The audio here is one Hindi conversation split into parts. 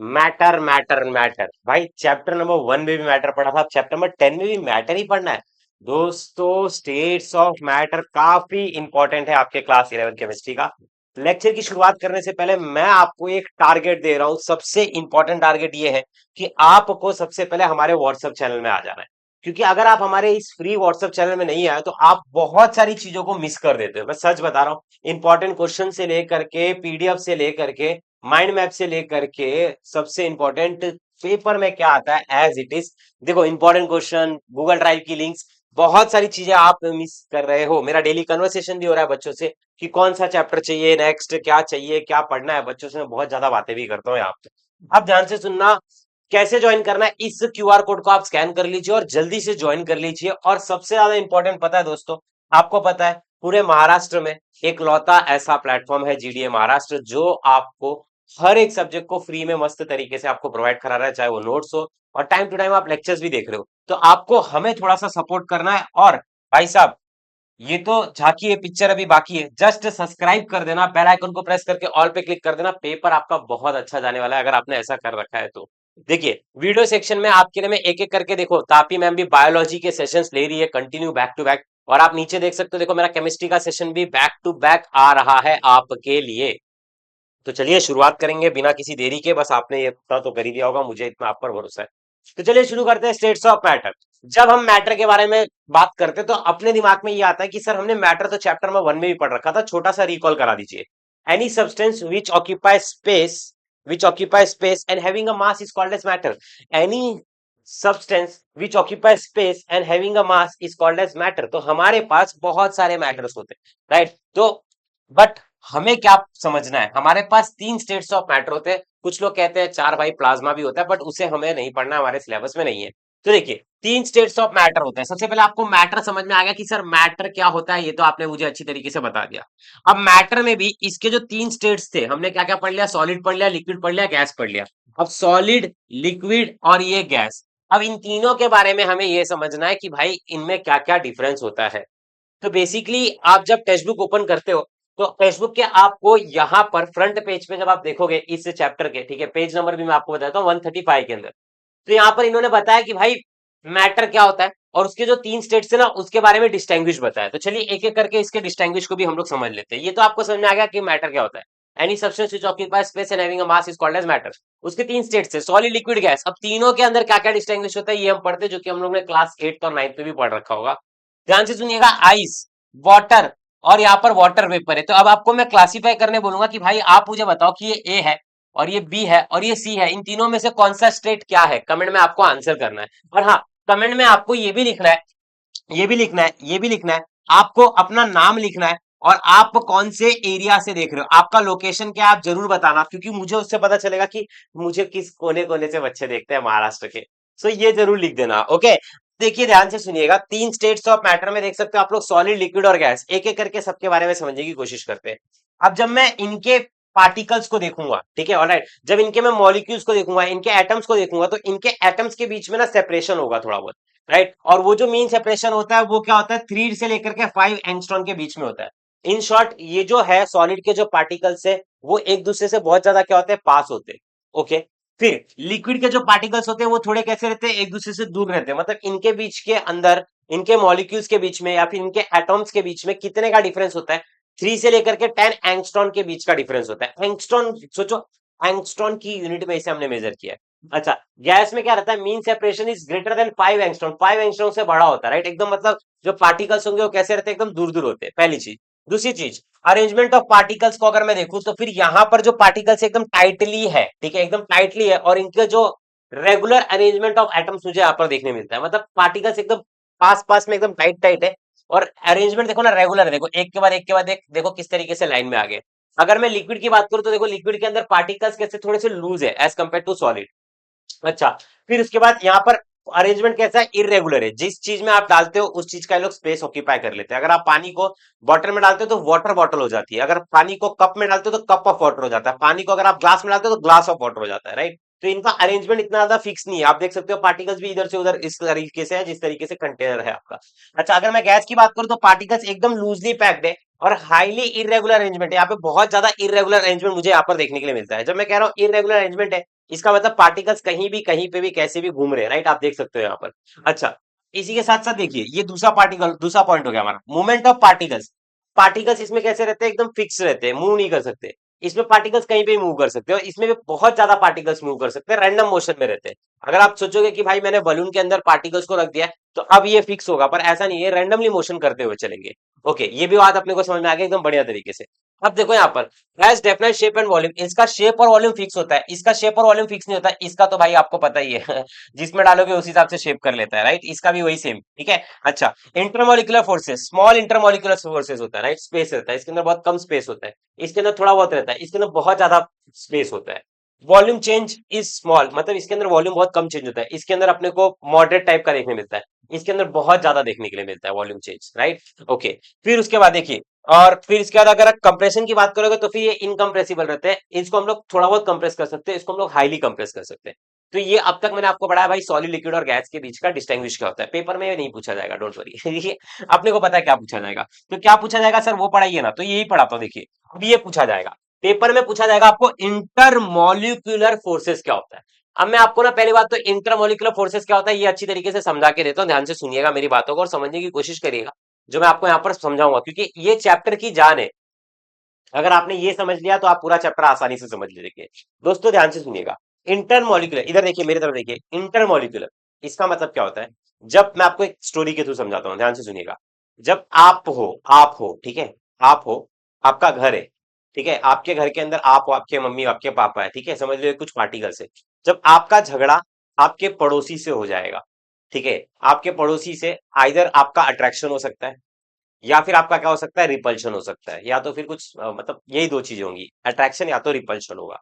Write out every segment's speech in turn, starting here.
मैटर मैटर मैटर भाई, चैप्टर नंबर 1 में भी मैटर पढ़ा था, चैप्टर नंबर 10 में भी मैटर ही पढ़ना है दोस्तों। स्टेट्स ऑफ मैटर काफी इंपॉर्टेंट है आपके क्लास 11 केमिस्ट्री का। लेक्चर की शुरुआत करने से पहले मैं आपको एक टारगेट दे रहा हूं। सबसे इंपॉर्टेंट टारगेट ये है कि आपको सबसे पहले हमारे व्हाट्सएप चैनल में आ जाना है, क्योंकि अगर आप हमारे इस फ्री व्हाट्सएप चैनल में नहीं आए तो आप बहुत सारी चीजों को मिस कर देते हो। मैं सच बता रहा हूँ, इंपॉर्टेंट क्वेश्चन से लेकर के पीडीएफ से लेकर के माइंड मैप से लेकर के सबसे इंपॉर्टेंट पेपर में क्या आता है एज इट इज। देखो, इंपॉर्टेंट क्वेश्चन, गूगल ड्राइव की लिंक्स, बहुत सारी चीजें आप मिस कर रहे हो। मेरा डेली कन्वर्सेशन भी हो रहा है बच्चों से कि कौन सा चैप्टर चाहिए, नेक्स्ट क्या चाहिए, क्या पढ़ना है। बच्चों से मैं बहुत ज्यादा बातें भी करता हूँ यहाँ पे। आप ध्यान से सुनना, कैसे ज्वाइन करना है, इस क्यूआर कोड को आप स्कैन कर लीजिए और जल्दी से ज्वाइन कर लीजिए। और सबसे ज्यादा इंपॉर्टेंट पता है दोस्तों, आपको पता है पूरे महाराष्ट्र में एक लौता ऐसा प्लेटफॉर्म है जीडीए महाराष्ट्र, जो आपको हर एक सब्जेक्ट को फ्री में मस्त तरीके से आपको प्रोवाइड करा रहा है, चाहे वो नोट्स हो और टाइम टू टाइम आप लेक्चर्स भी देख रहे हो। तो आपको हमें थोड़ा सा सपोर्ट करना है। और भाई साहब, ये तो झांकी है, पिक्चर अभी बाकी है। जस्ट सब्सक्राइब कर देना, बेल आइकन को प्रेस करके ऑल पे क्लिक कर देना। पेपर आपका बहुत अच्छा जाने वाला है अगर आपने ऐसा कर रखा है तो। देखिए, वीडियो सेक्शन में आपके लिए मैं एक एक करके, देखो तापी मैम भी बायोलॉजी के सेशंस ले रही है कंटिन्यू बैक टू बैक। और आप नीचे देख सकते हो, देखो मेरा केमिस्ट्री का सेशन भी बैक टू बैक आ रहा है आपके लिए। तो चलिए शुरुआत करेंगे बिना किसी देरी के। बस आपने ये पता तो कर ही दिया होगा, मुझे इतना आप पर भरोसा है। तो चलिए शुरू करते हैं स्टेट्स ऑफ मैटर। जब हम मैटर के बारे में बात करते हैं तो अपने दिमाग में ये आता है कि सर हमने मैटर तो चैप्टर नंबर 1 में भी पढ़ रखा था, छोटा सा रिकॉल करा दीजिए। Any substance which occupy space and having a mass is called as matter. Any substance which occupy space and having a mass is called as matter. तो हमारे पास बहुत सारे मैटर्स होते हैं, राइट। तो बट हमें क्या समझना है, हमारे पास 3 स्टेट्स ऑफ मैटर होते हैं। कुछ लोग कहते हैं 4 भाई, प्लाज्मा भी होता है, बट उसे हमें नहीं पढ़ना, हमारे सिलेबस में नहीं है। तो देखिए, 3 स्टेट्स ऑफ मैटर होते हैं। सबसे पहले आपको मैटर समझ में आ गया कि सर मैटर क्या होता है, ये तो आपने मुझे अच्छी तरीके से बता दिया। अब मैटर में भी इसके जो 3 स्टेट्स थे, हमने क्या क्या पढ़ लिया, सॉलिड पढ़ लिया, लिक्विड पढ़ लिया, गैस पढ़ लिया। अब सॉलिड, लिक्विड और ये गैस, अब इन तीनों के बारे में हमें ये समझना है कि भाई इनमें क्या क्या डिफरेंस होता है। तो बेसिकली आप जब टेक्स्ट बुक ओपन करते हो तो टेक्स्ट बुक के आपको यहाँ पर फ्रंट पेज पे जब आप देखोगे इस चैप्टर के, ठीक है, पेज नंबर भी मैं आपको बताता हूँ 135 के अंदर। तो यहाँ पर इन्होंने बताया कि भाई मैटर क्या होता है और उसके जो 3 स्टेट्स है ना उसके बारे में डिस्टिंग्विश बताया। तो चलिए एक एक करके इसके डिस्टिंग्विश को भी हम लोग समझ लेते हैं। ये तो आपको समझ में आ गया कि मैटर क्या होता है। Any substance which occupies space and having a mass is called as matter. उसके 3 स्टेट्स है, सॉलिड, लिक्विड, गैस। अब तीनों के अंदर क्या क्या डिस्टिंग्विश होता है ये हम पढ़ते हैं, जो कि हम लोग ने क्लास 8 और 9 में भी पढ़ रखा होगा। ध्यान से सुनिएगा, आइस, वाटर और यहाँ पर वाटर वेपर है। तो अब आपको मैं क्लासिफाई करने बोलूंगा कि भाई आप मुझे बताओ कि ये ए है और ये बी है और ये सी है, इन तीनों में से कौन सा स्टेट क्या है। कमेंट में आपको आंसर करना है। और हाँ, कमेंट में आपको ये भी लिखना है, ये भी लिखना है, ये भी लिखना है। आपको अपना नाम लिखना है और आप कौन से एरिया से देख रहे हो, आपका लोकेशन क्या है आप जरूर बताना, क्योंकि मुझे उससे पता चलेगा कि मुझे किस कोने कोने से बच्चे देखते हैं महाराष्ट्र के। सो ये जरूर लिख देना, ओके। देखिए ध्यान से सुनिएगा, 3 स्टेट्स ऑफ मैटर में देख सकते हो आप लोग, सॉलिड, लिक्विड और गैस। एक एक करके सबके बारे में समझने की कोशिश करते हैं। अब जब मैं इनके पार्टिकल्स को देखूंगा, ठीक है, ऑलराइट, जब इनके मैं मॉलिक्यूल्स को देखूंगा, इनके एटम्स को देखूंगा, तो इनके एटम्स के बीच में ना सेपरेशन होगा थोड़ा बहुत, राइट। और वो जो मीन सेपरेशन होता है वो क्या होता है, 3 से लेकर के 5 एंगस्ट्रॉन के बीच में होता है। इन शॉर्ट, ये जो है सॉलिड के जो पार्टिकल्स है वो एक दूसरे से बहुत ज्यादा क्या होते हैं, पास होते हैं, ओके। फिर लिक्विड के जो पार्टिकल्स होते हैं वो थोड़े कैसे रहते हैं, एक दूसरे से दूर रहते हैं। मतलब इनके बीच के अंदर, इनके मॉलिक्यूल्स के बीच में या फिर इनके एटॉम्स के बीच में कितने का डिफरेंस होता है, 3 से लेकर के 10 एंगस्ट्रॉन के बीच का डिफरेंस होता है। एंगस्ट्रॉन सोचो, एंगस्ट्रॉन की यूनिट में इसे हमने मेजर किया है। अच्छा, गैस में क्या रहता है, mean separation is greater than 5 angstrom, 5 angstrom से बड़ा होता है, राइट। एकदम मतलब जो पार्टिकल्स होंगे वो कैसे रहते हैं, एकदम दूर दूर होते हैं, पहली चीज। दूसरी चीज, अरेंजमेंट ऑफ पार्टिकल्स को अगर मैं देखूं तो फिर यहां पर जो पार्टिकल्स एकदम टाइटली है, ठीक है, एकदम टाइटली है, और इनके जो रेगुलर अरेंजमेंट ऑफ एटम्स मुझे यहाँ पर देखने मिलता है। मतलब पार्टिकल्स एकदम पास पास में एकदम टाइट टाइट है, और अरेंजमेंट देखो ना रेगुलर है, देखो एक के बाद एक के बाद एक, देखो किस तरीके से लाइन में आगे। अगर मैं लिक्विड की बात करूं तो देखो लिक्विड के अंदर पार्टिकल्स कैसे थोड़े से लूज है एज कंपेयर टू सॉलिड। अच्छा, फिर उसके बाद यहाँ पर अरेंजमेंट कैसा है, इरेगुलर है। जिस चीज में आप डालते हो उस चीज का लोग स्पेस ऑक्यूपाई कर लेते हैं। अगर आप पानी को बॉटल में डालते हो तो वाटर बॉटल हो जाती है, अगर पानी को कप में डालते हो तो कप ऑफ वाटर हो जाता है, पानी को अगर आप ग्लास में डालते हो तो ग्लास ऑफ वाटर हो जाता है, राइट। तो इनका अरेंजमेंट इतना ज्यादा फिक्स नहीं है। आप देख सकते हो पार्टिकल्स भी इधर से उधर इस तरीके से है जिस तरीके से कंटेनर है आपका। अच्छा, अगर मैं गैस की बात करूं तो पार्टिकल्स एकदम लूजली पैक्ड है और हाईली इरेगुलर अरेंजमेंट है। यहाँ पे बहुत ज्यादा इरेगुलर अरेंजमेंट मुझे यहाँ पर देखने के लिए मिलता है। जब मैं कह रहा हूँ इरेगुलर अरेंजमेंट है, इसका मतलब पार्टिकल्स कहीं भी कहीं पे भी कैसे भी घूम रहे हैं, राइट, आप देख सकते हो यहाँ पर। अच्छा, इसी के साथ साथ देखिए ये दूसरा पॉइंट हो गया हमारा, मूवमेंट ऑफ पार्टिकल्स। पार्टिकल्स इसमें कैसे रहते हैं, एकदम फिक्स रहते हैं, मूव नहीं कर सकते। इसमें पार्टिकल्स कहीं पे भी मूव कर सकते हो, इसमें भी बहुत ज्यादा पार्टिकल्स मूव कर सकते हैं, रैंडम मोशन में रहते हैं। अगर आप सोचोगे कि भाई मैंने बलून के अंदर पार्टिकल्स को रख दिया है, तो अब ये फिक्स होगा, पर ऐसा नहीं है, रैंडमली मोशन करते हुए चलेंगे। ओके, ये भी बात अपने को समझ में आ गई एकदम बढ़िया तरीके से। अब देखो यहाँ पर has definite shape and volume, इसका शेप और वॉल्यूम फिक्स होता है, इसका शेप और वॉल्यूम फिक्स नहीं होता, इसका तो भाई आपको पता ही है जिसमें डालोगे उस हिसाब से शेप कर लेता है, राइट, इसका भी वही सेम, ठीक है। अच्छा, intermolecular forces, small intermolecular forces होता है, राइट, स्पेस रहता है इसके अंदर, बहुत कम स्पेस होता है, इसके अंदर थोड़ा बहुत रहता है, इसके अंदर बहुत ज्यादा स्पेस होता है। वॉल्यूम चेंज इज स्मॉल, मतलब इसके अंदर वॉल्यूम बहुत कम चेंज होता है, इसके अंदर अपने को मॉडरेट टाइप का देखने मिलता है, इसके अंदर बहुत ज्यादा देखने के लिए मिलता है वॉल्यूम चेंज, राइट। ओके, फिर उसके बाद देखिए, और फिर इसके बाद अगर आप कंप्रेशन की बात करोगे तो फिर ये इनकम्प्रेसिबल रहते हैं, इसको हम लोग थोड़ा बहुत कंप्रेस कर सकते हैं, इसको हम लोग हाईली कंप्रेस कर सकते हैं। तो ये अब तक मैंने आपको पढ़ाया भाई सॉलिड लिक्विड और गैस के बीच का डिस्टिंग्विश क्या होता है, पेपर में ये नहीं पूछा जाएगा, डोंट वरी ये अपने को पता है क्या पूछा जाएगा। तो क्या पूछा जाएगा सर, वो पढ़ाइए ना, तो यही पढ़ाता हूँ, देखिए अब ये पूछा जाएगा, पेपर में पूछा जाएगा आपको इंटरमोलिकुलर फोर्सेस क्या होता है। अब मैं आपको ना पहली बात तो इंटरमोलिकुलर फोर्सेस क्या होता है ये अच्छी तरीके से समझा के देता हूँ, ध्यान से सुनिएगा मेरी बातों को और समझने की कोशिश करिएगा जो मैं आपको यहाँ पर समझाऊंगा, क्योंकि ये चैप्टर की जान है। अगर आपने ये समझ लिया तो आप पूरा चैप्टर आसानी से समझ लीजिए। दोस्तों ध्यान से सुनिएगा, इंटरमोलिकुलर, इधर देखिए मेरी तरफ देखिए, इंटरमोलिकुलर इसका मतलब क्या होता है। जब मैं आपको एक स्टोरी के थ्रू समझाता हूँ, ध्यान से सुनिएगा। जब आप हो ठीक है, आप हो, आपका घर है, ठीक है, आपके घर के अंदर आप हो, आपके मम्मी आपके पापा है, ठीक है, समझ लो ये कुछ पार्टिकल्स है। जब आपका झगड़ा आपके पड़ोसी से हो जाएगा, ठीक है, आपके पड़ोसी से आइदर आपका अट्रैक्शन हो सकता है, या फिर आपका क्या हो सकता है, रिपल्शन हो सकता है, या तो फिर कुछ मतलब यही दो चीजें होंगी, अट्रैक्शन या तो रिपल्शन होगा।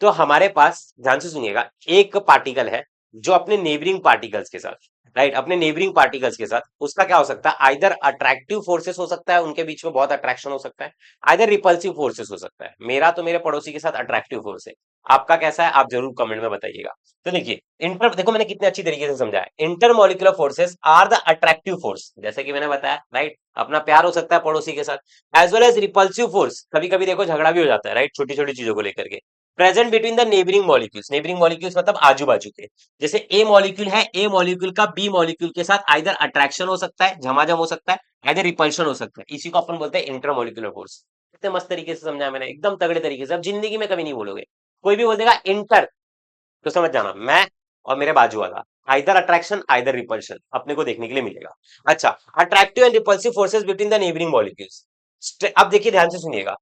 तो हमारे पास ध्यान से सुनिएगा एक पार्टिकल है जो अपने नेबरिंग पार्टिकल्स के साथ, राइट, अपने नेबरिंग पार्टिकल्स के साथ उसका क्या हो सकता है, आइदर अट्रैक्टिव फोर्सेस हो सकता है, उनके बीच में बहुत अट्रैक्शन हो सकता है, आइदर रिपल्सिव फोर्सेस हो सकता है। मेरा तो मेरे पड़ोसी के साथ अट्रैक्टिव फोर्स है, आपका कैसा है आप जरूर कमेंट में बताइएगा। तो देखिए इंटर, देखो मैंने कितने अच्छी तरीके से समझाया, intermolecular forces are the attractive force, जैसे कि मैंने बताया, राइट, अपना प्यार हो सकता है पड़ोसी के साथ, as well as repulsive force, कभी कभी देखो झगड़ा भी हो जाता है, राइट, छोटी छोटी चीजों को लेकर के, present between the neighbouring molecules, neighbouring molecules मतलब आजू बाजू के, जैसे ए मॉलिक्यूल है, ए मॉलिक्यूल का बी मॉलिक्यूल के साथ आइदर अट्रैक्शन हो सकता है, झमाझम हो सकता है, आइदर रिपल्शन हो सकता है, इसी को अपन बोलते हैं इंटरमोलिकुलर फोर्स। कितने मस्त तरीके से समझाया मैंने, एकदम तगड़े तरीके से, अब जिंदगी में कभी नहीं बोलोगे, कोई भी बोल देगा इंटर तो समझ जाना मैं और मेरे बाजू वाला, आइदर अट्रैक्शन आइदर रिपल्शन अपने को देखने के लिए मिलेगा। अच्छा, attractive and repulsive forces between the neighbouring molecules, अब देखिए ध्यान से सुनिएगा,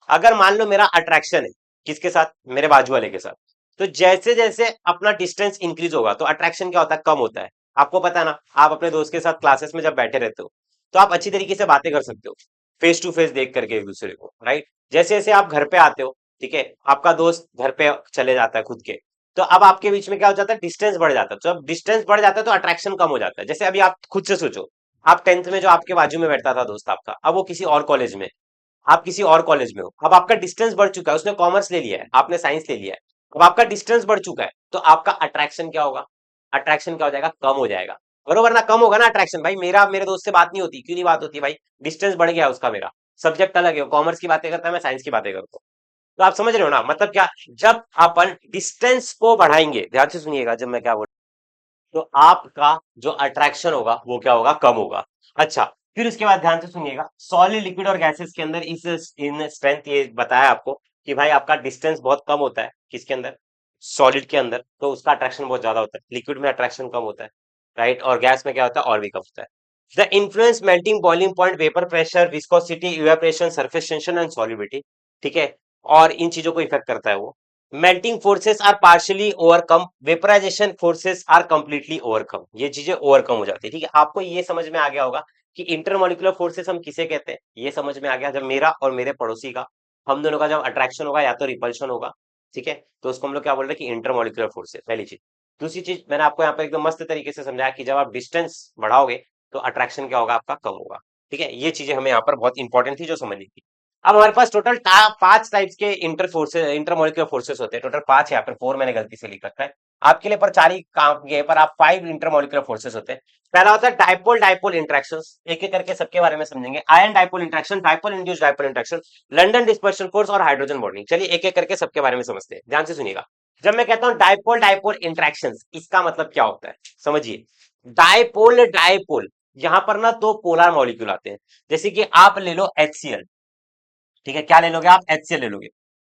अगर मान लो मेरा अट्रैक्शन है किसके साथ, मेरे बाजू वाले के साथ, तो जैसे जैसे अपना डिस्टेंस इंक्रीज होगा तो अट्रैक्शन क्या होता है, कम होता है। आपको पता है ना, आप अपने दोस्त के साथ क्लासेस में जब बैठे रहते हो तो आप अच्छी तरीके से बातें कर सकते हो, फेस टू फेस देख करके एक दूसरे को, राइट। जैसे जैसे आप घर पे आते हो, ठीक है, आपका दोस्त घर पे चले जाता है खुद के, तो अब आपके बीच में क्या हो जाता है, डिस्टेंस बढ़ जाता है, तो अब डिस्टेंस बढ़ जाता है तो अट्रैक्शन कम हो जाता है। जैसे अभी आप खुद से सोचो, आप 10th में जो आपके बाजू में बैठता था दोस्त आपका, अब वो किसी और कॉलेज में, आप किसी और कॉलेज में हो, अब आपका डिस्टेंस बढ़ चुका है, उसने कॉमर्स ले लिया है, आपने साइंस ले लिया है, अब आपका डिस्टेंस बढ़ चुका है, तो आपका अट्रैक्शन क्या होगा, अट्रैक्शन क्या हो जाएगा, कम हो जाएगा, बरोबर ना, कम होगा ना अट्रैक्शन, भाई मेरा मेरे दोस्त से बात नहीं होती, क्यों नहीं बात होती भाई, डिस्टेंस बढ़ गया उसका मेरा, सब्जेक्ट अलग है, कॉमर्स की बातें करता है, मैं साइंस की बातें करता हूँ। तो आप समझ रहे हो ना, मतलब क्या, जब अपन डिस्टेंस को बढ़ाएंगे, ध्यान से सुनिएगा जब मैं क्या बोल, तो आपका जो अट्रैक्शन होगा वो क्या होगा, कम होगा। अच्छा, फिर उसके बाद ध्यान से सुनिएगा, सॉलिड लिक्विड और गैसेस के अंदर इस इन स्ट्रेंथ ये बताया आपको कि भाई आपका डिस्टेंस बहुत कम होता है, किसके अंदर, सॉलिड के अंदर, तो उसका अट्रैक्शन बहुत ज्यादा होता है, लिक्विड में अट्रैक्शन कम होता है, राइट, और गैस में क्या होता है, और भी कम होता है। The influence melting boiling point, vapour pressure, viscosity, evaporation, surface tension and solubility, ठीक है, और इन चीजों को इफेक्ट करता है वो। Melting forces are partially overcome, vaporisation forces are completely overcome, ये चीजें ओवरकम हो जाती है, ठीक है, आपको ये समझ में आ गया होगा कि इंटरमोलिकुलर फोर्सेस हम किसे कहते हैं, ये समझ में आ गया, जब मेरा और मेरे पड़ोसी का, हम दोनों का जब अट्रैक्शन होगा या तो रिपल्शन होगा, ठीक है, तो उसको हम लोग क्या बोल रहे हैं कि इंटरमोलिकुलर फोर्सेस, पहली चीज। दूसरी चीज मैंने आपको यहाँ पे एकदम मस्त तरीके से समझाया कि जब आप डिस्टेंस बढ़ाओगे तो अट्रैक्शन क्या होगा, आपका कम होगा, ठीक है, ये चीजें हमें यहाँ पर बहुत इंपॉर्टेंट थी जो समझनी थी। अब हमारे पास टोटल 5 टाइप्स के इंटरमोलिकुलर फोर्सेस होते हैं, टोटल 5 यहाँ पर 4 मैंने गलती से लिख रखा है, आपके लिए पर 4 ही काम किए, पर आप 5 इंटरमोलिकुलर फोर्सेस होते हैं। पहला होता है डाइपोल डाइपोल इंट्रैक्शंस, एक एक करके सबके बारे में समझेंगे। Ion dipole interaction, dipole induced dipole interaction, London dispersion force और हाइड्रोजन बॉन्डिंग। चलिए एक एक करके सबके बारे में समझते हैं, ध्यान से सुनिएगा। जब मैं कहता हूं डायपोल डायपोल इंटरेक्शंस, इसका मतलब क्या होता है समझिए। डायपोल डायपोल, यहां पर ना दो पोलर मॉलिक्यूल आते हैं, जैसे कि आप ले लो HCl, ठीक है, क्या ले लोगे आप, HCl ले लोगे।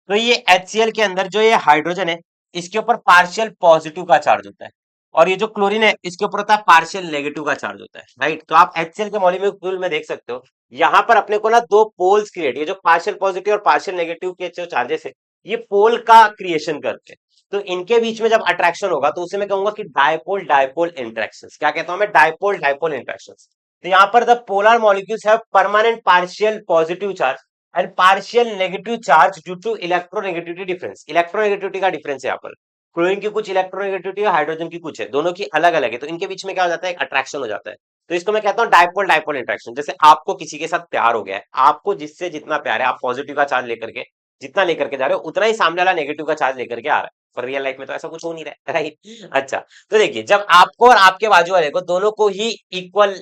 तो ये HCl के अंदर जो ये हाइड्रोजन है, इसके ऊपर पार्शियल पॉजिटिव का चार्ज होता है, और ये जो क्लोरीन है इसके ऊपर होता है पार्शियल नेगेटिव का चार्ज होता है, राइट। तो आप HCl के मॉलिक्यूल में देख सकते हो, यहाँ पर अपने को ना दो पोल्स क्रिएट, ये जो पार्शियल पॉजिटिव और पार्शियल नेगेटिव के जो चार्जेस है, ये पोल का क्रिएशन करते हैं। तो इनके बीच में जब अट्रैक्शन होगा तो उसे मैं कहूंगा कि डायपोल डायपोल इंटरेक्शन। क्या कहता हूं मैं, डायपोल डायपोल इंटरेक्शन। तो यहाँ पर the polar molecules have permanent partial positive charge and partial negative charge due to electronegativity difference. Electronegativity का डिफरेंस है यहाँ पर, क्लोरीन की कुछ इलेक्ट्रोनेगेटिविटी है, हाइड्रोजन की कुछ है, दोनों की अलग अलग है, तो इनके बीच में क्या हो जाता है, एक अट्रैक्शन हो जाता है। तो इसको मैं कहता हूँ डायपोल डायपोल इंटरेक्शन। जैसे आपको किसी के साथ प्यार हो गया है, आपको जिससे जितना प्यार है, आप पॉजिटिव का चार्ज लेकर के जितना लेकर के जा रहे हो, उतना ही सामने वाला नेगेटिव का चार्ज लेकर के आ रहा है, पर रियल लाइफ में तो ऐसा कुछ हो नहीं रहा है, राइट। अच्छा, तो देखिए, जब आपको और आपके बाजू वाले को दोनों को ही इक्वल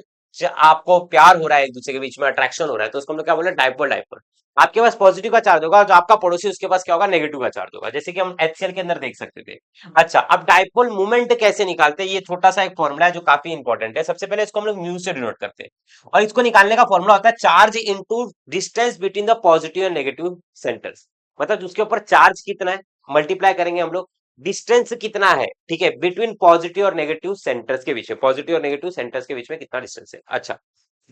आपको प्यार हो रहा है, एक दूसरे के बीच में अट्रैक्शन हो रहा है, तो उसको हम लोग क्या बोले, डायपोल डायपोल। आपके पास पॉजिटिव का चार्ज होगा, जो आपका पड़ोसी उसके पास क्या होगा, नेगेटिव का चार्ज होगा, जैसे कि हम HCl के अंदर देख सकते थे। अच्छा, अब डायपोल मोमेंट कैसे निकालते हैं, ये छोटा सा एक फॉर्मूला है जो काफी इंपॉर्टेंट है। सबसे पहले इसको हम लोग म्यू से डिनोट करते हैं, और इसको निकालने का फॉर्मूला होता है charge into distance between the positive and negative centres. मतलब उसके ऊपर चार्ज कितना है, मल्टीप्लाई करेंगे हम लोग डिस्टेंस कितना है, ठीक है, बिटवीन पॉजिटिव और नेगेटिव सेंटर्स के बीच में, पॉजिटिव और नेगेटिव सेंटर्स के बीच में कितना डिस्टेंस है। अच्छा,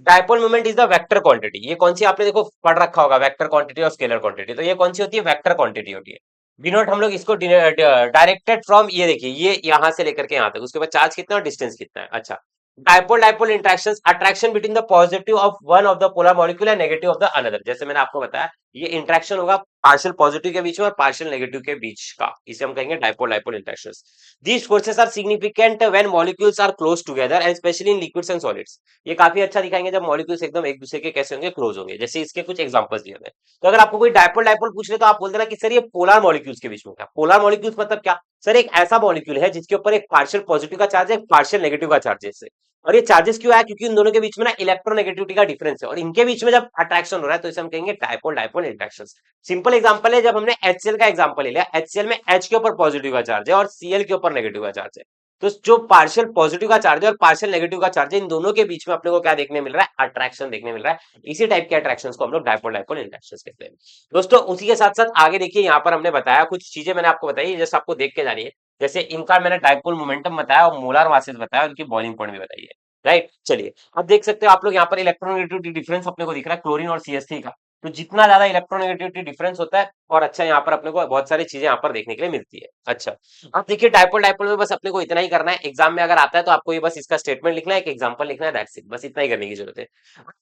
dipole moment is the vector quantity. ये कौन सी, आपने देखो पढ़ रखा होगा, वेक्टर क्वांटिटी और स्केलर क्वांटिटी। तो ये कौन सी होती है, वेक्टर क्वांटिटी होती है। डिनोट हम लोग इसको डायरेक्टेड फ्रॉम, ये देखिए, ये यहां से लेकर के यहां तक, उसके बाद चार्ज कितना और डिस्टेंस कितना है। अच्छा, dipole dipole interactions, attraction between the positive of one of the polar molecule and negative of the another. जैसे मैंने आपको बताया, ये इंटरेक्शन होगा पार्शियल पॉजिटिव के बीच में और पार्शियल नेगेटिव के बीच का, इसे हम कहेंगे dipole dipole interactions. These forces are significant when molecules are close together and especially in liquids and solids। ये काफी अच्छा दिखाएंगे जब मॉलिक्यूल्स एकदम एक दूसरे के कैसे होंगे, क्लोज होंगे। जैसे इसके कुछ एग्जांपल्स दिए हैं। तो अगर आपको कोई डायपोल डायपोल पूछ ले तो आप बोल देना कि सर ये पोलर मॉलिक्यूल्स के बीच में। क्या पोलर मॉलिक्यूल्स मतलब क्या, सर एक ऐसा मॉलिक्यूल है जिसके ऊपर एक पार्शियल पॉजिटिव का चार्ज है, एक पार्शियल नेगेटिव का चार्ज है। और ये चार्जेस क्यों है, क्योंकि इन दोनों के बीच में ना इलेक्ट्रोनेगेटिविटी का डिफरेंस है, और इनके बीच में जब अट्रैक्शन हो रहा है तो इसे हम कहेंगे dipole dipole interactions. Simple example है, जब हमने HCl का एग्जांपल ले लिया, HCl में H के ऊपर पॉजिटिव का चार्ज है और Cl के ऊपर नेगेटिव का चार्ज है। तो जो पार्शियल पॉजिटिव का चार्ज है और पार्शियल नेगेटिव का चार्ज है, इन दोनों के बीच में अपने को क्या देखने मिल रहा है, अट्रैक्शन देखने मिल रहा है। इसी टाइप के अट्रैक्शंस को हम लोग डायपोल डायपोल इंटरेक्शंस कहते हैं। दोस्तों, उसी के साथ साथ आगे देखिए, यहाँ पर हमने बताया कुछ चीजें, मैंने आपको बताई, जैसे आपको देख के जानी है। जैसे इनका मैंने डायपोल मोमेंटम बताया और मोलर मासेस बताया, उनकी बॉइलिंग पॉइंट भी बताई है, राइट। चलिए, अब देख सकते हो आप लोग यहाँ पर इलेक्ट्रोनेगेटिविटी डिफरेंस अपने को दिख रहा है क्लोरीन और CH3 का। तो जितना ज्यादा इलेक्ट्रोनेगेटिविटी डिफरेंस होता है, और अच्छा यहाँ पर अपने को बहुत सारी चीजें यहाँ पर देखने के लिए मिलती है। अच्छा, अब देखिए डायपोल डायपोल में बस अपने को इतना ही करना है। एग्जाम में अगर आता है तो आपको ये बस इसका स्टेटमेंट लिखना है, एक एग्जांपल लिखना है, दैट्स इट, बस इतना ही करने की जरूरत है।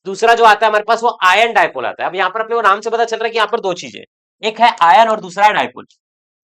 दूसरा जो आता है हमारे पास, वो आयन डायपोल आता है। अब यहाँ पर अपने को नाम से पता चल रहा है कि यहाँ पर दो चीजें, एक है आयन और दूसरा है डायपोल।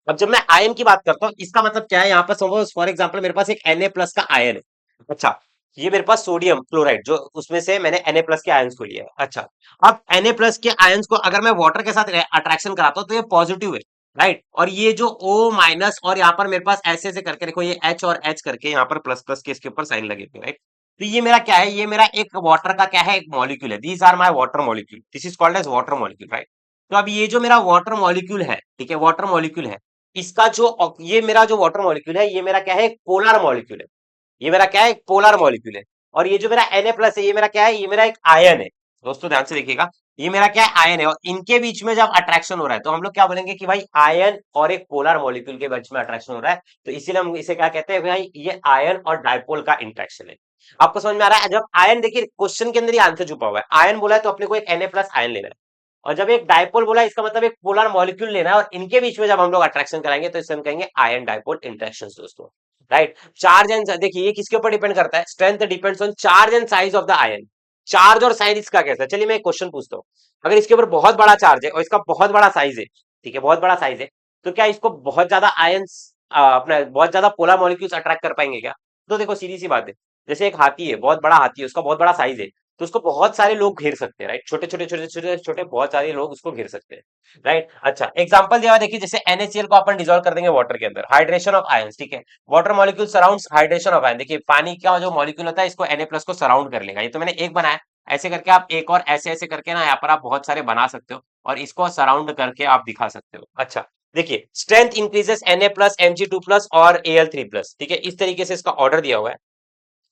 अब जब मैं आयन की बात करता हूँ, इसका मतलब क्या है, यहाँ पर सपोज फॉर एग्जाम्पल मेरे पास एक Na+ का आयन है। अच्छा, ये मेरे पास सोडियम क्लोराइड, जो उसमें से मैंने Na+ के आयंस को लिया है। अच्छा, अब Na+ के आयंस को अगर मैं वाटर के साथ अट्रैक्शन कराता हूँ तो ये पॉजिटिव है, राइट। और ये जो O- और यहाँ पर मेरे पास ऐसे ऐसे करके देखो, ये H और H करके यहाँ पर प्लस प्लस के इसके ऊपर साइन लगे हुए, राइट। तो ये मेरा क्या है, ये मेरा एक वाटर का क्या है, एक मॉलिक्यूल है। These are my water molecule, this is called as water molecule, right. तो अब ये जो मेरा वाटर मॉलिक्यूल है, ठीक है, वाटर मॉलिक्यूल है, इसका जो ये मेरा जो वाटर मॉलिक्यूल है, ये मेरा क्या है, एक पोलर मॉलिक्यूल है। ये मेरा क्या है, एक पोलर मॉलिक्यूल है। और ये जो मेरा Na+ है, ये मेरा क्या है, ये मेरा एक आयन है। दोस्तों ध्यान से देखिएगा, ये मेरा क्या है, आयन है। और इनके बीच में जब अट्रैक्शन हो रहा है तो हम लोग क्या बोलेंगे कि भाई आयन और एक पोलर मॉलिक्यूल के बीच में अट्रैक्शन हो रहा है, तो इसीलिए हम इसे क्या कहते हैं, भाई ये आयन और डायपोल का इंटरेक्शन है। आपको समझ में आ रहा है, जब आयन, देखिए क्वेश्चन के अंदर ही आंसर छुपा हुआ है। आयन बोला है तो अपने को एक Na+ आयन लेना है, और जब एक डायपोल बोला है, इसका मतलब एक पोलर मॉलिक्यूल लेना है, और इनके बीच में जब हम लोग अट्रैक्शन कराएंगे तो इसे हम कहेंगे आयन डायपोल इंटरेक्शन। दोस्तों, राइट। चार्ज एंड, देखिए ये किसके ऊपर डिपेंड करता है, strength depends on charge and size of the ion. Charge और साइज इसका कैसा है, चलिए मैं एक क्वेश्चन पूछता हूँ। अगर इसके ऊपर बहुत बड़ा चार्ज है और इसका बहुत बड़ा साइज है, ठीक है, बहुत बड़ा साइज है, तो क्या इसको बहुत ज्यादा आयंस, अपना बहुत ज्यादा पोलर मॉलिक्यूल्स अट्रैक्ट कर पाएंगे क्या। तो देखो सीधी सी बात है, जैसे एक हाथी है, बहुत बड़ा हाथी है, उसका बहुत बड़ा साइज है, तो उसको बहुत सारे लोग घेर सकते हैं, राइट। छोटे छोटे छोटे छोटे छोटे बहुत सारे लोग उसको घेर सकते हैं, राइट। अच्छा, एग्जांपल दिया हुआ देखिए, जैसे NaCl को अपन डिसॉल्व कर देंगे वाटर के अंदर, हाइड्रेशन ऑफ आयंस, ठीक है। Water molecule surrounds hydration of ion. देखिए पानी का जो मॉलिक्यूल होता है, इसको Na+ को सराउंड कर लेगा। ये तो मैंने एक बनाया, ऐसे करके आप एक और ऐसे ऐसे करके ना यहाँ पर आप बहुत सारे बना सकते हो, और इसको सराउंड करके आप दिखा सकते हो। अच्छा, देखिए स्ट्रेंथ इंक्रीजेस Na+ Mg2+ और Al3+, ठीक है, इस तरीके से इसका ऑर्डर दिया हुआ है।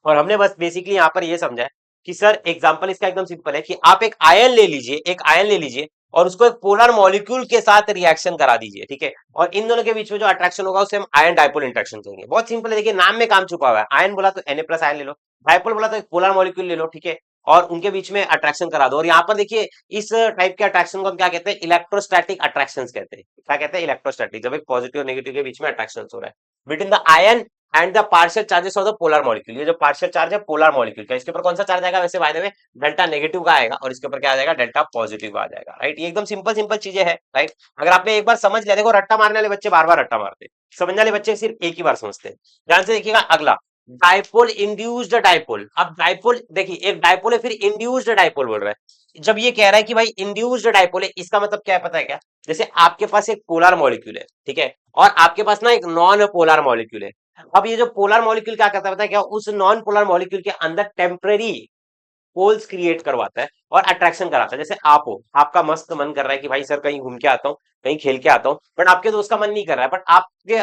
और हमने बस बेसिकली यहाँ पर ये समझा है कि सर एग्जांपल इसका एकदम सिंपल है कि आप एक आयन ले लीजिए, एक आयन ले लीजिए और उसको एक पोलर मॉलिक्यूल के साथ रिएक्शन करा दीजिए, ठीक है, और इन दोनों के बीच में जो अट्रैक्शन होगा उसे हम आयन डायपोल इंटरेक्शन कहेंगे। बहुत सिंपल है, देखिए नाम में काम छुपा हुआ है। आयन बोला तो Na+ आयन ले लो, डायपोल बोला तो एक पोलर मॉलिक्यूल ले लो, ठीक है, और उनके बीच में अट्रैक्शन करा दो। और यहाँ पर देखिए इस टाइप के अट्रैक्शन को हम क्या कहते हैं, इलेक्ट्रोस्टैटिक अट्रैक्शन कहते हैं। क्या कहते हैं, इलेक्ट्रोस्टैटिक, जब एक पॉजिटिव और नेगेटिव के बीच में अट्रैक्शन हो रहा है between the ion and the partial charges of the polar molecule. ये जो पार्शियल चार्ज है पोलर मॉलिक्यूल का, इसके ऊपर कौन सा चार्ज आएगा, वैसे by the way delta negative का आएगा, और इसके ऊपर क्या आ जाएगा, डेल्टा पॉजिटिव का आ जाएगा, राइट। ये एकदम सिंपल सिंपल चीजें हैं, राइट। अगर आपने एक बार समझ लिया, देखो रट्टा मारने वाले बच्चे बार बार रट्टा मारते हैं, समझने वाले बच्चे सिर्फ एक ही बार समझते हैं। ध्यान से देखिएगा अगला, डायपोल इंड्यूस्ड डायपोल। अब डायपोल देखिए, एक डायपोल है फिर इंड्यूस्ड डायपोल बोल रहा है। जब ये कह रहा है कि भाई इंड्यूस्ड डायपोल है, इसका मतलब क्या है पता है क्या, जैसे आपके पास एक पोलर मॉलिक्यूल है, ठीक है, और आपके पास ना एक नॉन पोलर मॉलिक्यूल है। अब ये जो पोलर मॉलिक्यूल क्या करता है पता है क्या, उस नॉन पोलर मॉलिक्यूल के अंदर टेम्परेरी पोल्स क्रिएट करवाता है और अट्रैक्शन कराता है। जैसे आप हो, आपका मस्त मन कर रहा है कि भाई सर कहीं घूम के आता हूँ, कहीं खेल के आता हूँ, बट आपके दोस्त का मन नहीं कर रहा है, बट आपके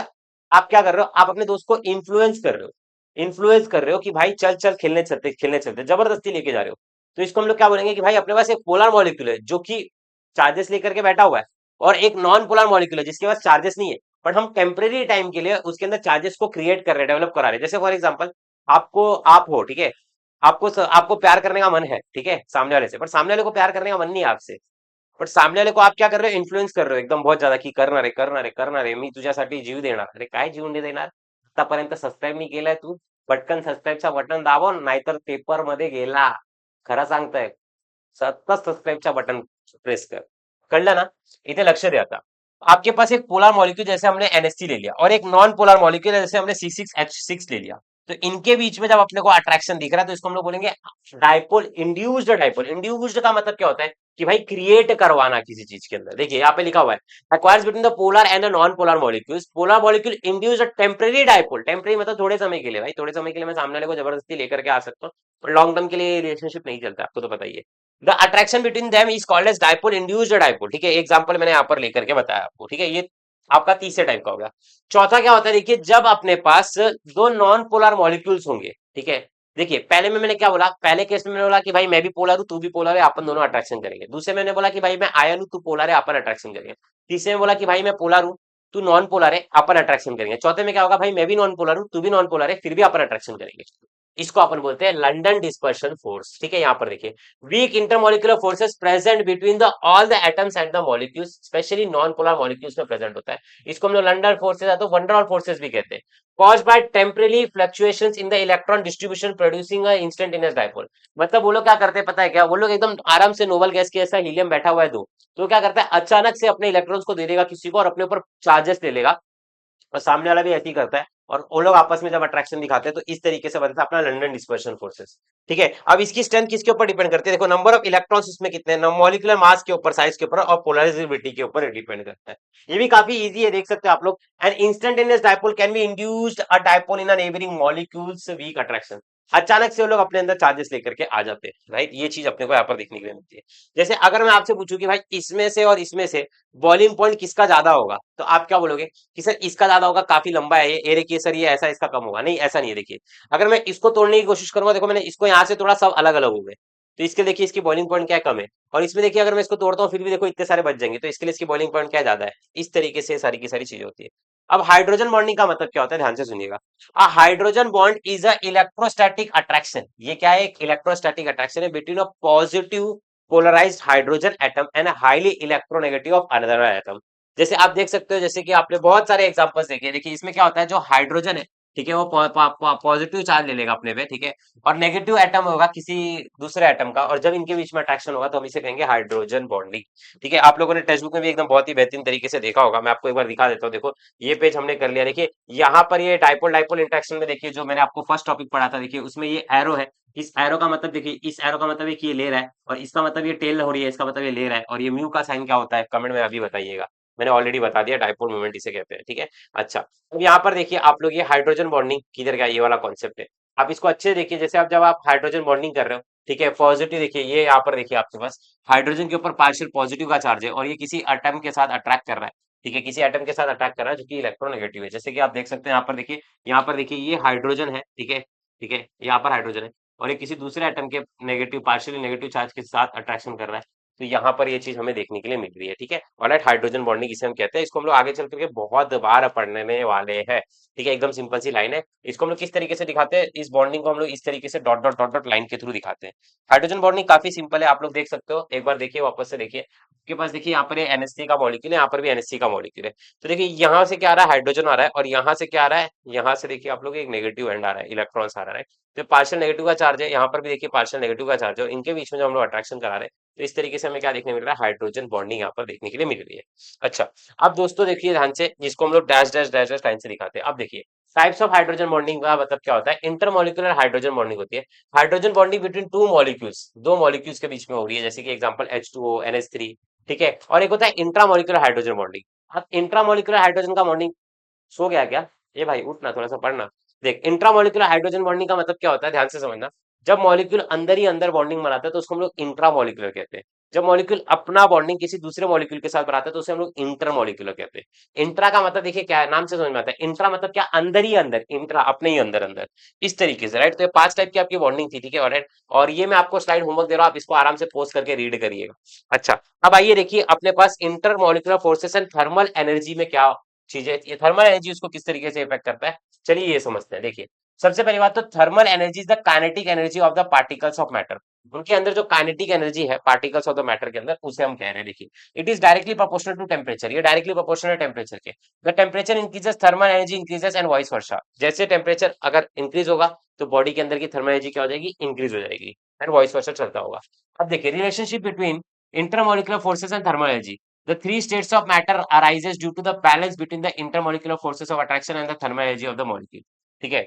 आप क्या कर रहे हो, आप अपने दोस्त को इन्फ्लुएंस कर रहे हो, इन्फ्लुएंस कर रहे हो कि भाई चल चल खेलने चलते, जबरदस्ती लेके जा रहे हो। तो इसको हम लोग क्या बोलेंगे कि भाई अपने पास एक पोलर मॉलिक्यूल है जो कि चार्जेस लेकर के बैठा हुआ है, और एक नॉन पोलर मॉलिक्यूल है जिसके पास चार्जेस नहीं है, बट हम टेम्परेरी टाइम के लिए उसके अंदर चार्जेस को क्रिएट कर रहे हैं, डेवलप करा रहे हैं। जैसे फॉर एग्जाम्पल आपको, आप हो, ठीक है, आपको प्यार करने का मन है, ठीक है, सामने वाले से, पर सामने वाले को प्यार करने का मन नहीं है आपसे, बट सामने वाले को आप क्या कर रहे हो, इन्फ्लुएंस कर रहे हो एकदम बहुत ज्यादा, की करणार रे करणार रे करणार रे, मी तुझ्यासाठी जीव देणार। अरे काय जीव नाही देणार, आतापर्यंत सबस्क्राईब नाही केलाय तू, पटकन सबस्क्राईबचा बटन दाबव नाहीतर पेपर मध्ये गेला, खरं सांगताय, सतत सबस्क्राईबचा बटन प्रेस कर, कळलं ना। इथे लक्ष द्या आता, आपके पास एक पोलर मॉलिक्यूल जैसे हमने NH3 ले लिया, और एक नॉन पोलर मॉलिक्यूल जैसे हमने C6H6 ले लिया, तो इनके बीच में जब अपने को अट्रैक्शन दिख रहा है तो इसको हम लोग बोलेंगे डायपोल इंड्यूस्ड डायपोल। इंड्यूस्ड का मतलब क्या होता है कि भाई क्रिएट करवाना किसी चीज के अंदर। देखिए यहाँ पे लिखा हुआ है acquires between the polar and the non polar molecules, polar molecule induce a temporary dipole. Temporary मतलब थोड़े समय के लिए, भाई थोड़े समय के लिए मैं सामने वाले को जबरदस्ती लेकर के आ सकता हूँ, पर लॉन्ग टर्म के लिए रिलेशनशिप नहीं चलता, आपको तो पता ही है। The attraction between them is called as dipole induced dipole, ठीक है, एग्जांपल मैंने यहाँ पर लेकर के बताया आपको, ठीक है, ये आपका तीसरे टाइप का हो गया। चौथा क्या होता है, देखिए जब अपने पास दो नॉन पोलर मॉलिक्यूल्स होंगे, ठीक है, देखिए पहले में मैंने क्या बोला, पहले केस में मैंने बोला कि भाई मैं भी पोलर हूं तू भी पोलर है, अपन दोनों अट्रैक्शन करेंगे। दूसरे में मैंने बोला कि भाई मैं आयन हूं तू पोलर है, अपन अट्रैक्शन करेंगे। तीसरे में बोला कि भाई मैं पोलर हूं तू नॉन पोलर है, अपन अट्रैक्शन करेंगे। चौथे में क्या होगा, भाई मैं भी नॉन पोलर हूं तू भी नॉन पोलर है, फिर भी अपन अट्रैक्शन करेंगे। इसको अपन बोलते हैं लंडन डिस्पर्शन फोर्स, ठीक है। यहाँ पर देखिए weak intermolecular forces present between the all the atoms and the molecules, specially non polar molecules में प्रेजेंट होता है। इसको हम लोग लंडन फोर्सेस या तो वंडरवॉल फोर्सेस भी कहते हैं। caused by temporary fluctuations in the electron distribution producing a instantaneous dipole। मतलब वो लोग क्या करते हैं पता है क्या, वो लोग एकदम आराम से नोबल गैस के ऐसा हीलियम बैठा हुआ है दो, तो क्या करता है अचानक से अपने इलेक्ट्रॉन्स को दे देगा किसी को और अपने ऊपर चार्जेस ले लेगा, और सामने वाला भी ऐसे ही करता है, और वो लोग आपस में जब अट्रैक्शन दिखाते हैं तो इस तरीके से बनता है अपना लंडन डिस्पर्शन फोर्सेस, ठीक है। अब इसकी स्ट्रेंथ किसके ऊपर डिपेंड करती है, देखो नंबर ऑफ इलेक्ट्रॉन्स इसमें कितने हैं, मॉलिक्यूलर मास के ऊपर, साइज के ऊपर, और पोलराइजेबिलिटी के ऊपर डिपेंड करता है। ये भी काफी इजी है, देख सकते हो आप लोग। An instantaneous dipole can be induced a dipole in a neighbouring molecules weak attraction. अचानक से वो लोग अपने अंदर चार्जेस लेकर के आ जाते हैं, राइट। ये चीज अपने को यहाँ पर देखने के लिए मिलती है। जैसे अगर मैं आपसे पूछूं कि भाई इसमें से और इसमें से बॉइलिंग पॉइंट किसका ज्यादा होगा, तो आप क्या बोलोगे कि सर इसका ज्यादा होगा, काफी लंबा है ये देखिए सर, ये ऐसा, इसका कम होगा। नहीं, ऐसा नहीं है। देखिए अगर मैं इसको तोड़ने की कोशिश करूंगा, देखो मैंने इसको यहाँ से थोड़ा सब अलग अलग हो गए, तो इसके देखिए इसकी बॉइलिंग पॉइंट क्या कम है, और इसमें देखिए अगर मैं इसको तोड़ता हूँ फिर भी देखो इतने सारे बच जाएंगे, तो इसके लिए इसकी बॉइलिंग पॉइंट क्या ज्यादा है। इस तरीके से सारी की सारी चीजें होती है। अब हाइड्रोजन बॉन्डिंग का मतलब क्या होता है, ध्यान से सुनिएगा। A hydrogen bond is a electrostatic attraction. ये क्या है, एक इलेक्ट्रोस्टैटिक अट्रैक्शन है between a positive polarised hydrogen atom and highly electronegative of another atom. जैसे आप देख सकते हो, जैसे कि आपने बहुत सारे एग्जांपल्स देखे, देखिए इसमें क्या होता है, जो हाइड्रोजन है, ठीक है, वो पॉजिटिव चार्ज ले लेगा अपने पे, ठीक है, और नेगेटिव एटम होगा किसी दूसरे एटम का, और जब इनके बीच में अट्रैक्शन होगा तो हम इसे कहेंगे हाइड्रोजन बॉन्डिंग, ठीक है। आप लोगों ने टेक्स्ट बुक में भी एकदम बहुत ही बेहतरीन तरीके से देखा होगा, मैं आपको एक बार दिखा देता हूँ। देखो ये पेज हमने कर लिया, देखिए यहाँ पर ये डाइपोल डाइपोल इंटरेक्शन में देखिए जो मैंने आपको फर्स्ट टॉपिक पढ़ा था, देखिए उसमें ये एरो है, इस एरो का मतलब देखिए, इस एरो का मतलब है कि ये ले रहा है, और इसका मतलब ये टेल हो रही है, इसका मतलब ये ले रहा है, और ये म्यू का साइन क्या होता है कमेंट में अभी बताइएगा, मैंने ऑलरेडी बता दिया, डाइपोल मोमेंट इसे कहते हैं, ठीक है। अच्छा अब यहाँ पर देखिए आप लोग, ये हाइड्रोजन बॉन्डिंग किधर गया, ये वाला कॉन्सेप्ट है। आप इसको अच्छे से देखिए, जैसे आप जब आप हाइड्रोजन बॉन्डिंग कर रहे हो, ठीक है, पॉजिटिव देखिए, ये यहाँ पर देखिए आपके पास हाइड्रोजन के ऊपर पार्शियल पॉजिटिव का चार्ज है, और ये किसी एटम के साथ अट्रैक्ट कर रहा है, ठीक है, किसी एटम के साथ अटैक कर रहा है जो कि इलेक्ट्रोनेगेटिव है। जैसे कि आप देख सकते हैं यहाँ पर देखिए ये हाइड्रोजन है, ठीक है, ठीक है, यहाँ पर हाइड्रोजन है और ये किसी दूसरे एटम के नेगेटिव पार्शियली नेगेटिव चार्ज के साथ अट्रैक्शन कर रहा है। तो यहाँ पर ये चीज हमें देखने के लिए मिल रही है, ठीक है। ऑलराइट, हाइड्रोजन बॉन्डिंग इसे हम कहते हैं। इसको हम लोग आगे चल करके बहुत बार पढ़ने वाले हैं, ठीक है। एकदम सिंपल सी लाइन है। इसको हम लोग किस तरीके से दिखाते हैं, इस बॉन्डिंग को हम लोग इस तरीके से dot dot dot dot line के थ्रू दिखाते हैं। हाइड्रोजन बॉन्डिंग काफी सिंपल है, आप लोग देख सकते हो। एक बार देखिए, वापस से देखिए, आपके पास देखिए यहाँ पर NH3 का मॉलिक्यूल है, यहाँ पर भी NH3 का मॉलिक्यूल है। तो देखिए यहाँ से क्या आ रहा है, हाइड्रोजन आ रहा है, और यहाँ से क्या आ रहा है, यहाँ से देखिए आप लोग एक नेगेटिव एंड आ रहा है, इलेक्ट्रॉन्स आ रहा है। तो पार्शियल नेगेटिव का चार्ज है, यहाँ पर भी देखिए पार्शियल नेगेटिव का चार्ज है, इनके बीच में जो हम लोग अट्रैक्शन करा रहे हैं। तो इस तरीके से हमें क्या देखने मिल रहा है, हाइड्रोजन बॉन्डिंग यहाँ पर देखने के लिए मिल रही है। अच्छा, अब दोस्तों देखिए ध्यान से, जिसको हम लोग dash dash dash dash line से दिखाते हैं। अब देखिए टाइप्स ऑफ हाइड्रोजन बॉन्डिंग का मतलब क्या होता है। इंटरमोलिकुलर हाइड्रोजन बॉन्डिंग होती है, hydrogen bonding between two molecules, दो मॉलिक्यूल्स के बीच में हो रही है, जैसे कि एग्जांपल H2O NH3, ठीक है। और एक होता है इंट्रामोलिकुलर हाइड्रोजन बॉन्डिंग। अब इंट्रामोलिकुलर हाइड्रोजन का बॉन्डिंग, सो गया क्या, ये भाई उठना, थोड़ा सा पढ़ना। देख, इंट्रामोलिकुलर हाइड्रोजन बॉन्डिंग का मतलब क्या होता है, ध्यान से समझना। जब मॉलिक्यूल अंदर ही अंदर बॉन्डिंग बनाता है तो उसको हम लोग इंट्रामोलिकुलर कहते हैं। जब मॉलिक्यूल अपना बॉन्डिंग किसी दूसरे मॉलिक्यूल के साथ बनाता है तो उसे हम लोग इंटरमोलिकुलर कहते हैं। इंट्रा का मतलब देखिए क्या है, नाम से समझ में आता है। इंट्रा मतलब क्या, अंदर ही अंदर, इंट्रा अपने ही अंदर अंदर, इस तरीके से, राइट। तो ये 5 टाइप की आपकी बॉन्डिंग थी, ठीक है, ऑलराइट। और ये मैं आपको स्लाइड होमवर्क दे रहा हूँ, आप इसको आराम से पोस्ट करके रीड करिएगा। अच्छा, अब आइए देखिए अपने पास intermolecular forces and thermal energy में क्या चीजें, ये थर्मल एनर्जी उसको किस तरीके से इफेक्ट करता है, चलिए ये समझते हैं। देखिए सबसे पहली बात तो, thermal energy is the kinetic energy of the particles of matter. उनके अंदर जो काइनेटिक एनर्जी है पार्टिकल्स ऑफ द मैटर के अंदर, उसे हम कह रहे हैं। देखिए, it is directly proportional to temperature, ये डायरेक्टली प्रोपोर्शनल है टेम्परेचर के। The temperature increases thermal energy increases and vice versa. जैसे टेम्परेचर अगर इंक्रीज होगा तो बॉडी के अंदर की थर्मल एनर्जी क्या हो जाएगी, इंक्रीज हो जाएगी, एंड वाइस वर्सा चलता होगा। अब देखिए relationship between intermolecular forces and thermal energy. The three states of matter arises due to the balance between the intermolecular forces of attraction and the thermal energy of the molecule। ठीक है,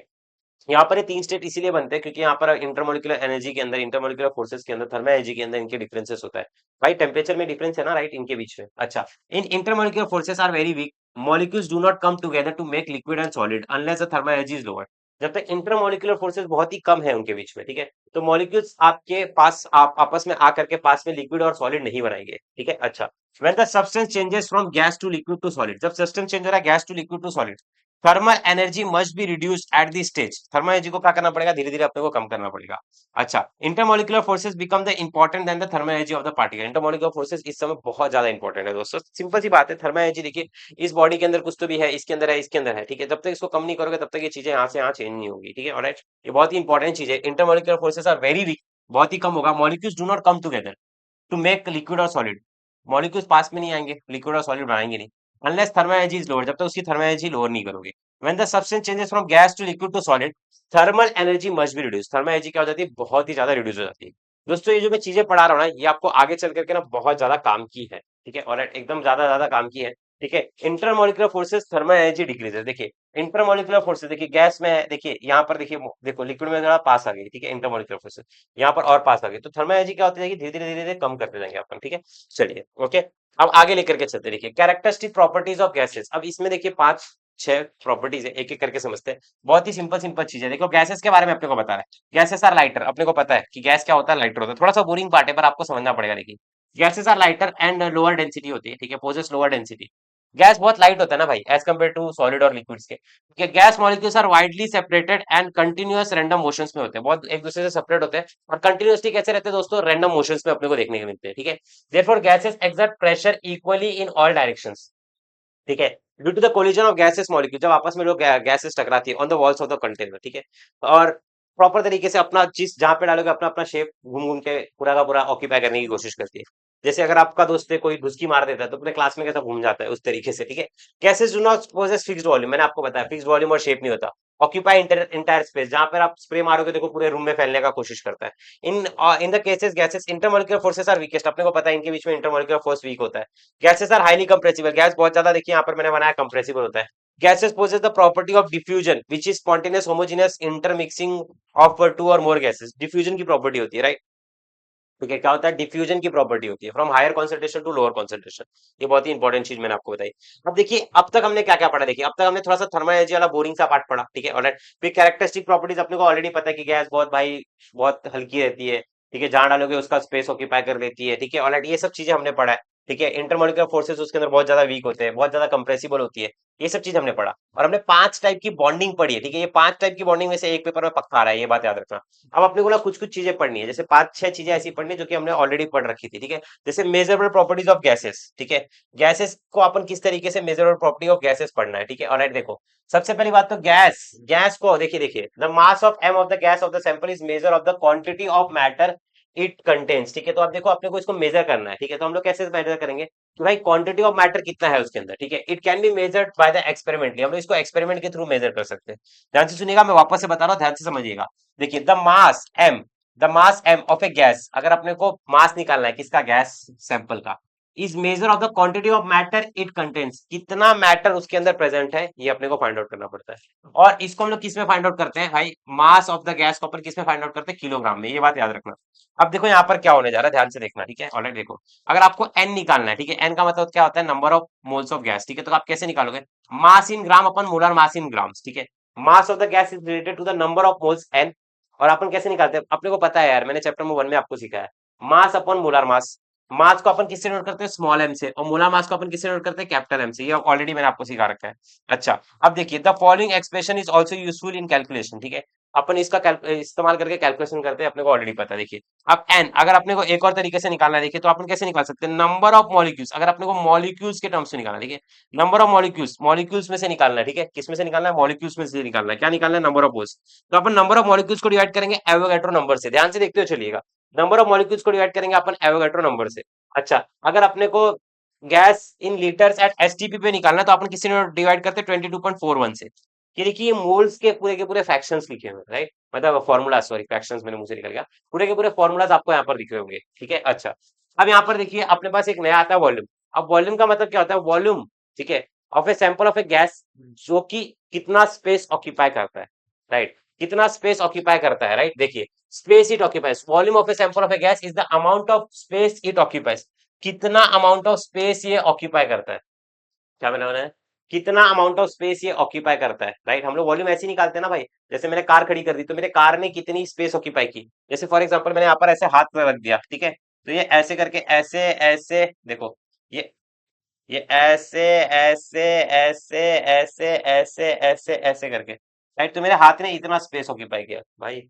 यहाँ पर ये 3 स्टेट इसीलिए बनते हैं क्योंकि यहाँ पर इंटरमोलिकुलर एनर्जी के अंदर, इंटरमोलिकुलर फोर्सेस के अंदर, थर्मल एनर्जी के अंदर इनके डिफरेंसेस होता है। भाई टेम्परेचर में डिफरेंस है ना, राइट, इनके बीच में। अच्छा, इन intermolecular forces are very weak, molecules do not come together to make liquid and solid unless the thermal energy is lower. जब तक इंटरमोलिकुलर फोर्सेस बहुत ही कम है उनके बीच में, ठीक है, तो मॉलिक्यूल्स आपके पास आप आपस में आकर के पास में लिक्विड और सॉलिड नहीं बनाएंगे, ठीक है। अच्छा, when the substance changes from gas to liquid to solid, जब सब्सटेंस चेंज हो रहा है gas to liquid to solid, thermal energy must be reduced at the stage. Thermal energy को क्या करना पड़ेगा, धीरे धीरे अपने को कम करना पड़ेगा। अच्छा, intermolecular forces become the important then the thermal energy of the particle. Intermolecular forces इस समय बहुत ज्यादा इंपॉर्टेंट है दोस्तों, सिंपल सी बात है। थर्मल एनर्जी देखिए, इस बॉडी के अंदर कुछ तो भी है, इसके अंदर है, इसके अंदर है, ठीक है। जब तक इसको कम नहीं करोगे तब तक ये चीजें यहाँ से यहाँ चेंज नहीं होगी, ठीक है, ऑलराइट। ये बहुत ही इंपॉर्टेंट चीज है। Intermolecular forces are very weak, बहुत ही कम होगा। Molecules do not come together to make liquid और सॉलिड, मॉलिक्यूल्स पास में नहीं आएंगे, लिक्विड और सॉलिड बनाएंगे नहीं, unless thermal energy is lower, जब तक उसकी थर्मल एनर्जी लोअर नहीं करोगे। When the substance changes from gas to liquid to solid, thermal energy must be reduce. Thermal energy क्या हो जाती है, बहुत ही ज्यादा रिड्यूस हो जाती है। दोस्तों ये जो मैं चीजें पढ़ा रहा हूँ ना, ये आपको आगे चल करके ना बहुत ज्यादा काम की है, ठीक है, और एकदम ज्यादा ज्यादा काम की है, ठीक है। Intermolecular forces thermal energy decreases. देखिए इंटरमोलिकुलर फोर्सेस, देखिए गैस में है, देखिए यहाँ पर देखिए, देखो लिक्विड में जरा पास आ गई, ठीक है, इंटरमोलिकुलर फोर्सेस यहाँ पर और पास आ गई, तो थर्मल एनर्जी क्या होती जाएगी, धीरे धीरे धीरे धीरे कम करते जाएंगे अपन, ठीक है। चलिए ओके, अब आगे लेकर के चलते, देखिए कैरेक्टरिस्टिक प्रॉपर्टीज ऑफ गैसेस। अब इसमें देखिए 5-6 प्रॉपर्टीज है, एक एक करके समझते हैं। बहुत ही सिंपल सिंपल चीज है। देखो गैसेस के बारे में अपने को बता रहा है, गैसेस आर लाइटर, अपने को पता है कि गैस क्या होता है, लाइटर होता है। थोड़ा सा बोरिंग पार्ट है पर आपको समझना पड़ेगा। देखिए gases are lighter and lower density होती है, ठीक है, पोजेस लोअर डेंसिटी। गैस बहुत लाइट होता है ना भाई, एज कम्पेयर टू सॉलिड और लिक्विड्स के। Gas molecules are widely separated and continuous random motions में होते हैं, बहुत एक दूसरे से सेपरेट होते हैं, और कंटिन्यूअसली कैसे रहते हैं दोस्तों, रैंडम मोशंस में अपने को देखने को मिलते हैं, ठीक है। Therefore gases exert pressure equally in all directions, ठीक है, due to the collision of gases molecule, जब आपस में लोग गैसेस टकराती है on the walls of the container, ठीक है। और प्रॉपर तरीके से अपना जिस जहां पे डालोगे अपना अपना शेप घूम घूम के पूरा का पूरा ऑक्यूपाई करने की कोशिश करती है। जैसे अगर आपका दोस्त है कोई घुसकी मार देता है तो पूरे क्लास में कैसा घूम जाता है, उस तरीके से, ठीक है। Gases do not possess fixed volume, मैंने आपको बताया फिक्स्ड वॉल्यूम और शेप नहीं होता। ऑक्यूपाई इंटायर स्पेस, जहां पर आप स्प्रे मारोगे देखो पूरे रूम में फैलने का कोशिश करता है। In in the cases gases intermolecular forces are weakest, अपने को पता है इनके बीच में इंटरमोलिकुलर फोर्स वीक होता है। Gases are highly compressible, gas बहुत ज्यादा देखिए यहाँ पर मैंने बनाया कंप्रेसिबल होता है। Gases possess the property of diffusion, which is spontaneous homogeneous intermixing of two or more gases. Diffusion की प्रॉपर्टी होती है, राइट, ठीक है। क्या होता है, डिफ्यूजन की प्रॉपर्टी होती है, from higher concentration to lower concentration. ये बहुत ही इंपॉर्टेंट चीज मैंने आपको बताई। अब देखिए अब तक हमने क्या क्या पढ़ा, देखिए अब तक हमने थोड़ा सा थर्मल एनर्जी वाला बोरिंग सा पार्ट पढ़ा, ठीक है, ऑलराइट। फिर कैरेक्टरिस्टिक प्रॉपर्टीज अपने को ऑलरेडी पता है कि गैस बहुत भाई बहुत हल्की रहती है, ठीक है, जहां डालोगे उसका स्पेस ऑक्यूपाई कर लेती है, ठीक है, ऑलराइट, ये सब चीजें हमने पढ़ा है, ठीक है, इंटरमोलिकुलर फोर्सेस उसके अंदर बहुत ज्यादा वीक होते हैं, बहुत ज्यादा कंप्रेसिबल होती है। ये सब चीज हमने पढ़ा और हमने 5 टाइप की बॉन्डिंग पढ़ी है, ठीक है। ये 5 टाइप की बॉन्डिंग में से एक पेपर में पक्का आ रहा है, ये बात याद रखना। अब अपने को ना कुछ कुछ चीजें पढ़नी है, जैसे 5-6 चीजें ऐसी पढ़नी है जो कि हमने ऑलरेडी पढ़ रखी थी, ठीक है। जैसे मेजरेबल प्रॉपर्टीज ऑफ गैसेस, ठीक है। गैसेस को अपन किस तरीके से मेजरेबल प्रॉपर्टी ऑफ गैसेस पढ़ना है, ठीक है। ऑलराइट, देखो सबसे पहली बात तो गैस, गैस को देखिए, देखिए the mass of m of the gas of the sample is measure of the quantity of matter it contains, ठीक है। तो आप देखो अपने को इसको मेजर करना है, ठीक है। तो हम लोग कैसे मेजर करेंगे कि भाई क्वांटिटी ऑफ मैटर कितना है उसके अंदर, ठीक है। It can be measured by the experimentally, हम लोग इसको एक्सपेरिमेंट के थ्रू मेजर कर सकते हैं। ध्यान से सुनिएगा, मैं वापस से बता रहा हूँ, ध्यान से समझिएगा। देखिए the mass m of a gas, अगर अपने को मास निकालना है किसका, गैस सैंपल का, is measure of the quantity of matter it contains, कितना मैटर उसके अंदर प्रेजेंट है, ये अपने को फाइंड आउट करना पड़ता है। और इसको हम लोग किस में फाइंड आउट करते हैं भाई, मास ऑफ द गैस को अपन किस में फाइंड आउट करते हैं, किलोग्राम में, ये बात याद रखना। अब देखो यहाँ पर क्या होने जा रहा है, ध्यान से देखना, ठीक है। ऑलरेडी देखो, अगर आपको एन निकालना है, ठीक है, एन का मतलब क्या होता है, number of moles of gas, ठीक है। तो आप कैसे निकालोगे, मास इन ग्राम अपन मोलर मास इन ग्राम्स, ठीक है। Mass of the gas is related to the number of moles n. और अपन कैसे निकालते हैं, अपने को पता है यार, मैंने चैप्टर में 1 में आपको सिखाया है, मास अपॉन मोलर मास। मास को अपन किससे नोट करते हैं, स्मॉल एम से, और मोलर मास को अपन किससे नोट करते हैं, कैपिटल एम से। ये ऑलरेडी मैंने आपको सिखा रखा है। अच्छा, अब देखिए the following expression is also useful in calculation, ठीक है। अपन इसका इस्तेमाल करके कैलकुलेशन करते हैं, अपने को ऑलरेडी पता है। देखिए अब एन अगर अपने को एक और तरीके से निकालना है, देखिए तो अपन कैसे निकाल सकते हैं, नंबर ऑफ मॉलिक्यूल्स, अगर अपने को मॉलिक्यूल्स के टर्म्स में निकालना है, ठीक है। नंबर ऑफ मॉलिक्यूल्स, मॉलिक्यूल्स में से निकालना है, ठीक है। किस में से निकालना है, मॉलिक्यूल्स में से निकालना है। क्या निकालना है, नंबर ऑफ मोल्स। तो अपन नंबर ऑफ मॉलिक्यूल्स को डिवाइड करेंगे एवोगैड्रो नंबर से, ध्यान से देखते हो चलिएगा। नंबर ऑफ मॉलिक्यूल्स को डिवाइड करेंगे अपन एवोगैड्रो नंबर से। अच्छा, अगर अपने को gas in litres at STP पे निकालना है, तो अपन किसी ने डिवाइड करते हैं 22.41 से। ये देखिए ये मोल्स के पूरे फ्रैक्शंस लिखे हुए हैं, राइट, मतलब फॉर्मूला, सॉरी फ्रैक्शंस मेरे मुंह से निकल गया, पूरे के पूरे फॉर्मूलाज आपको यहाँ पर दिख रहे होंगे, ठीक है। अच्छा, अब यहाँ पर देखिए अपने पास एक नया आता है वॉल्यूम। अब वॉल्यूम का मतलब क्या होता है, वॉल्यूम, ठीक है, of a sample of a gas, जो कि कितना स्पेस ऑक्यूपाई करता है, राइट, कितना स्पेस ऑक्यूपाई करता है, राइट। देखिए space it occupies, volume of a sample of a gas is the amount of space it occupies, कितना अमाउंट ऑफ स्पेस ये ऑक्यूपाई करता है, क्या मैंने बोला है, कितना अमाउंट ऑफ स्पेस ये ऑक्यूपाई करता है, राइट। हम लोग वॉल्यूम ऐसे ही निकालते हैं ना भाई, जैसे मैंने कार खड़ी कर दी तो मेरे कार ने कितनी स्पेस ऑक्यूपाई की, जैसे फॉर एग्जांपल मैंने यहाँ पर ऐसे हाथ में रख दिया, ठीक है। तो ये ऐसे करके ऐसे ऐसे देखो, ये ये ऐसे ऐसे ऐसे ऐसे ऐसे ऐसे ऐसे करके, राइट। तो मेरे हाथ ने इतना स्पेस ऑक्यूपाई किया भाई,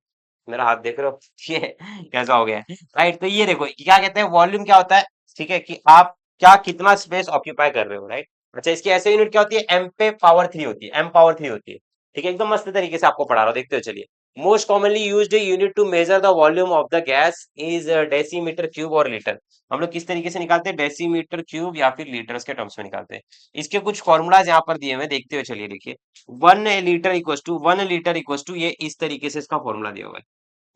मेरा हाथ देख रहे हो ये कैसा हो गया है, राइट। तो ये देखो क्या कहते हैं, वॉल्यूम क्या होता है, ठीक है, कि आप क्या कितना स्पेस ऑक्यूपाई कर रहे हो, राइट। अच्छा, इसकी ऐसे यूनिट क्या होती है, एम पे पावर 3 होती है, एम पावर 3 होती है, ठीक है। एकदम मस्त तरीके से आपको पढ़ा रहा हूँ, देखते हो चलिए। Most commonly used unit to measure the volume of the gas is decimetre cube और लीटर। हम लोग किस तरीके से निकालते हैं, डेसीमीटर क्यूब या फिर लीटर्स के टर्म्स में निकालते हैं। इसके कुछ फॉर्मूलाज यहाँ पर दिए हुए हैं, देखते हुए चलिए। देखिए 1 लीटर इक्वल टू ये इस तरीके से इसका फॉर्मूला दिया हुआ है।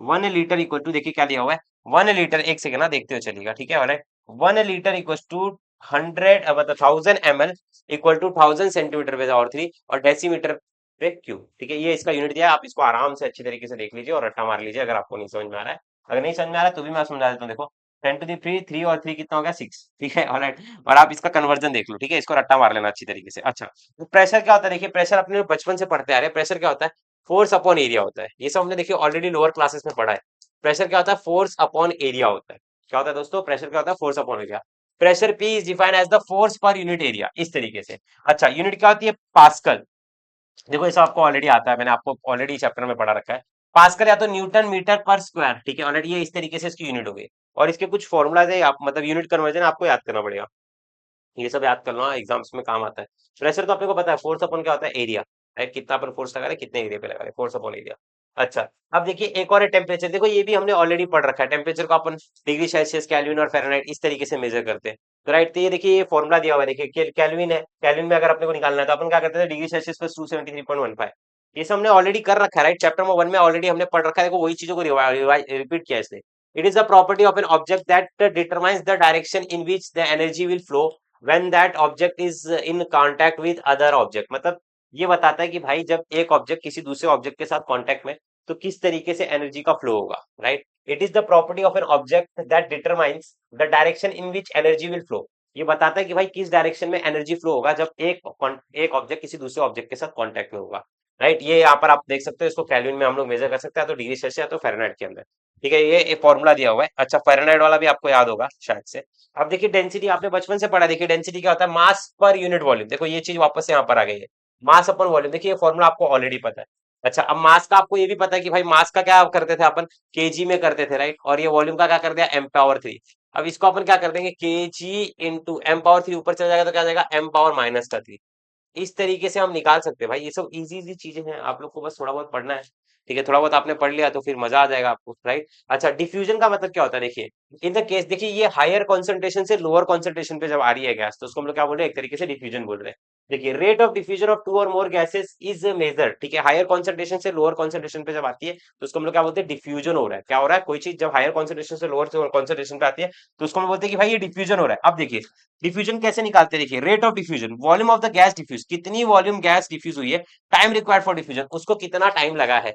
1 लीटर इक्वल टू, देखिए क्या दिया हुआ है, 1 लीटर, एक सेकंड ना देखते हुए चलिएगा, ठीक है। ऑलराइट, 1 लीटर इक्वल टू 100 मतलब 1000 ml इक्वल टू 1000 सेंटीमीटर पे और 3 और डेसीमीटर पे क्यूब, ठीक है। ये इसका यूनिट दिया है, आप इसको आराम से अच्छी तरीके से देख लीजिए और रट्टा मार लीजिए अगर आपको नहीं समझ में आ रहा है। अगर नहीं समझ में आ रहा है तो भी मैं समझा देता हूँ, देखो 10 टू दी 3, 3 और 3 कितना हो गया, 6, ठीक है। ऑलराइट, और आप इसका कन्वर्जन देख लो, ठीक है, इसको रट्टा मार लेना अच्छी तरीके से। अच्छा, तो प्रेशर क्या होता है, देखिए प्रेशर अपने बचपन से पढ़ते आ रहे हैं, प्रेशर क्या होता है, फोर्स अपॉन एरिया होता है। ये सब हमने देखिए ऑलरेडी लोअर क्लासेस में पढ़ा है। प्रेशर क्या होता है, फोर्स अपॉन एरिया होता है। क्या होता है दोस्तों, प्रेशर क्या होता है, force upon area. Pressure P is defined as the force per unit area, इस तरीके से। अच्छा, यूनिट क्या होती है, पास्कल। देखो ये सब आपको ऑलरेडी आता है, मैंने आपको ऑलरेडी चैप्टर में पढ़ा रखा है। पास्कल या तो न्यूटन मीटर पर स्क्वायर, ठीक है। ऑलरेडी ये इस तरीके से इसकी यूनिट हो गई। और इसके कुछ फॉर्मुलाज है, आप मतलब यूनिट कन्वर्जन आपको याद करना पड़ेगा, ये सब याद करना एग्जाम्स में काम आता है। प्रेशर तो आपको पता है, फोर्स अपॉन क्या होता है, एरिया, राइट, कितना पर फोर्स लगा रहे, कितने एरिया पे लगा रहे, फोर्स अपॉन एरिया। अच्छा, अब देखिए एक और है टेम्परेचर, देखो ये भी हमने ऑलरेडी पढ़ रखा है। टेम्परेचर को अपन डिग्री सेल्सियस, केल्विन और फ़ारेनहाइट इस तरीके से मेजर करते हैं, तो राइट। तो ये देखिए ये फॉर्मुला दिया हुआ है, देखिए केल्विन है, केल्विन में अगर अपने को निकालना है तो अपन क्या करते थे, डिग्री सेल्सियस प्लस 273.15, ये सब हमने ऑलरेडी कर रखा है, राइट। चैप्टर में 1 में ऑलरेडी हमने पढ़ रखा है, देखो वही चीजों को रिपीट किया इसने। It is the property of an object that determines the direction in which the energy will flow when that object is in contact with other object, मतलब ये बताता है कि भाई जब एक ऑब्जेक्ट किसी दूसरे ऑब्जेक्ट के साथ कांटेक्ट में, तो किस तरीके से एनर्जी का फ्लो होगा, right. It is the property of an object that determines the direction in which energy will flow, ये बताता है कि भाई किस डायरेक्शन में एनर्जी फ्लो होगा जब एक ऑब्जेक्ट किसी दूसरे ऑब्जेक्ट के साथ कांटेक्ट में होगा। राइट। ये यहाँ पर आप देख सकते हो, इसको केल्विन में हम लोग मेजर कर सकते हैं, तो डिग्री सेल्सियस या तो फ़ारेनहाइट के अंदर। ठीक है, ये फॉर्मूला दिया हुआ है। अच्छा, फ़ारेनहाइट वाला भी आपको याद होगा शायद से। अब देखिए डेंसिटी आपने बचपन से पढ़ा, देखिए डेंसिटी क्या होता है, मास पर यूनिट वॉल्यूम। देखो ये चीज वापस से यहाँ पर आ गई है, मास अपन वॉल्यूम। देखिए ये फॉर्मूला आपको ऑलरेडी पता है। अच्छा, अब मास का आपको ये भी पता है कि भाई मास का क्या करते थे अपन, केजी में करते थे, राइट। और ये वॉल्यूम का क्या कर दिया, एम पावर 3। अब इसको अपन क्या कर देंगे, केजी इंटू एम पावर 3, ऊपर चला जाएगा तो क्या आ जाएगा, M⁻⁻3। इस तरीके से हम निकाल सकते हैं भाई। ये सब इजी इजी चीजें हैं, आप लोग को बस थोड़ा बहुत पढ़ना है। ठीक है, थोड़ा बहुत आपने पढ़ लिया तो फिर मजा आ जाएगा आपको, राइट। अच्छा, डिफ्यूजन का मतलब क्या होता है, देखिए इन द केस, देखिए ये हायर कॉन्सेंट्रेशन से लोअर कॉन्सेंट्रेशन पे जब आ रही है गैस, तो उसको हम लोग क्या बोल रहे हैं, एक तरीके से डिफ्यूजन बोल रहे हैं। देखिए रेट ऑफ डिफ्यूजन ऑफ 2 और मोर गैसेस इज मेजर। ठीक है, हायर कॉन्सेंट्रेशन से लोअर कॉन्सेंट्रेशन पे जब आती है तो उसको हम लोग क्या बोलते हैं, डिफ्यूजन हो रहा है। क्या हो रहा है, कोई चीज जब हायर कॉन्सेंट्रेशन से लोअर कॉन्सेंट्रेशन पे आती है तो उसको हम बोलते हैं कि भाई ये डिफ्यूजन हो रहा है। अब देखिए डिफ्यूजन कैसे निकालते हैं, देखिए rate of diffusion, volume of the gas diffuse, कितनी वॉल्यूम गैस डिफ्यूज हुई है, टाइम रिक्वायर्ड फॉर डिफ्यूजन, उसको कितना टाइम लगा है,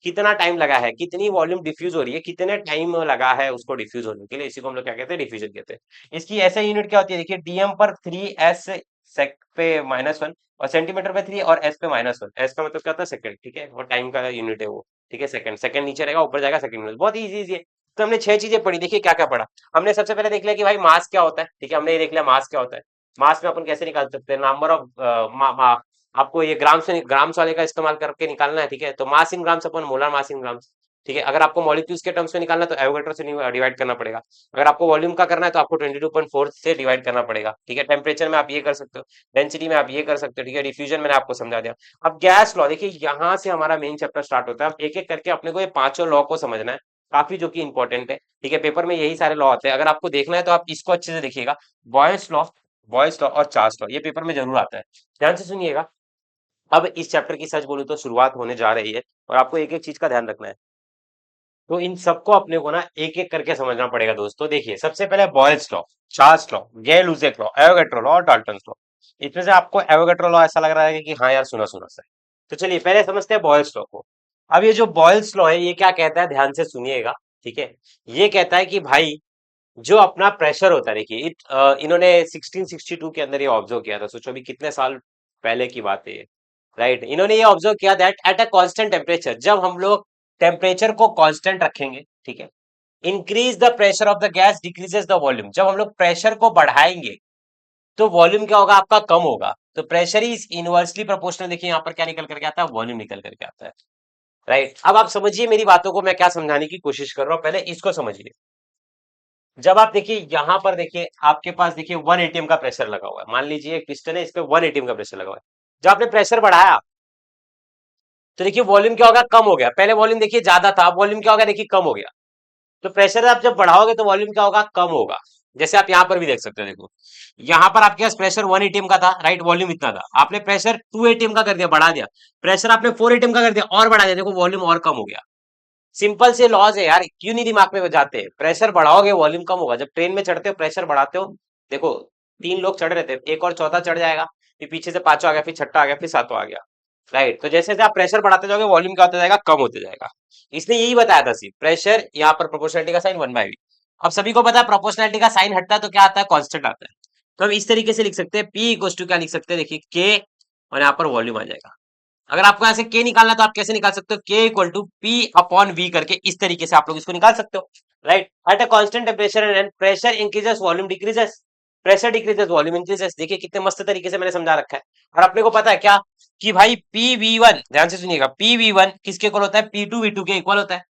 कितना टाइम लगा है, कितनी वॉल्यूम डिफ्यूज हो रही है, कितने टाइम लगा है उसको डिफ्यूज होने के लिए, इसी को हम लोग क्या कहते हैं, डिफ्यूजन कहते हैं। इसकी ऐसा यूनिट क्या होती है, देखिए डीएम पर 3 एस सेक पे -1, और सेंटीमीटर पे 3, और एस पे -1। एस का मतलब क्या होता है, सेकंड। ठीक है, और टाइम का यूनिट है वो। ठीक है, सेकंड, सेकंड नीचे रहेगा, ऊपर जाएगा सेकंड। बहुत इजी इजी है। तो हमने 6 चीजें पढ़ी, देखिए क्या क्या पढ़ा। हमने सबसे पहले देख लिया कि भाई मास क्या होता है। ठीक है, हमने ये देख लिया मास क्या होता है। मास में अपन कैसे निकाल सकते हैं, नंबर ऑफ आपको ये ग्राम से, ग्राम्स वाले का इस्तेमाल करके निकालना है। ठीक है, तो मास इन ग्राम्स अपन मोलर मास इन ग्राम्स। ठीक है, अगर आपको मॉलिक्यूल्स के टर्म्स में निकालना है तो एवोगैड्रो से डिवाइड करना पड़ेगा। अगर आपको वॉल्यूम का करना है तो आपको 22.4 से डिवाइड करना पड़ेगा। ठीक है, टेम्परेचर में आप ये कर सकते हो, डेंसिटी में आप ये कर सकते हो। ठीक है, डिफ्यूजन मैंने आपको समझा दिया। अब गैस लॉ, देखिए यहाँ से हमारा मेन चैप्टर स्टार्ट होता है। अब एक एक करके अपने को ये पांचों लॉ को समझना है, काफी जो कि इंपॉर्टेंट है। ठीक है, पेपर में यही सारे लॉ आते हैं, अगर आपको देखना है तो आप इसको अच्छे से देखिएगा। बॉयल्स लॉ, बॉयल्स लॉ और चार्ल्स लॉ, ये पेपर में जरूर आता है, ध्यान से सुनिएगा। अब इस चैप्टर की सच बोलूं तो शुरुआत होने जा रही है, और आपको एक एक चीज का ध्यान रखना है। तो इन सबको अपने को ना एक एक करके समझना पड़ेगा दोस्तों। देखिए सबसे पहले Boyle's law, Charles law, Gay Lussac law, Avogadro law और डाल्टन लॉ। इसमें से आपको एवोगैड्रो लॉ ऐसा लग रहा है कि हाँ यार सुना सुना सा है। तो चलिए पहले समझते हैं बॉयल्स लॉ को। अब ये जो बॉयल्स लॉ है ये क्या कहता है, ध्यान से सुनिएगा। ठीक है, ये कहता है कि भाई जो अपना प्रेशर होता है, देखिए इन्होंने 1662 के अंदर ये ऑब्जर्व किया था। सोचो अभी कितने साल पहले की बात है ये, राइट। इन्होंने ये ऑब्जर्व किया that at a constant temperature, जब हम लोग टेम्परेचर को कांस्टेंट रखेंगे, ठीक है, increase the pressure of the gas decreases the volume, जब हम लोग प्रेशर को बढ़ाएंगे तो वॉल्यूम क्या होगा, आपका कम होगा। तो प्रेशर इज इनवर्सली प्रोपोर्शनल, देखिए यहाँ पर क्या निकल करके आता है, वॉल्यूम निकल करके आता है, राइट। अब आप समझिए मेरी बातों को, मैं क्या समझाने की कोशिश कर रहा हूँ, पहले इसको समझिए। जब आप देखिए यहाँ पर, देखिए आपके पास देखिए 1 atm का प्रेशर लगा हुआ है, मान लीजिए एक पिस्टन है, इस पे 1 atm का प्रेशर लगा हुआ है। जब आपने प्रेशर बढ़ाया तो देखिए वॉल्यूम क्या होगा, कम हो गया। पहले वॉल्यूम देखिए ज्यादा था, अब वॉल्यूम क्या होगा, देखिए कम हो गया। तो प्रेशर आप जब बढ़ाओगे तो वॉल्यूम क्या होगा, कम होगा। जैसे आप यहाँ पर भी देख सकते हो, देखो यहाँ पर आपके पास प्रेशर 1 atm का था, राइट, वॉल्यूम इतना था। आपने प्रेशर 2 atm का कर दिया, बढ़ा दिया। प्रेशर आपने 4 atm का कर दिया और बढ़ा दिया, देखो वॉल्यूम और कम हो गया। सिंपल से लॉज है यार, क्यों नहीं दिमाग में जाते। प्रेशर बढ़ाओगे वॉल्यूम कम होगा। जब ट्रेन में चढ़ते हो प्रेशर बढ़ाते हो, देखो 3 लोग चढ़ रहे थे, एक और चौथा चढ़ जाएगा, फिर पीछे से पांचवा आ गया, फिर छठा आ गया, फिर सातवां आ गया, राइट। तो जैसे जैसे आप प्रेशर बढ़ाते जाओगे वॉल्यूम क्या होता जाएगा, कम होते जाएगा। इसने यही बताया था सिर्फ, प्रेशर यहाँ पर प्रोपोर्शनलिटी का साइन 1/v। अब सभी को पता है प्रोपोर्शनलिटी का साइन हटता है तो क्या आता है, कांस्टेंट आता है। तो हम इस तरीके से लिख सकते हैं, P इक्वल टू क्या लिख सकते हैं, देखिए K, और यहाँ पर वॉल्यूम आ जाएगा। अगर आपको ऐसे K निकालना है तो आप कैसे निकाल सकते हो, K इक्वल टू P/V करके, इस तरीके से आप लोग इसको निकाल सकते हो, right. At a constant temperature and pressure increases volume decreases, pressure decreases volume increases. देखिए कितने मस्त तरीके से मैंने समझा रखा है। और अपने को पता है क्या, कि भाई PV1, ध्यान से सुनिएगा, PV1 किसके इक्वल होता है, P2V2 के इक्वल होता है।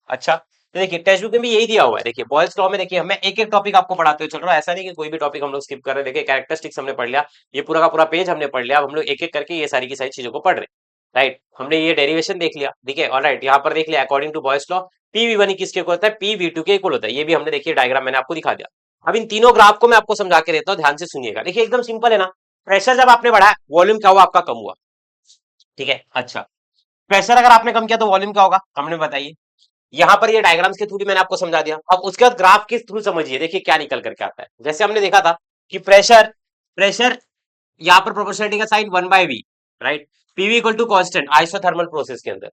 अच्छा, तो देखिए टेक्स्ट बुक में भी यही दिया हुआ है। देखिए बॉयल्स लॉ में देखिए मैं एक एक टॉपिक आपको पढ़ाते हुए चल रहा हूँ, ऐसा नहीं कि कोई भी टॉपिक हम लोग स्किप कर रहे हैं। देखिए कैरेक्टरिस्टिक्स हमने पढ़ लिया, ये पूरा का पूरा पेज हमने पढ़ लिया। अब हम लोग एक एक करके ये सारी की सारी चीजों को पढ़ रहे हैं, राइट। हमने ये डेरिवेशन देख लिया, ठीक है, और राइट यहाँ पर देख लिया according to Boyle's law PV1 किसके इक्वल होता है, PV2 के इक्वल होता है। ये भी हमने देखिए डायग्राम मैंने आपको दिखा दिया। अब इन तीनों ग्राफ को मैं आपको समझा के देता हूँ, ध्यान से सुनिएगा। देखिए एकदम सिंपल है ना, प्रेशर जब आपने बढ़ाया वॉल्यूम क्या हुआ, आपका कम हुआ, ठीक है। अच्छा, प्रेशर अगर आपने कम किया तो वॉल्यूम क्या होगा, हमने बताइए। यहाँ पर ये डायग्राम्स के थ्रू भी मैंने आपको समझा दिया। अब उसके बाद ग्राफ के थ्रू समझिए, देखिए क्या निकल करके आता है। जैसे हमने देखा था कि प्रेशर, प्रेशर यहाँ पर प्रोपोर्शनलिटी का sign 1/v, right. PV equal to constant isothermal process के अंदर।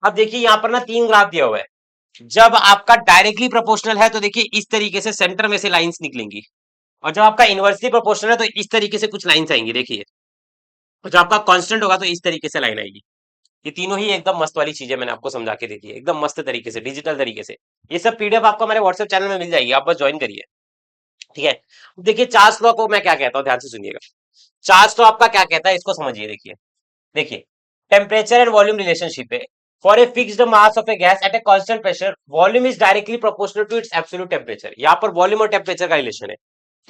अब देखिए यहाँ पर ना 3 ग्राफ दिया हुआ है। जब आपका डायरेक्टली प्रोपोर्शनल है तो देखिए इस तरीके से सेंटर में से लाइंस निकलेंगी, और जब आपका इनवर्सली प्रोपोर्शनल है तो इस तरीके से कुछ लाइंस आएंगी, देखिए। और जब आपका कांस्टेंट होगा तो इस तरीके से लाइन आएगी। ये तीनों ही एकदम मस्त वाली चीजें मैंने आपको समझा के दी थी एकदम मस्त तरीके से, डिजिटल तरीके से। ये सब पीडीएफ आपको हमारे व्हाट्सएप चैनल में मिल जाएगी, आप बस ज्वाइन करिए। ठीक है, देखिए चार्ल्स लॉ को मैं क्या कहता हूँ, ध्यान से सुनिएगा। चार्ल्स लॉ आपका क्या कहता है, इसको समझिए। देखिए देखिए, टेम्परेचर एंड वॉल्यूम रिलेशनशिप है। For a fixed mass of a gas at a constant pressure, volume is directly proportional to its absolute temperature. यहाँ पर वॉल्यूम और टेम्परेचर का रिलेशन है।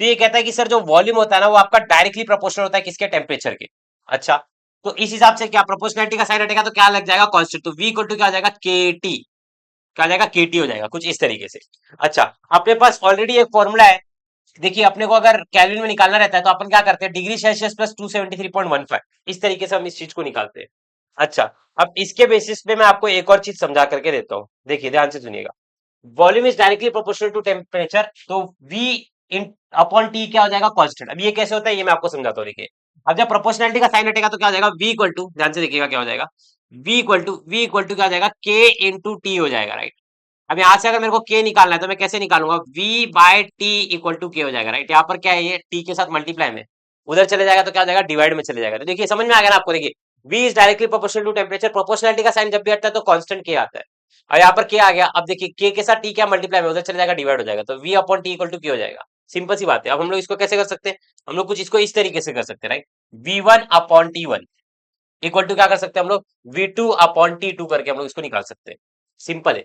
तो ये कहता है कि सर जो वॉल्यूम होता है ना, वो आपका डायरेक्टली प्रोपोर्शनल होता है किसके, टेम्परेचर के। अच्छा, तो इस हिसाब से क्या प्रोपोर्शनलिटी का साइन हटेगा तो क्या लग जाएगा, कांस्टेंट। तो वी इक्वल टू क्या हो जाएगा, के टी। क्या हो जाएगा, के टी हो जाएगा, कुछ इस तरीके से। अच्छा, अपने पास ऑलरेडी एक फॉर्मूला है। देखिए अपने को अगर केल्विन में निकालना रहता है तो अपन क्या करते हैं, डिग्री सेल्सियस प्लस 273.15, इस तरीके से हम इस चीज को निकालते हैं। अच्छा, अब इसके बेसिस पे मैं आपको एक और चीज समझा करके देता हूँ, देखिए ध्यान से सुनिएगा। Volume is directly proportional to temperature, तो V इन अपॉन टी क्या हो जाएगा, कांस्टेंट। अब ये कैसे होता है ये मैं आपको समझाता हूँ, देखिए। अब जब प्रोपोर्शनलिटी का साइन हटेगा तो क्या हो जाएगा, V इक्वल टू, ध्यान से देखिएगा क्या हो जाएगा, V इक्वल टू क्या हो जाएगा, K इंटू टी हो जाएगा, राइट। अब यहाँ से अगर मेरे को K निकालना है तो मैं कैसे निकालूंगा, V by T equal to K हो जाएगा, राइट। यहाँ पर क्या है, ये T के साथ मल्टीप्लाई में, उधर चले जाएगा तो क्या हो जाएगा, डिवाइड में चले जाएगा। तो देखिए समझ में आ गया ना आपको, देखिए V is directly proportional to temperature, proportionality का साइन जब भी आता है तो कांस्टेंट K आता है। और यहाँ पर K आ गया, अब देखिए K के साथ T क्या मल्टीप्लाई में, उधर चले जाएगा डिवाइड हो जाएगा, तो V upon T equal to K हो जाएगा। सिंपल सी बात है। अब हम लोग इसको कैसे कर सकते हैं, हम लोग कुछ इसको इस तरीके से कर सकते हैं, right. V1 upon T1 equal to क्या कर सकते हैं हम लोग, V2 अपॉन T2 करके हम लोग इसको निकाल सकते हैं। सिंपल है,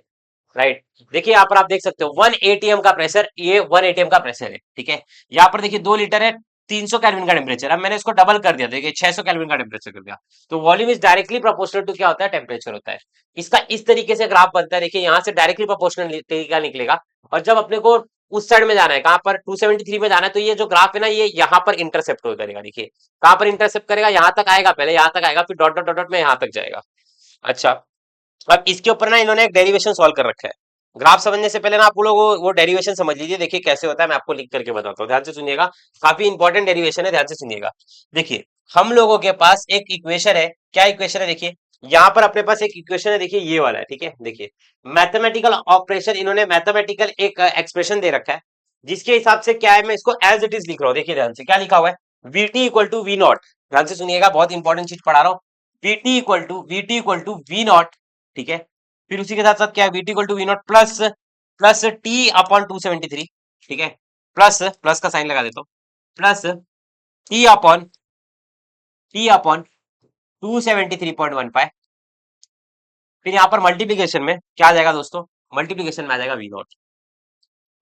राइट। देखिए यहाँ पर आप देख सकते हो 1 एटीएम का प्रेशर, ये 1 एटीएम का प्रेशर है, ठीक है। यहाँ पर देखिए 2 लीटर है, 300 केल्विन का टेम्परेचर। अब मैंने इसको डबल कर दिया, देखिए 600 केल्विन का टेम्परेचर कर दिया। तो volume is directly proportional to क्या होता है, टेम्परेचर होता है। इसका इस तरीके से ग्राफ बनता है, देखिए यहाँ से डायरेक्टली प्रोपोर्शनल का निकलेगा। और जब अपने को उस साइड में जाना है, कहां पर 273 में जाना है, तो ये जो ग्राफ है ना, ये यहाँ पर इंटरसेप्ट करेगा। देखिए कहां पर इंटरसेप्ट करेगा, यहाँ तक आएगा, पहले यहाँ तक आएगा, फिर डॉट डॉट डॉट डॉट में यहाँ तक जाएगा। अच्छा, अब इसके ऊपर ना इन्होंने एक डेरिवेशन सॉल्व कर रखा है। ग्राफ समझने से पहले ना आप लोग वो डेरिवेशन समझ लीजिए, देखिए कैसे होता है, मैं आपको लिख करके बताता हूँ, ध्यान से सुनिएगा। काफी इंपॉर्टेंट डेरिवेशन है, ध्यान से सुनिएगा। देखिए हम लोगों के पास एक इक्वेशन है, क्या इक्वेशन है, देखिए यहाँ पर अपने पास एक इक्वेशन है, देखिए ये वाला है, ठीक है। देखिए मैथमेटिकल ऑपरेशन, इन्होंने मैथमेटिकल एक एक्सप्रेशन दे रखा है, जिसके हिसाब से क्या है, मैं इसको एज इट इज लिख रहा हूँ। देखिए ध्यान से क्या लिखा हुआ है, VT equal to V naught, ध्यान से सुनिएगा, बहुत इंपॉर्टेंट चीज पढ़ा रहा हूँ। VT equal to V naught, ठीक है। फिर उसी के साथ साथ क्या है, VT equal to V naught plus plus T upon 273, ठीक है। प्लस प्लस का साइन लगा देता हूँ, प्लस टी अपॉन 273.15। फिर यहाँ पर मल्टीप्लीकेशन में क्या आ जाएगा दोस्तों, मल्टीप्लीकेशन में आ जाएगा वी नॉट।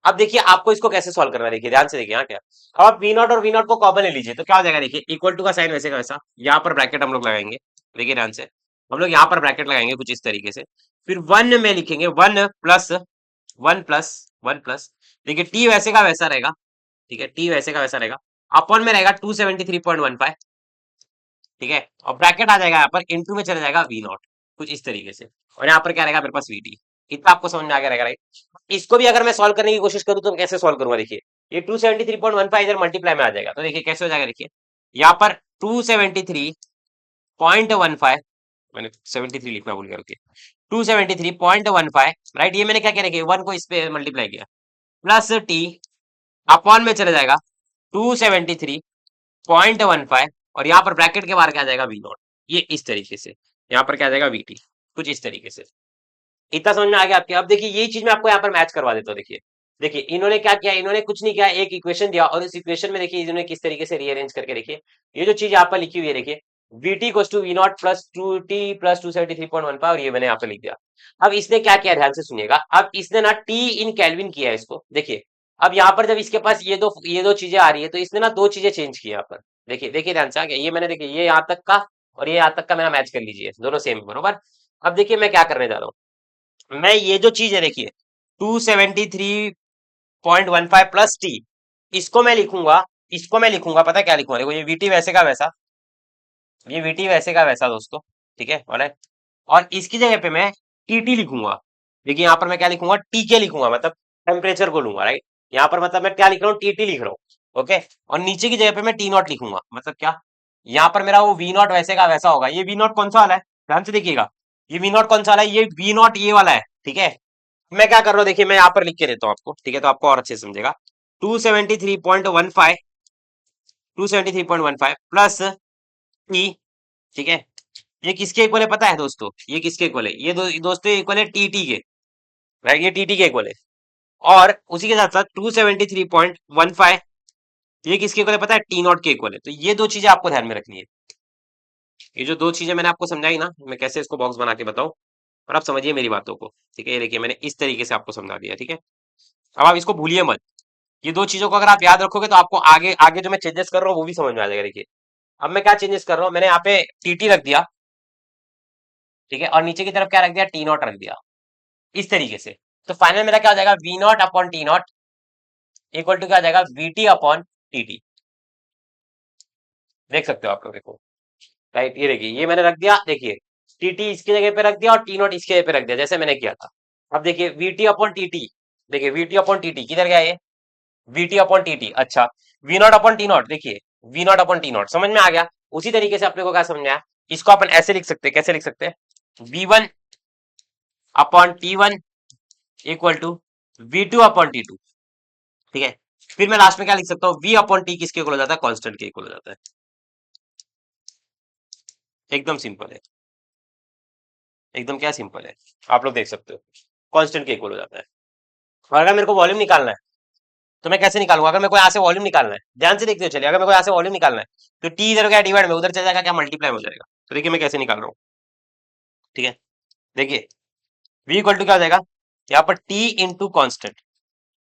अब देखिए आपको इसको कैसे सॉल्व करना है, देखिए ध्यान से देखिए यहाँ क्या। अब आप वी नॉट और वी नॉट को कॉमन ले लीजिए, तो क्या हो जाएगा, देखिए इक्वल टू का साइन वैसे का वैसा, यहाँ पर ब्रैकेट हम लोग लगाएंगे। देखिए ध्यान से, हम लोग यहाँ पर ब्रैकेट लगाएंगे कुछ इस तरीके से। फिर वन में लिखेंगे, वन प्लस, देखिए टी वैसे का वैसा रहेगा, ठीक है, टी वैसे का वैसा रहेगा। अपॉन में रहेगा 273.15, ठीक है। और ब्रैकेट आ जाएगा यहाँ पर, इंटू में चला जाएगा वी नॉट, कुछ इस तरीके से। और यहाँ पर क्या रहेगा मेरे पास, वी टी। इतना आपको समझ में आ गया रहेगा, राइट। इसको भी अगर मैं सॉल्व करने की कोशिश करूँ तो कैसे सॉल्व करूंगा, देखिए ये 273.15 इधर मल्टीप्लाई में आ जाएगा, तो देखिए कैसे हो जाएगा, देखिए यहाँ पर 273.15, मैंने 73 लिखना भूल गया, ओके। 273.15, राइट। ये मैंने क्या किया, देखिए वन को इस पे मल्टीप्लाई किया, प्लस टी अपॉन में चला जाएगा 273.15, और यहाँ पर ब्रैकेट के बाहर क्या आ जाएगा, वी नॉट। ये इस तरीके से यहाँ पर क्या आ जाएगा, वी टी, कुछ इस तरीके से। इतना समझ में आ गया आपके। अब देखिए यही चीज मैं आपको यहाँ पर मैच करवा देता हूँ। देखिए देखिए इन्होंने क्या किया, इन्होंने कुछ नहीं किया, एक इक्वेशन दिया, और इस इक्वेशन में देखिए इन्होंने किस तरीके से रीअरेंज करके, देखिए ये जो चीज यहाँ पर लिखी हुई है, देखिए Vt equals to V naught plus 2t plus 273.15, और ये मैंने यहाँ पे लिख दिया। अब इसने क्या किया, ध्यान से सुनिएगा। अब इसने ना टी इन केल्विन किया है इसको, देखिए। अब यहाँ पर जब इसके पास ये दो चीजें आ रही है, तो इसने ना दो चीजें चेंज की यहाँ पर। देखिए देखिए ध्यान से आ गया, ये मैंने देखिए ये यहाँ तक का और ये यहाँ तक का मैंने मैच कर लीजिए, दोनों सेम बरोबर। अब देखिए मैं क्या करने जा रहा हूँ, मैं ये जो चीज है देखिए 273.15 प्लस टी, इसको मैं लिखूंगा पता है क्या लिखूंगा, देखो ये वीटी वैसे का वैसा, ये वीटी वैसे का वैसा दोस्तों, ठीक है, और इसकी जगह पे मैं टीटी लिखूंगा। देखिए यहाँ पर मैं क्या लिखूंगा, टीके लिखूंगा, मतलब टेम्परेचर को लूंगा, राइट। यहाँ पर मतलब मैं क्या लिख रहा हूँ, टीटी लिख रहा हूँ, ओके। और नीचे की जगह पे मैं टी नॉट लिखूंगा, मतलब क्या, यहाँ पर मेरा वो वी नॉट वैसे का वैसा होगा। ये वी नॉट कौन सा वाला है, ध्यान से देखिएगा, ये वी नॉट कौन सा वाला है, ये वी नॉट ये वाला है, ठीक है। मैं क्या कर रहा हूँ, देखिए मैं यहाँ पर लिख के देता हूँ आपको, ठीक है, तो आपको और अच्छे से समझेगा। 273.15 प्लस टी, ठीक है, ये किसके इक्वल है पता है दोस्तों? ये किसके इक्वल है? ये दोस्तों इक्वल है टीटी के, राइट? ये टीटी के इक्वल है। और उसी के साथ साथ 273.15 ये किसके इक्वल है पता है? टी नॉट के इक्वल है। तो ये दो चीजें आपको ध्यान में रखनी है। ये जो दो चीजें मैंने आपको समझाई ना, मैं कैसे इसको बॉक्स बना के बताऊं, और आप समझिए मेरी बातों को, ठीक है? ये देखिए मैंने इस तरीके से आपको समझा दिया, ठीक है? अब आप इसको भूलिए मत। ये दो चीजों को अगर आप याद रखोगे तो आपको आगे आगे जो मैं चेंजेस कर रहा हूँ वो भी समझ में आ जाएगा। देखिए अब मैं क्या चेंजेस कर रहा हूँ, मैंने यहाँ पे टीटी रख दिया, ठीक है, और नीचे की तरफ क्या रख दिया? टी नॉट रख दिया, इस तरीके से। तो फाइनल मेरा क्या हो जाएगा? V naught upon T naught equal to क्या आ जाएगा? V T upon T T. देख सकते हो आप लोग, देखो, राइट? ये देखिए ये मैंने रख दिया, देखिए टी टी इसकी जगह पे रख दिया और टी नॉट इसकी जगह पे रख दिया, जैसे मैंने किया था। अब देखिए V T upon T T, देखिए V T upon T T किधर गया ये? V T upon T T. अच्छा, V naught upon T naught, देखिए V naught upon T naught समझ में आ गया। उसी तरीके से अपने को क्या समझ में आया, इसको अपन ऐसे लिख सकते हैं, कैसे लिख सकते हैं? V one upon T one equal to V two upon T two, ठीक है? फिर मैं लास्ट में क्या लिख सकता हूँ? वी अपॉन टी किसके इक्वल हो जाता है? कांस्टेंट के इक्वल हो जाता है। एकदम सिंपल है, एकदम क्या सिंपल है, आप लोग देख सकते हो, कांस्टेंट के इक्वल हो जाता है। और अगर मेरे को वॉल्यूम निकालना है तो मैं कैसे निकालूंगा? अगर मेरे को यहाँ से वॉल्यूम निकालना है, ध्यान से देखते हो चलिए, अगर मेरे को यहाँ से वॉल्यूम निकालना है तो टी इधर क्या डिवाइड में उधर चल जाएगा, क्या मल्टीप्लाई हो जाएगा। तो देखिए मैं कैसे निकाल रहा हूँ, ठीक है? देखिए v इक्वल टू क्या हो जाएगा यहाँ पर? t into constant.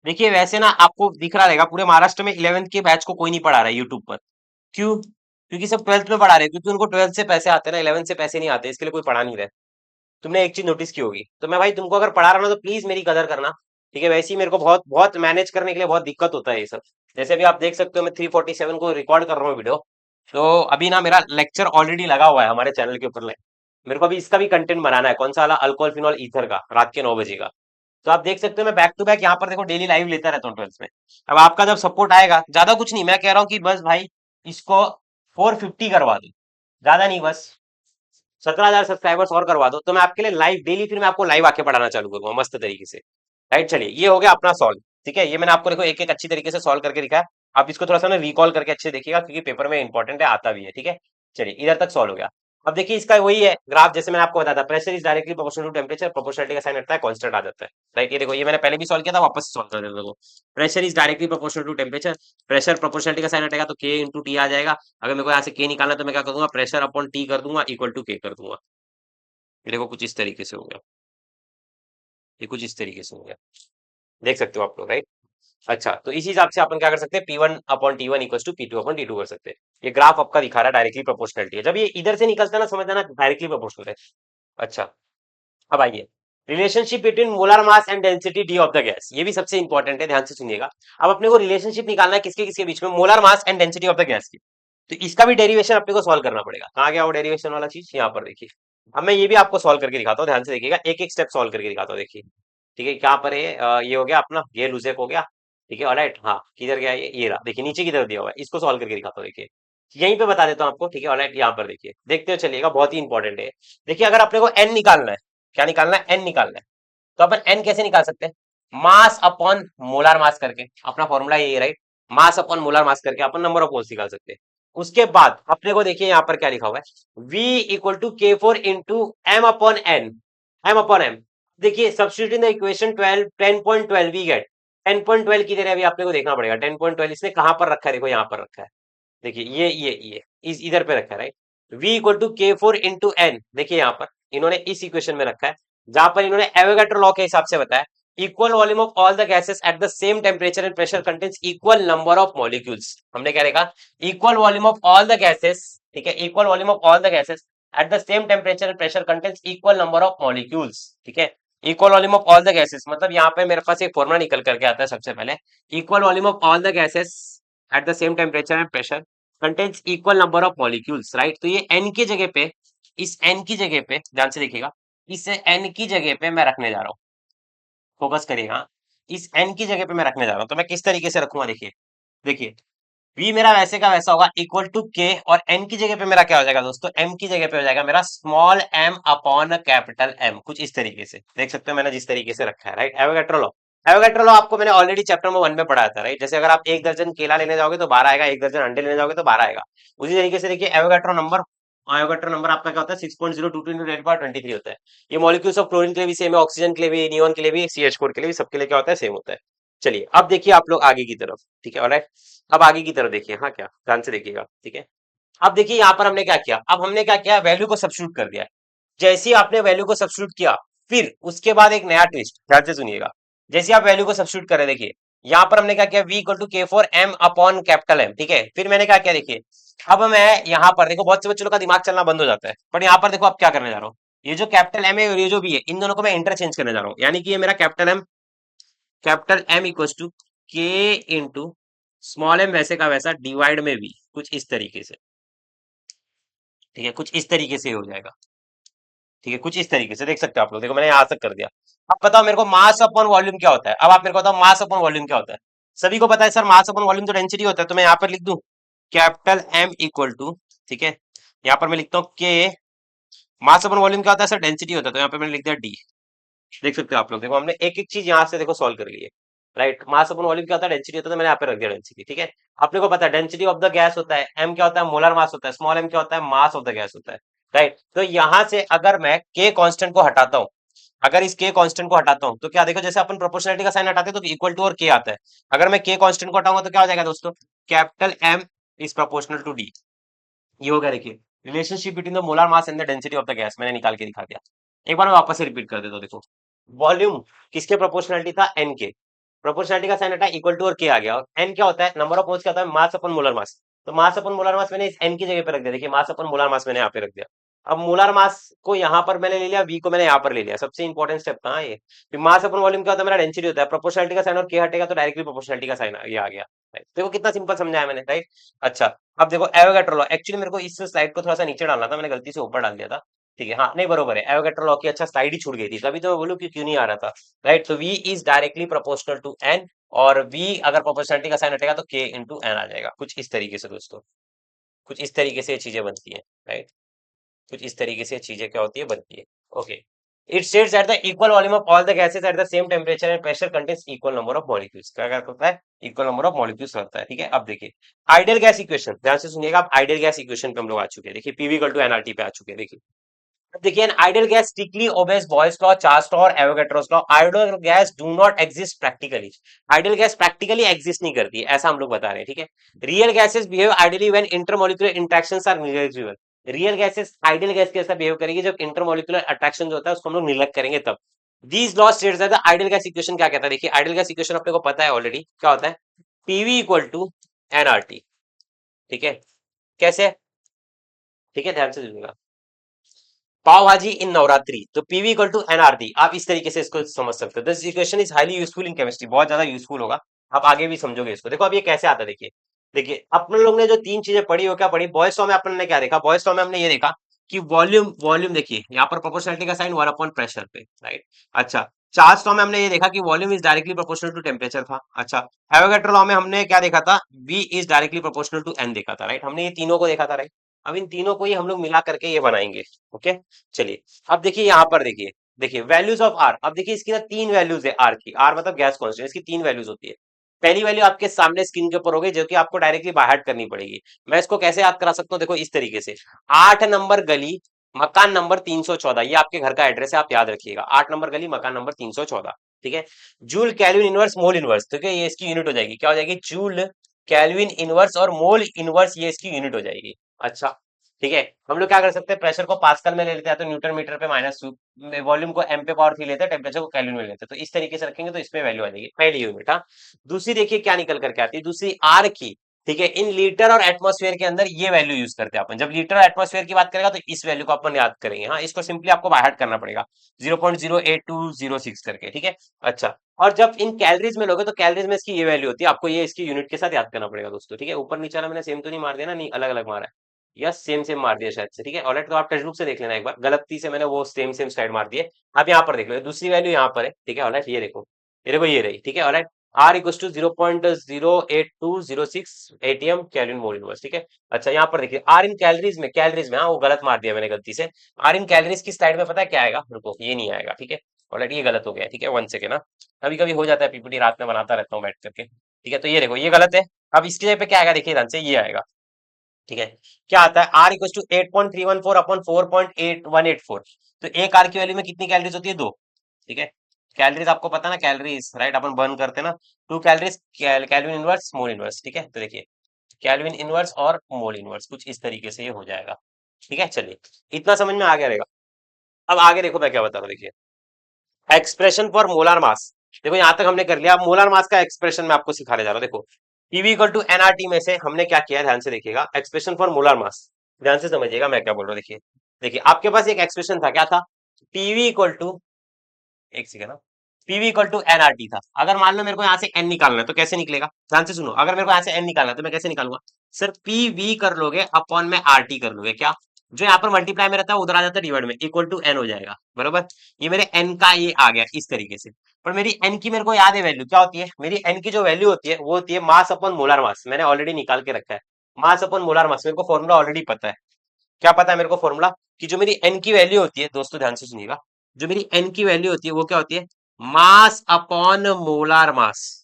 देखिए वैसे ना आपको दिख रहा रहेगा पूरे महाराष्ट्र में 11th के बैच को कोई नहीं पढ़ा रहा है यूट्यूब पर। क्यों? क्योंकि सब 12th में पढ़ा रहे हैं, क्योंकि उनको 12th से पैसे आते हैं ना, 11th से पैसे नहीं आते, इसके लिए कोई पढ़ा नहीं रहा है। तुमने एक चीज नोटिस की होगी। तो मैं भाई तुमको अगर पढ़ा रहा हूं ना तो प्लीज मेरी कदर करना, ठीक है? वैसे ही मेरे को बहुत बहुत मैनेज करने के लिए बहुत दिक्कत होता है ये सब। जैसे अभी आप देख सकते हो मैं 347 को रिकॉर्ड कर रहा हूँ वीडियो। तो अभी ना मेरा लेक्चर ऑलरेडी लगा हुआ है हमारे चैनल के ऊपर। मेरे को अभी इसका भी कंटेंट बनाना है, कौन सा वाला? अल्कोहल फिनॉल ईथर का, रात के 9 बजे का। तो आप देख सकते हो मैं बैक टू बैक यहाँ पर देखो डेली लाइव लेता रहता हूँ 12th में। अब आपका जब सपोर्ट आएगा, ज्यादा कुछ नहीं, मैं कह रहा हूँ कि बस भाई इसको 450 करवा दो, ज्यादा नहीं, बस 17,000 सब्सक्राइबर्स और करवा दो, तो मैं आपके लिए लाइव डेली, फिर मैं आपको लाइव आके पढ़ाना चालू करूंगा मस्त तरीके से, राइट? चलिए ये हो गया अपना सॉल्व, ठीक है? ये मैंने आपको देखो एक एक अच्छी तरीके से सॉल्व करके दिखाया। आप इसको थोड़ा सा ना रिकॉल करके अच्छे से देखिएगा, क्योंकि पेपर में इंपॉर्टेंट है, आता भी है, ठीक है? चलिए इधर तक सॉल्व हो गया। अब देखिए इसका वही है ग्राफ, जैसे मैंने आपको बताया था, pressure is directly proportional to temperature, proportionality का साइन हटता है, कांस्टेंट आ जाता है, राइट? ये देखो ये मैंने पहले भी सॉल्व किया था, वापस सॉल्व कर देता हूँ। Pressure is directly proportional to temperature, pressure proportionality का साइन हटेगा तो के इंटू टी आ जाएगा। अगर मेरे को यहाँ से के निकालना है तो मैं क्या कर दूंगा? प्रेशर अपॉन टी कर दूंगा इक्वल टू के कर दूंगा। ये देखो कुछ इस तरीके से हो गया, ये कुछ इस तरीके से हो गया, देख सकते हो आप लोग, राइट? अच्छा, तो इसी हिसाब से अपन क्या कर सकते हैं? P one upon T one equal to P two upon T two कर सकते हैं। ये ग्राफ आपका दिखा रहा है डायरेक्टली प्रोपोर्शनलिटी है, जब ये इधर से निकलता है ना, समझ जाना डायरेक्टली प्रोपोर्शनल है। अच्छा, अब आइए relationship between molar mass and density D of the gas, ये भी सबसे इंपॉर्टेंट है, ध्यान से सुनिएगा। अब अपने को रिलेशनशिप निकालना है किसके किसके बीच में? Molar mass and density of the gas की। तो इसका भी डेरिवेशन अपने को सॉल्व करना पड़ेगा। कहाँ गया वो डेरिवेशन वाला चीज? यहाँ पर देखिए। अब मैं ये भी आपको सॉल्व करके दिखाता हूँ, ध्यान से देखिएगा, एक एक स्टेप सॉल्व करके दिखाता हूँ, देखिए। ठीक है, क्या पर ये हो गया अपना, ये लूजेक हो गया, ठीक है, ऑलराइट। हाँ, किधर गया ये रहा, देखिए नीचे की तरफ दिया हुआ है, इसको सॉल्व करके दिखाता हूँ, देखिए। यहीं पे बता देता हूँ आपको, ठीक है, ऑलराइट। यहाँ पर देखिए, देखते हो चलिएगा, बहुत ही इंपॉर्टेंट है। देखिए अगर अपने को एन निकालना है, क्या निकालना है? एन निकालना है। तो अपन एन कैसे निकाल सकते हैं? मास अपॉन मोलार मास करके, अपना फॉर्मूला ये राइट, मास अपॉन मोलार मास करके अपन नंबर ऑफ मोल्स निकाल सकते हैं। उसके बाद अपने को देखिए यहाँ पर क्या लिखा हुआ है, V equal to K four into M upon N, M upon M. देखिए substitute in the equation 12 10.12 we get 10.12 किधर है? अभी आपने को देखना पड़ेगा 10.12 इसने कहां पर रखा है, देखो यहाँ पर रखा है, देखिए ये इस इधर पे रखा है, right? V equal to K four into N, देखिए यहाँ पर इन्होंने इस इक्वेशन में रखा है, जहां पर इन्होंने एवोगैड्रो लॉ के हिसाब से बताया equal volume of all the gases at the same temperature and pressure contains equal number of molecules. हमने क्या देखा? Equal volume of all the gases, ठीक है, equal volume of all the gases at the same temperature and pressure contains equal number of molecules, ठीक है। Equal volume of all the gases मतलब यहाँ पे मेरे पास एक फॉर्मूला निकल करके आता है सबसे पहले, equal volume of all the gases at the same temperature and pressure contains equal number of molecules, right? तो ये n की जगह पे, इस n की जगह पे ध्यान से देखिएगा, इस n की जगह पे मैं रखने जा रहा हूँ, फोकस करिएगा। इस n की जगह पे मैं रखने जा रहा हूँ, तो मैं किस तरीके से रखूंगा? देखिए, देखिए v मेरा वैसे का वैसा होगा इक्वल टू k, और n की जगह पे मेरा क्या हो जाएगा दोस्तों? m की जगह पे हो जाएगा मेरा small m upon capital M, कुछ इस तरीके से देख सकते हो मैंने जिस तरीके से रखा है, right? Avogadro law, Avogadro law आपको मैंने ऑलरेडी चैप्टर नंबर 1 में पढ़ाया था, राइट? जैसे अगर आप 1 दर्जन केला लेने जाओगे तो 12 आएगा, 1 दर्जन अंडे लेने जाओगे तो 12 आएगा, उसी तरीके से देखिए एवोगैड्रो नंबर आयोगेट्रो नंबर आपका क्या होता है 6.022 × 10⁻23 होता है। ये मॉलिक्यूल्स ऑफ क्लोरीन के लिए भी सेम है, ऑक्सीजन के लिए भी, नियोन के लिए भी, CH4 के लिए भी, सबके लिए क्या होता है, सेम होता है। चलिए अब देखिए आप लोग आगे की तरफ, ठीक है, ऑलराइट। अब आगे की तरफ देखिए, हाँ क्या ध्यान से देखिएगा, ठीक है। अब देखिए यहाँ पर हमने क्या किया, अब हमने क्या किया, वैल्यू को सब्स्टिट्यूट कर दिया। जैसे ही आपने वैल्यू को सब्स्टिट्यूट किया, फिर उसके बाद एक नया ट्विस्ट, ध्यान से सुनिएगा। जैसे आप वैल्यू को सब्स्टिट्यूट करें, देखिए यहाँ पर हमने क्या किया, v इक्वल टू K4M/कैपिटल M, ठीक है। फिर मैंने क्या किया, देखिए अब मैं यहाँ पर देखो, बहुत से बच्चों का दिमाग चलना बंद हो जाता है, बट यहाँ पर देखो आप क्या करने जा रहा हूँ, ये जो कैपिटल M है और ये जो भी है, इन दोनों को मैं इंटरचेंज करने जा रहा हूँ। यानी कि ये मेरा capital M equal to K into small m वैसे का वैसा डिवाइड में v, कुछ इस तरीके से, ठीक है, कुछ इस तरीके से हो जाएगा, ठीक है, कुछ इस तरीके से देख सकते हो आप लोग। देखो मैंने यहाँ तक कर दिया। अब बताओ मेरे को मास अपॉन वॉल्यूम क्या होता है, अब आप मेरे को बताओ मास अपॉन वॉल्यूम क्या होता है। सभी को पता है सर, मास अपॉन वॉल्यूम तो डेंसिटी होता है, तो मैं यहाँ पर लिख दूं कैपिटल M इक्वल टू, ठीक है, यहाँ पर मैं लिखता हूँ के, मास अपॉन वॉल्यूम क्या होता है सर, डेंसिटी होता है, तो यहाँ पे मैंने लिख दिया डी। देख सकते हो आप लोग, देखो हमने एक एक चीज यहाँ से देखो सॉल्व कर ली है, राइट। मास अपन वॉल्यूम क्या होता है, डेंसिटी होता है, तो मैंने यहाँ पे रख दिया डेंसिटी, ठीक है। अपने को पता है डेंसिटी ऑफ द गैस होता है, एम क्या होता है, मोलर मास होता है, स्मॉल एम क्या होता है, मास ऑफ द गैस होता है, राइट। तो यहाँ से अगर मैं के कांस्टेंट को हटाता हूँ, अगर इस के कांस्टेंट को हटाता हूँ, तो क्या देखो, जैसे अपन प्रोपोर्शनलिटी का साइन हटाते हैं तो इक्वल टू और के आता है। अगर मैं के कांस्टेंट को हटाऊंगा तो क्या हो जाएगा दोस्तों, capital M is proportional to D. ये हो गया, देखिए relationship between the molar mass and the density of the gas मैंने निकाल के दिखा दिया। एक बार मैं वापस से रिपीट कर देता हूँ, देखो वॉल्यूम किसके प्रोपोर्शनलिटी था, एन के। प्रोपोर्शनलिटी का साइन हटा, इक्वल टू और के आ गया, और एन क्या होता है, नंबर ऑफ मोल्स क्या होता है, मास अपन मोलर मास। तो मास अपन मोलर मास मैंने इस एन की जगह पे रख दिया, देखिए मास अपन मोलर मास मैंने यहाँ पे रख दिया। अब मोलर मास को यहाँ पर मैंने ले लिया, वी को मैंने यहाँ पर ले लिया, सबसे इंपॉर्टेंट स्टेप कहाँ है ये, मास अपन वॉल्यूम क्या होता है, मेरा डेंसिटी होता है, प्रोपोर्शनलिटी का साइन और के हटेगा तो डायरेक्टली प्रोपोर्शनलिटी का साइन ये आ गया। Right? देखो कितना सिंपल समझाया मैंने, राइट। अच्छा अब देखो एवोगैड्रो लॉ, एक्चुअली मेरे को इस स्लाइड को थोड़ा सा नीचे डालना था, मैंने गलती से ऊपर डाल दिया था, ठीक है। हाँ नहीं बरोबर है, एवोगैड्रो लॉ की अच्छा स्लाइड ही छूट गई थी, तभी तो मैं बोलूँ कि क्यों नहीं आ रहा था, राइट। तो v is directly proportional to n, और v अगर प्रोपोर्शनलिटी का साइन हटेगा तो k इंटू n आ जाएगा, कुछ इस तरीके से दोस्तों, कुछ इस तरीके से ये चीजें बनती है, राइट। कुछ इस तरीके से चीजें क्या होती है, बनती है, okay. It states that the equal volume of all the gases at the same temperature and pressure contains equal number of molecules, क्या क्या होता है, इक्वल नंबर ऑफ मॉलिक्यूल्स होता है, ठीक है। अब देखिए आइडियल गैस इक्वेशन, ध्यान से सुनिएगा, आप आइडियल गैस इक्वेशन पे हम लोग आ चुके हैं, देखिए पीवी इक्वल टू एनआरटी पे आ चुके हैं, देखिए अब देखिए, an ideal gas strictly obeys Boyle's law, Charles law और Avogadro's law. Ideal gas do not exist practically. Ideal gas practically exist नहीं करती है, ऐसा हम लोग बता रहे हैं, ठीक है। Real gases behave ideally when intermolecular interactions are negligible. Real gases ideal gas कैसा behave करेगी जब intermolecular attraction जो होता है उसको हम लोग neglect करेंगे तब। These laws states that the ideal gas equation क्या कहता है, देखिए ideal gas equation अपने को पता है ऑलरेडी, क्या होता है, PV इक्वल टू nRT, ठीक है। कैसे, ठीक है, ध्यान से सुनिएगा, पाव भाजी इन नवरात्रि, तो पीवी इक्वल टू एनआरटी, आप इस तरीके से इसको समझ सकते हो। This equation is highly useful in chemistry, बहुत ज्यादा यूजफुल होगा, आप आगे भी समझोगे इसको। देखो अब ये कैसे आता है, देखिए देखिए अपन लोग ने जो तीन चीजें पढ़ी वो क्या पढ़ी, बॉयस लॉ में अपन ने क्या देखा, बॉयस लॉ में हमने ये देखा कि वॉल्यूम वॉल्यूम देखिए यहाँ पर प्रोपोर्शनलिटी का साइन 1/प्रेशर पे, राइट। अच्छा चार्ल्स लॉ में हमने ये देखा कि volume is directly proportional to temperature था। अच्छा एवोगैड्रो लॉ में हमने क्या देखा था, V is directly proportional to N देखा था, राइट। हमने ये तीनों को देखा था, राइट। अब इन तीनों को ही हम लोग मिला करके ये बनाएंगे, ओके। चलिए अब देखिए यहाँ पर देखिए, देखिए वैल्यूज ऑफ आर, अब देखिए इसकी ना तीन वैल्यूज है आर की, आर मतलब गैस कांस्टेंट, इसकी तीन वैल्यूज होती है। पहली वैल्यू आपके सामने स्क्रीन के ऊपर होगी जो कि आपको डायरेक्टली बाय हार्ट करनी पड़ेगी। मैं इसको कैसे याद करा सकता हूँ, देखो इस तरीके से, 8 नंबर गली मकान नंबर 314, ये आपके घर का एड्रेस है, आप याद रखिएगा, 8 नंबर गली मकान नंबर 314, ठीक है। Joule kelvin inverse mole inverse, ठीक है, ये इसकी यूनिट हो जाएगी, क्या हो जाएगी, जूल कैल्विन इनवर्स और मोल इनवर्स, ये इसकी यूनिट हो जाएगी। अच्छा ठीक है, हम लोग क्या कर सकते हैं, प्रेशर को पास्कल में ले लेते हैं तो न्यूटन मीटर पे माइनस, वॉल्यूम को एम पे पावर 3 लेते हैं, टेम्परेचर को केल्विन में लेते हैं, तो इस तरीके से रखेंगे तो इसमें वैल्यू आ जाएगी, पहली यूनिट। हाँ दूसरी देखिए क्या निकल करके आती है, दूसरी आर की, ठीक है। इन लीटर और एटमॉस्फेयर के अंदर ये वैल्यू यूज करते हैं अपन, जब लीटर और एटमॉस्फेयर की बात करेगा तो इस वैल्यू को अपन याद करेंगे। हाँ इसको सिंपली आपको बाय हार्ट करना पड़ेगा, 0.08206 करके, ठीक है। अच्छा और जब इन कैलोरीज में लोगे तो कैलोरीज में इसकी ये वैल्यू होती है, आपको ये इसकी यूनिट के साथ याद करना पड़ेगा दोस्तों, ठीक है। ऊपर नीचे वाला मैंने सेम तो नहीं मार दिया ना, नहीं अलग अलग मारा है, यस सेम सेम मार दिया शायद से, ठीक है। ऑलराइट तो आप टेक्स्ट बुक से देख लेना एक बार, गलती से मैंने वो सेम सेम स्लाइड मार दिए, आप यहाँ पर देख लो, दूसरी वैल्यू यहाँ पर है, ठीक है। ऑलराइट ये देखो ये रही, ठीक है। Alright R equal to 0.08206 ATM calorie mole inverse, ठीक है। अच्छा यहाँ पर देखिए आर इन कैलोरीज में, हाँ वो गलत मार दिया मैंने गलती से, आर इन कैलोरीज की स्लाइड में पता है क्या आएगा, रुको ये नहीं आएगा, ठीक है। ऑलराइट ये गलत हो गया, ठीक है, 1 सेकेंड ना, कभी कभी हो जाता है, पीपीटी रात में बनाता रहता हूँ बैठ करके, ठीक है। तो ये देखो ये गलत है, अब इसकी जगह पे क्या आएगा, देखिए ध्यान से ये आएगा, ठीक है, क्या आता है आर इक्वल टू 8.314 अपॉन 4.8184। तो एक आर की वैल्यू में कितनी कैलोरीज होती है? दो। ठीक है, कैलोरीज आपको पता है ना, कैलोरीज राइट, अपन बर्न करते हैं ना, two calories, kelvin inverse mole inverse. ठीक है, तो देखिए कैल्विन इनवर्स और मोल इनवर्स कुछ इस तरीके से ये हो जाएगा। ठीक है, चलिए इतना समझ में आ गया रहेगा। अब आगे देखो मैं क्या बता रहा हूँ, देखिए एक्सप्रेशन फॉर मोलार मास। देखो यहां तक हमने कर लिया, अब मोलार मास का एक्सप्रेशन मैं आपको सिखाने जा रहा हूँ। देखो पीवी इक्वल टू एनआरटी में से हमने क्या किया है, ध्यान से देखिएगा, एक्सप्रेशन फॉर मोलार मास। ध्यान से समझिएगा मैं क्या बोल रहा हूँ। देखिए देखिए आपके पास एक एक्सप्रेशन था, क्या था? पीवी इक्वल टू, एक सेकेंड ना, पीवी इक्वल टू एनआरटी था। अगर मान लो मेरे को यहाँ से एन निकालना है तो कैसे निकलेगा? ध्यान से सुनो, अगर मेरे को यहाँ से एन निकालना है तो मैं कैसे निकालूंगा? सर पीवी कर लोगे अपॉन में आरटी कर लोगे, क्या जो यहाँ पर मल्टीप्लाई में रहता है उधर आ जाता है डिवाइड में, इक्वल टू एन हो जाएगा, बरोबर। ये मेरे एन का ये आ गया इस तरीके से। पर मेरी एन की मेरे को याद है वैल्यू क्या होती है, मेरी एन की जो वैल्यू होती है वो होती है मास अपॉन मोलार मास। मैंने ऑलरेडी निकाल के रखा है, मास अपॉन मोलार मास मेरे को फॉर्मूला ऑलरेडी पता है। क्या पता है मेरे को फॉर्मूला? कि जो मेरी एन की वैल्यू होती है, दोस्तों ध्यान से सुनिएगा, जो मेरी एन की वैल्यू होती है वो क्या होती है? मास अपॉन मोलार मास।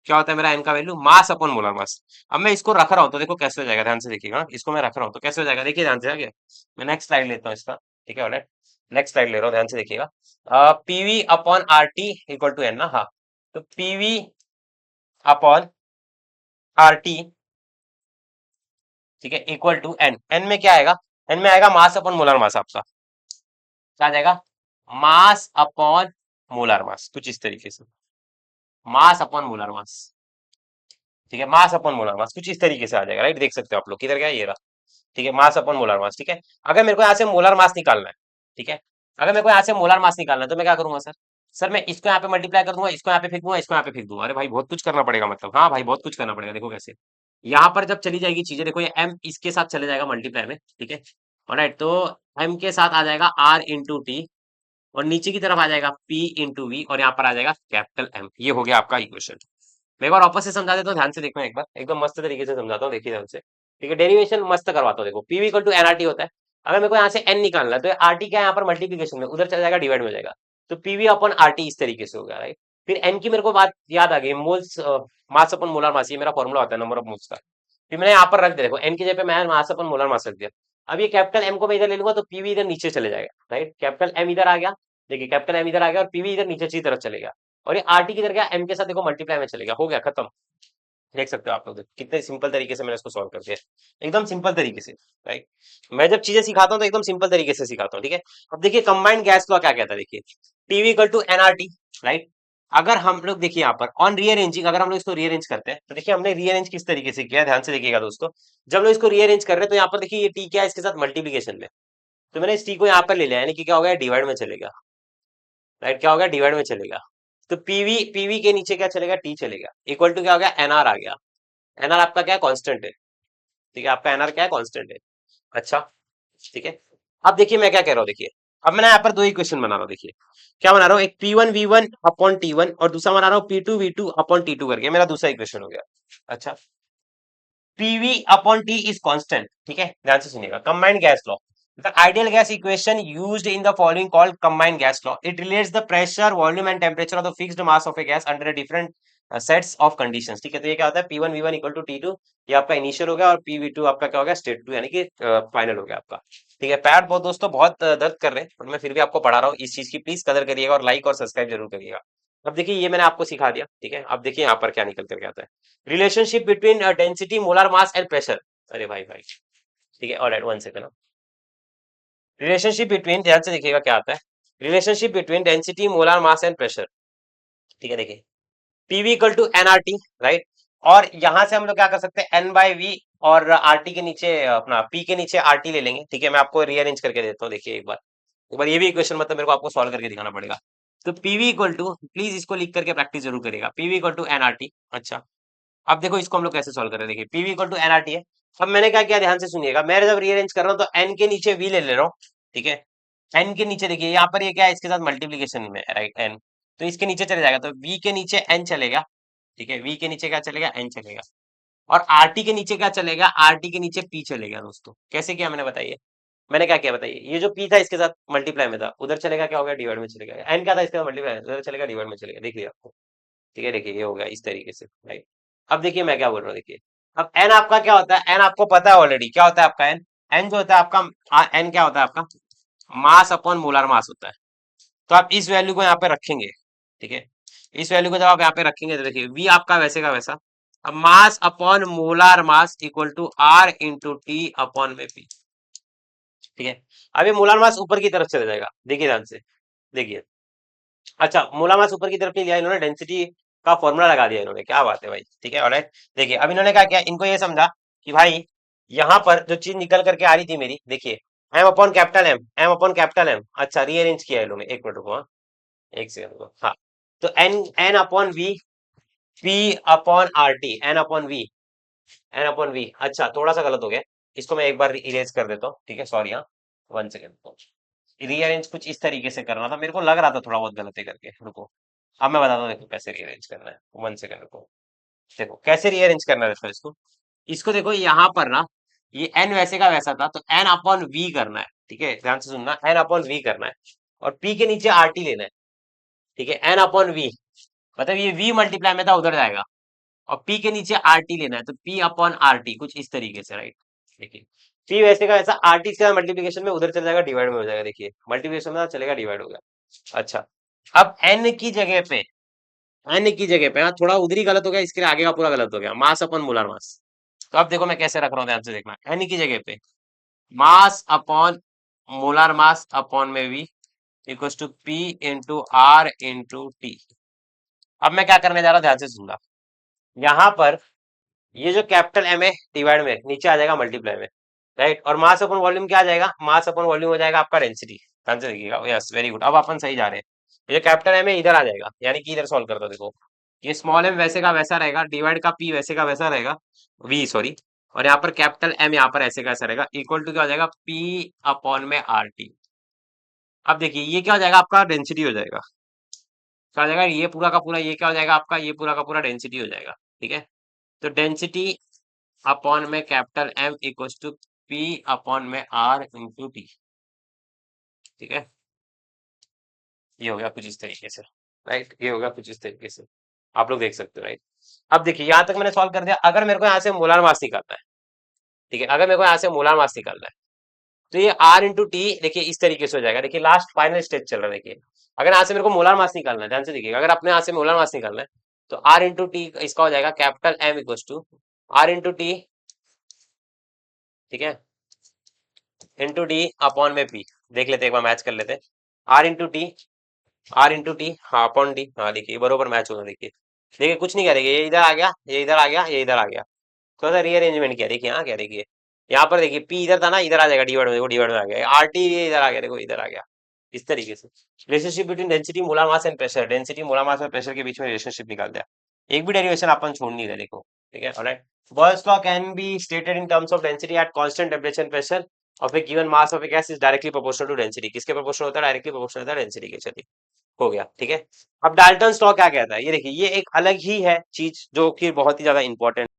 क्या होता है मेरा एन का वैल्यू? मास अपॉन मोलार मास। अब मैं इसको रख रहा हूं तो देखो कैसे हो जाएगा, ध्यान से देखिएगा, इसको मैं रख रहा हूं तो कैसे हो जाएगा, देखिए ध्यान से आगे। मैं नेक्स्ट स्लाइड लेता हूँ इसका। ठीक है, ऑलराइट, नेक्स्ट स्लाइड ले रहा हूँ, ध्यान से देखिएगा। PV upon R T equal to N ना, हाँ, तो पीवी अपॉन आर टी, ठीक है, इक्वल टू एन। एन में क्या आएगा? एन में आएगा मास अपॉन मोलार मास आपका। क्या आ जाएगा? मास अपॉन मोलार मास, कुछ इस तरीके से, मास अपॉन मोलार मास। ठीक है, मास अपॉन मोलार मास कुछ इस तरीके से आ जाएगा, राइट, देख सकते हो आप लोग, किधर गया ये रहा। ठीक है, मास अपॉन मोलार मास। ठीक है, अगर मेरे को यहाँ से मोलार मास निकालना है, ठीक है, अगर मेरे को यहाँ से मोलार मास निकालना है तो मैं क्या करूंगा सर? सर मैं इसको यहाँ पे मल्टीप्लाई कर दूंगा, इसको यहाँ पे फेंक दूंगा, इसको यहाँ पे फेंक दूंगा। अरे भाई बहुत कुछ करना पड़ेगा, मतलब हाँ भाई बहुत कुछ करना पड़ेगा। देखो कैसे, यहाँ पर जब चली जाएगी चीजें, देखो ये एम इसके साथ चले जाएगा मल्टीप्लाई में, ठीक है, ऑलराइट, तो एम के साथ आ जाएगा आर इंटू टी, और नीचे की तरफ आ जाएगा पी इंटू वी, और यहाँ पर आ जाएगा कैपिटल एम। ये हो गया आपका इक्वेशन। मैं एक बार वापस से समझा देता हूँ, ध्यान से देखना एक बार, एकदम मस्त तरीके से समझाता हूँ, देखिए ध्यान से। ठीक है, डेरिवेशन मस्त करवाता हूँ। देखो पीवी इक्वल टू एनआरटी होता है, अगर मेरे को यहाँ से एन निकालना है तो आरटी क्या है, यहाँ पर मल्टीप्लीकेशन में उधर चला जाएगा डिवाइड में हो जाएगा, तो पीवी अपॉन आरटी इस तरीके से होगा, राइट। फिर एन की मेरे को बात याद आ गई, मोल्स, मास अपॉन मोलर मास, ये मेरा फॉर्मूला होता है नंबर ऑफ मोल्स का। फिर मैंने यहाँ पर रख दिया, देखो एन की जगह पे मैं मास अपॉन मोलर मास रख दिया। अब ये कैपिटल एम को मैं इधर ले लूंगा तो पीवी इधर नीचे चले जाएगा, राइट, कैपिटल एम इधर आ गया, देखिए कैपिटल एम इधर आ गया और पीवी इधर नीचे की तरफ चलेगा, और ये आरटी किधर गया, एम के साथ देखो मल्टीप्लाई में चलेगा, हो गया खत्म। देख सकते हो आप लोग, कितने सिंपल तरीके से मैंने इसको सॉल्व कर दिया, एकदम सिंपल तरीके से, राइट। मैं जब चीजें सिखाता हूँ तो एकदम सिंपल तरीके से सिखाता हूँ, ठीक है। अब देखिए कंबाइंड गैस लॉ क्या कहता है, देखिए PV equal to NRT, right. अगर हम लोग देखिए यहाँ पर ऑन रीअरेंजिंग, अगर हम लोग इसको रीअरेंज करते हैं तो देखिए हमने रीअरेंज किस तरीके से किया है, ध्यान से देखिएगा दोस्तों। जब लोग इसको रीअरेंज कर रहे हैं तो यहाँ पर देखिए ये टी क्या है, इसके साथ मल्टीप्लीकेशन में, तो मैंने इस टी को यहाँ पर ले लिया, यानी कि क्या हो गया, डिवाइड में चलेगा, राइट, क्या हो गया, डिवाइड में चलेगा। तो पीवी पीवी के नीचे क्या चलेगा, टी चलेगा, इक्वल टू क्या हो गया, एनआर आ गया। एनआर आपका क्या है, कांस्टेंट है, ठीक है, आपका एनआर क्या है, कांस्टेंट है। अच्छा, ठीक है। अब देखिए मैं क्या कह रहा हूँ, देखिए अब मैं यहाँ पर दो इक्वेशन बना रहा हूँ, देखिए क्या बना रहा हूँ, एक P1 V1 अपॉन T1 और दूसरा बना रहा हूँ P2 V2 अपॉन T2 करके, मेरा दूसरा इक्वेशन हो गया। अच्छा, PV upon T is constant, ठीक है, ध्यान से सुनिएगा, combined gas law, the ideal gas equation used in the following called combined gas law, it relates the pressure volume and temperature of the fixed mass of a gas under different sets of conditions. ठीक है, तो ये क्या होता है, P1 V1 equal to T2, ये आपका इनिशियल हो गया, और PV2 आपका क्या हो गया, स्टेट 2, यानी कि फाइनल हो गया आपका। ठीक है, पैर बहुत दोस्तों बहुत दर्द कर रहे हैं, पर मैं फिर भी आपको पढ़ा रहा हूँ, इस चीज की प्लीज कदर करिएगा और लाइक और सब्सक्राइब जरूर करिएगा। अब देखिए ये मैंने आपको सिखा दिया, ठीक है, अब देखिए यहाँ पर क्या निकल करके आता है, relationship between density, molar mass and pressure. अरे भाई भाई, ठीक है, alright, one second. Relationship between, ध्यान से देखिएगा क्या आता है, relationship between density, molar mass and pressure. ठीक है, देखिए PV equal to NRT, right, और यहां से हम लोग क्या कर सकते हैं, एन बाई वी, और आरटी के नीचे अपना पी के नीचे आरटी ले लेंगे। ठीक है, मैं आपको रीअरेंज करके देता हूँ, देखिए एक बार ये भी इक्वेशन मतलब मेरे को आपको सॉल्व करके दिखाना पड़ेगा। तो पीवी इक्वल टू, प्लीज इसको लिख करके प्रैक्टिस जरूर करेगा, पीवी इक्वल टू एनआरटी। अच्छा, अब देखो इसको हम लोग कैसे सॉल्व कर रहे हैं, देखिए पीवी इक्वल टू एनआरटी है। अब मैंने क्या किया, ध्यान से सुनिएगा, मैं जब रीअरेंज कर रहा हूँ तो एन के नीचे वी ले रहा हूँ, ठीक है, एन के नीचे देखिए यहाँ पर ये क्या है, इसके साथ मल्टीप्लीकेशन में, राइट, एन, तो इसके नीचे चले जाएगा, तो वी के नीचे एन चलेगा, ठीक है, वी के नीचे क्या चलेगा, एन चलेगा, और आरटी के नीचे क्या चलेगा, आरटी के नीचे पी चलेगा। दोस्तों कैसे किया मैंने, बताइए, मैंने क्या किया बताइए, ये जो पी था इसके साथ मल्टीप्लाई में था, उधर चलेगा क्या हो गया, डिवाइड में चलेगा, एन क्या था इसके साथ मल्टीप्लाई, उधर चलेगा डिवाइड में चलेगा, देख लिया आपको। ठीक है, देखिए ये हो गया इस तरीके से, राइट। अब देखिए मैं क्या बोल रहा हूँ, देखिए अब एन आपका क्या होता है, एन आपको पता है ऑलरेडी क्या होता है आपका एन, एन जो होता है आपका एन क्या होता है आपका, मास अपॉन मोलर मास होता है। तो आप इस वैल्यू को यहाँ पे रखेंगे, ठीक है, इस वैल्यू को जब आप यहाँ पे रखेंगे तो देखिए वी आपका वैसे का वैसा, अब mass upon molar mass equal to R into T upon में पी, ठीक है। अब ये मोलार मास ऊपर की तरफ चला जाएगा, देखिए ध्यान से, देखिए, अच्छा मोलार मास ऊपर की तरफ नहीं लिया इन्होंने, डेंसिटी का फॉर्मूला लगा दिया इन्होंने, क्या बात है भाई, ठीक है ऑलराइट। देखिए अब इन्होंने क्या किया, इनको ये समझा कि भाई यहाँ पर जो चीज निकल करके आ रही थी मेरी, देखिए M upon capital M, M upon capital M, अच्छा रीअरेंज किया है इन्होंने, एक मिनट रुको, हाँ, एक सेकंड को, हाँ, तो N N upon V, P upon R T, N upon V, N upon V, अच्छा थोड़ा सा गलत हो गया, इसको मैं एक बार इरेज कर देता हूँ, ठीक है, सॉरी, हाँ, वन सेकेंड, रीअरेंज कुछ इस तरीके से करना था, मेरे को लग रहा था थोड़ा बहुत गलती करके, रुको, अब मैं बताता हूँ, देखो कैसे रीअरेंज करना है, वन सेकेंड रुको, देखो कैसे रीअरेंज करना है इसको, इसको देखो यहाँ पर ना, ये एन वैसे का वैसा था, तो एन अपॉन वी करना है, ठीक है, ध्यान से सुनना, एन अपॉन वी करना है, और पी के नीचे आर टी लेना है, ठीक है, एन अपॉन वी, मतलब ये v मल्टीप्लाई में था उधर जाएगा, और p के नीचे आर टी लेना है, तो p अपॉन आर टी कुछ इस तरीके से, राइट, देखिए p वैसे का वैसा, आर टी इसका मल्टीप्लीकेशन में उधर चल जाएगा, डिवाइड में हो जाएगा, देखिए मल्टीप्लीकेशन में चलेगा, डिवाइड हो गया, अच्छा, अब n की जगह पे, n की जगह पे, हाँ थोड़ा उधर ही गलत हो गया, इसके लिए आगे का पूरा गलत हो गया, मास अपन मोलर मास, तो अब देखो मैं कैसे रख रहा हूँ, ध्यान से देखना, n की जगह पे mass upon molar mass upon में v equals to p into R into T. अब मैं क्या करने जा रहा हूँ, ध्यान से सुनना, यहाँ पर ये जो कैपिटल एम है डिवाइड में नीचे आ जाएगा मल्टीप्लाई में, राइट, और मास अपन वॉल्यूम क्या आ जाएगा, मास अपन वॉल्यूम हो जाएगा आपका डेंसिटी, ध्यान से देखिएगा, यस वेरी गुड, अब अपन सही जा रहे हैं, ये जो कैपिटल एम है इधर आ जाएगा, यानी कि इधर सॉल्व कर दो, देखो ये स्मॉल एम वैसे का वैसा रहेगा, डिवाइड का पी वैसे का वैसा रहेगा, वी सॉरी, और यहाँ पर कैपिटल एम यहाँ पर ऐसे का ऐसा रहेगा, इक्वल टू क्या हो जाएगा, पी अपॉन में आर टी। अब देखिए ये क्या हो जाएगा आपका, डेंसिटी हो जाएगा, क्या हो जाएगा, ये पूरा का पूरा, ये क्या हो जाएगा आपका, ये पूरा का पूरा डेंसिटी हो जाएगा, ठीक है, तो डेंसिटी अपॉन में capital M equals to P upon में आर इंटू टी, ठीक है, ये हो गया कुछ इस तरीके से, राइट, ये हो गया कुछ इस तरीके से, आप लोग देख सकते हो, राइट। अब देखिए यहाँ तक मैंने सॉल्व कर दिया, अगर मेरे को यहाँ से मोलार मास निकालना है, ठीक है, अगर मेरे को यहाँ से मोलार मास निकालना है, तो ये आर इंटू टी देखिए इस तरीके से हो जाएगा, देखिए लास्ट फाइनल स्टेज चल रहा है, देखिए अगर यहाँ से मेरे को मोलार मास निकालना है, ध्यान से देखिएगा, अगर अपने यहाँ से मोलार मास निकालना है, तो आर इंटू टी इसका हो जाएगा capital M equals to R into T, ठीक है, इंटू डी अपॉन में पी, देख लेते हैं एक बार मैच कर लेते हैं, R into T, R into T, हाँ अपॉन डी, हाँ देखिए बरोबर मैच होगा, देखिए देखिए कुछ नहीं करेंगे, ये इधर आ गया, ये इधर आ गया, ये इधर आ गया, थोड़ा सा रीअरेंजमेंट किया, देखिए हाँ क्या, देखिए यहाँ पर देखिए पी इधर था ना, इधर आ जाएगा, डिवाइड में देखो, डिवाइड में आ गया, आर टी ये इधर आ गया, देखो इधर आ गया, इस तरीके से relationship between density molar mass and pressure, density molar mass और प्रेशर के बीच में रिलेशनशिप निकाल दिया, एक भी डेरिवेशन अपन छोड़ नहीं रहे, देखो, ठीक है alright. Boyle's law can be stated in terms of density at constant temperature and pressure of a given mass of a gas is directly proportional to density, किसके प्रोपोर्शनल होता है, डायरेक्टली प्रोपोर्शनल होता है डेंसिटी के, चलिए हो गया, ठीक है। अब डाल्टन लॉ क्या कहता है, ये देखिए ये एक अलग ही है चीज जो कि बहुत ही ज्यादा इंपॉर्टेंट,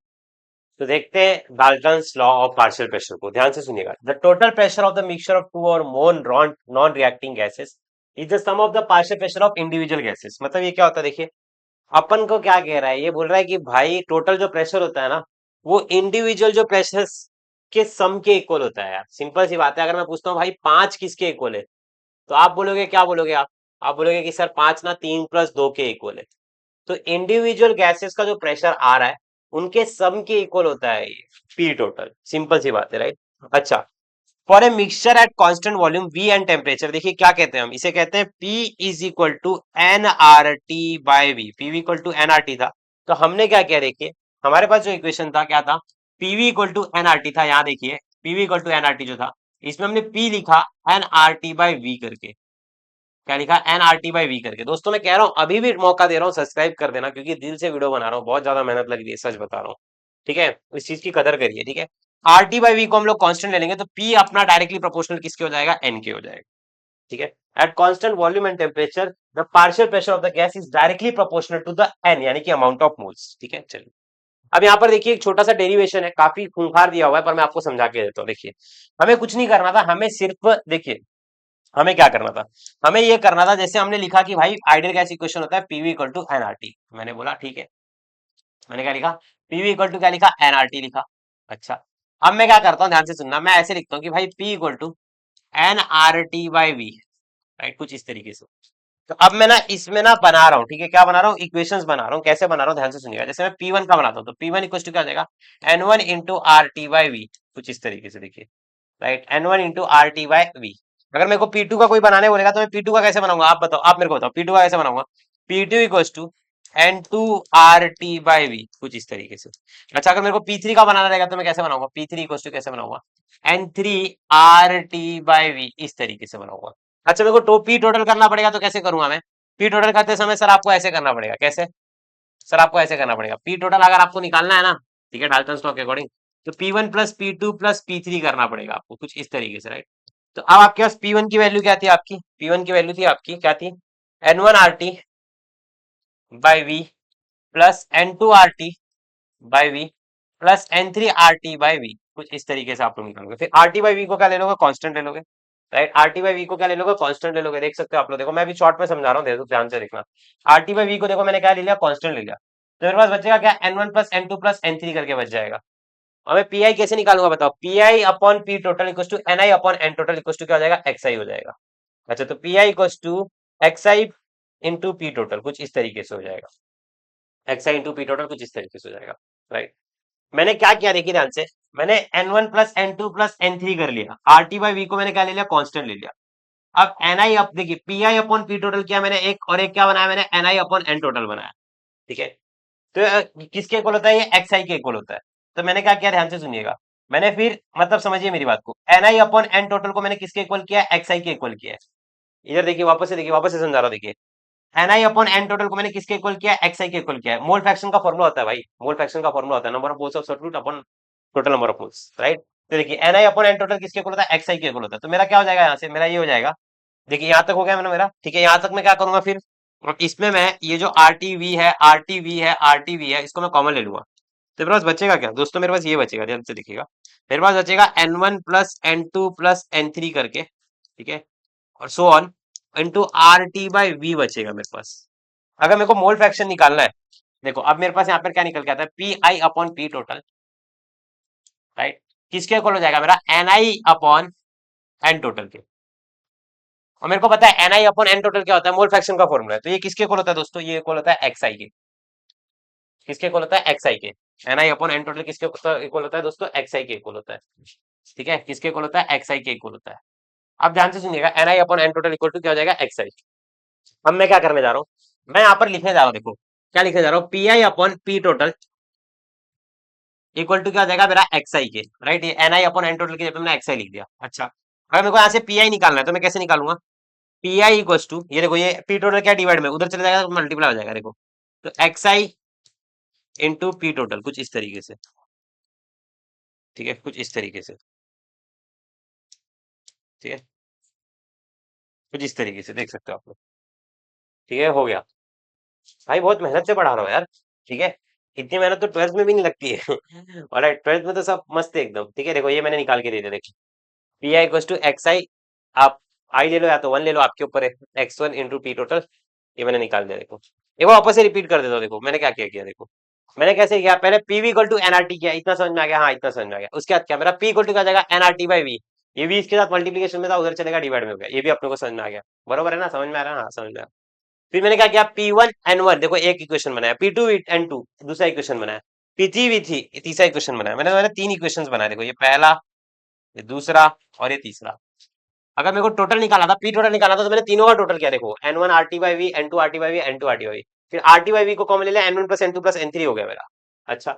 तो देखते हैं Dalton's law of partial pressure को, ध्यान से सुनिएगा, the total pressure of the mixture of two or more non reacting gases is the sum of the partial pressure of individual gases, मतलब ये क्या होता है, देखिए अपन को क्या कह रहा है, ये बोल रहा है कि भाई टोटल जो प्रेशर होता है ना, वो इंडिविजुअल जो प्रेशर के सम के इक्वल होता है, यार सिंपल सी बात है, अगर मैं पूछता हूँ भाई पांच किसके इक्वल है, तो आप बोलोगे क्या बोलोगे, आप बोलोगे कि सर पांच ना तीन प्लस दो के इक्वल है, तो इंडिविजुअल गैसेस का जो प्रेशर आ रहा है उनके सम के इक्वल होता है ये पी टोटल, सिंपल सी बात है, राइट। अच्छा, for a mixture at constant volume V and temperature, देखिए क्या कहते हैं हम, इसे कहते हैं P is equal to N R T by V, PV equal to N R T था, तो हमने क्या किया, देखिए हमारे पास जो इक्वेशन था क्या था, PV equal to N R T था, यहाँ देखिए PV equal to N R T जो था, इसमें हमने P लिखा N R T by V करके, क्या लिखा, N R T by V करके। दोस्तों मैं कह रहा हूँ अभी भी मौका दे रहा हूँ, सब्सक्राइब कर देना, क्योंकि दिल से वीडियो बना रहा हूँ, बहुत ज्यादा मेहनत लग रही है, सच बता रहा हूँ, ठीक है, इस चीज की कदर करिए, ठीक है। आर टी बाई वी को हम लोग कांस्टेंट ले लेंगे, तो पी अपना डायरेक्टली प्रोपोर्शनल किसके हो जाएगा, एन के हो जाएगा, ठीक है। At constant volume and temperature the partial pressure of the gas is directly proportional to the N, यानी कि अमाउंट ऑफ मोल्स, ठीक है। चलिए अब यहाँ पर देखिए एक छोटा सा डेरिवेशन है, काफी खूंखार दिया हुआ है, पर मैं आपको समझा के देता हूँ, देखिए हमें कुछ नहीं करना था, हमें सिर्फ देखिए हमें क्या करना था, हमें ये करना था, जैसे हमने लिखा कि भाई आइडियल गैस इक्वेशन होता है पीवी इक्वल टू एनआरटी, मैंने बोला ठीक है, मैंने क्या लिखा, पीवी इक्वल टू क्या लिखा, एनआरटी लिखा। अच्छा, अब मैं क्या करता हूँ, ध्यान से सुनना, मैं ऐसे लिखता हूँ कि भाई P equal to NRT by V, right, कुछ इस तरीके से। तो अब मैं ना इसमें ना बना रहा हूँ, ठीक है, क्या बना रहा हूँ, इक्वेशंस बना रहा हूँ। कैसे बना रहा हूँ ध्यान से सुनिएगा। जैसे मैं P1 का बनाता हूँ, तो P1 इक्वल टू क्या हो जाएगा, N1 into R T by V, कुछ इस तरीके से देखिए, right, N1 into R T by V. अगर मेरे को P2 का कोई बनाने बोलेगा तो मैं P2 का कैसे बनाऊंगा, आप बताओ, आप मेरे को बताओ P2 का कैसे बनाऊंगा। P2 equal to N2 R T by V, कुछ इस तरीके से। अच्छा, अगर मेरे को P3 का बनाना रहेगा तो मैं कैसे बनाऊंगा, P3 इक्वल टू कैसे बनाऊंगा, N3 R T by we, इस तरीके से बनाऊंगा। अच्छा, मेरे को पी टोटल करना पड़ेगा तो कैसे करूंगा मैं, पी टोटल करते समय सर आपको ऐसे करना पड़ेगा, कैसे, सर आपको ऐसे करना पड़ेगा, पी टोटल अगर आपको निकालना है ना, ठीक है, डाल्टन स्टॉक के अकॉर्डिंग, तो P1 plus P2 plus P3 करना पड़ेगा आपको, कुछ इस तरीके से, राइट। तो अब आपके पास P1 की वैल्यू क्या थी, आपकी P1 की वैल्यू थी आपकी क्या थी, N1 R T by V plus N2 R T by V plus N3 R T by V, कुछ इस तरीके से आप लोग निकालोगे। फिर आर टी बाई वी को क्या ले लोगे, कांस्टेंट ले लोगे, right, R T by V को क्या ले लोगे, कांस्टेंट ले लोगे। देख सकते हो आप लोग, देखो मैं भी शॉर्ट में समझा रहा हूँ, देखो ध्यान से देखना। आर टी बाई वी को देखो मैंने क्या ले लिया, कांस्टेंट ले लिया, तो मेरे पास बचेगा क्या, N1 plus N2 plus N3 करके बच जाएगा। और मैं पी आई कैसे निकालूंगा बताओ, P I upon P total equal to N I upon N total equal to क्या हो जाएगा, एक्स आई हो जाएगा। अच्छा, तो P I equal to X I into P total, कुछ इस तरीके से हो जाएगा, X I into P total कुछ इस तरीके से हो जाएगा, राइट। मैंने क्या किया देखिए ध्यान से, मैंने N1 plus N2 plus N3 कर लिया, आर टी बाई वी को मैंने क्या ले लिया, कांस्टेंट ले लिया। अब एन आई अप देखिए, P I upon P total किया मैंने एक, और एक क्या बनाया मैंने, N I upon N total बनाया, ठीक है। तो किसके इक्वल होता है, ये एक्स आई के इक्वल होता है। तो मैंने क्या किया, ध्यान से सुनिएगा, मैंने फिर मतलब समझिए मेरी बात को, N I upon N total को मैंने किसके इक्वल किया, एक्स आई के इक्वल किया है। इधर देखिए, वापस से देखिए, वापस से समझा रहा हूं, देखिए N I upon N total को मैंने किसके इक्वल किया, एक्स आई के इक्वल किया है। मोल फ्रैक्शन का फॉर्मुला होता है भाई, मोल फ्रैक्शन का फॉर्मुला होता है number of moles of solute upon total number of moles, right. तो देखिए N I upon N total किसके इक्वल होता है, एक्स आई के इक्वल होता है। तो मेरा क्या हो जाएगा यहाँ से, मेरा ये हो जाएगा, देखिए यहाँ तक हो गया मेरा, ठीक है। यहाँ तक मैं क्या करूंगा फिर, और इसमें मैं ये जो आर टी वी है, आर टी वी है, आर टी वी है, इसको मैं कॉमन ले लूंगा। तो मेरे पास बचेगा क्या दोस्तों, मेरे पास ये बचेगा, ध्यान से देखिएगा, मेरे पास बचेगा N1 plus N2 plus N3 करके, ठीक है, और so on into R T by V बचेगा मेरे पास। अगर मेरे को मोल फ्रैक्शन निकालना है, देखो अब मेरे पास यहाँ पर क्या निकल के आता है, P I upon P total, right, किसके इक्वल हो जाएगा मेरा, N I upon N total के। और मेरे को पता है N I upon N total क्या होता है, मोल फ्रैक्शन का फॉर्मूला है। तो ये किसके इक्वल होता है दोस्तों, ये इक्वल होता है एक्स आई के, किसके इक्वल होता है, एक्स आई के। N I upon N total किसके इक्वल होता है दोस्तों, एक्स आई के इक्वल होता है, ठीक है, किसके इक्वल होता है, एक्स आई के इक्वल होता है। अब ध्यान से सुनिएगा, N I upon N total equal to क्या हो जाएगा, एक्स आई। अब मैं क्या करने जा रहा हूँ, मैं यहाँ पर लिखने जा रहा हूँ, देखो क्या लिखने जा रहा हूँ, P I upon P total equal to क्या हो जाएगा मेरा, एक्स आई के, राइट। ये N I upon N total की जगह मैंने एक्स आई लिख दिया। अच्छा, अगर मेरे को यहाँ से पी आई निकालना है तो मैं कैसे निकालूंगा, पी आई इक्वल टू, ये देखो ये पी टोटल क्या डिवाइड में उधर चले जाएगा तो मल्टीप्लाई हो जाएगा, देखो, तो x I into P total, कुछ इस तरीके से, ठीक है, कुछ इस तरीके से, ठीक है, कुछ इस तरीके से देख सकते हो आप लोग, ठीक है, हो गया। भाई बहुत मेहनत से पढ़ा रहा हूँ यार, ठीक है, इतनी मेहनत तो ट्वेल्थ में भी नहीं लगती है और ट्वेल्थ में तो सब मस्त है एकदम, ठीक है। देखो ये मैंने निकाल के दे दिया, देखिए P I equal to X I, आप आई ले लो या तो वन ले लो, आपके ऊपर है, x one into P total, ये मैंने निकाल दिया। देखो एक बार वापस से रिपीट कर देता हूँ, देखो मैंने क्या किया किया, देखो मैंने कैसे किया, पहले पीवी इक्वल टू एनआरटी किया, इतना समझ में आ गया, हाँ इतना समझ में आ गया। उसके बाद क्या, मेरा पी इक्वल टू क्या हो जाएगा, एनआरटी बाई वी, ये वी इसके साथ मल्टीप्लीकेशन में था, उधर चलेगा डिवाइड में हो गया, ये भी अपने को समझ में आ गया, बरोबर है ना, समझ में आ रहा है, हाँ समझ में आ रहा। फिर मैंने क्या किया, P1 N1 देखो एक इक्वेशन बनाया, P2 N2 दूसरा इक्वेशन बनाया, P3 V3 तीसरा इक्वेशन बनाया, मैंने तीन इक्वेशन बनाए, देखो ये पहला, ये दूसरा और ये तीसरा। अगर मेरे को टोटल निकालना था, पी टोटल निकालना था, तो मैंने तीनों का टोटल किया, देखो N1 R T by V, N2 R T by V, N2 R T by V, फिर आर टी बाई वी को कॉमन ले लिया, N1 plus N2 plus N3 हो गया मेरा। अच्छा,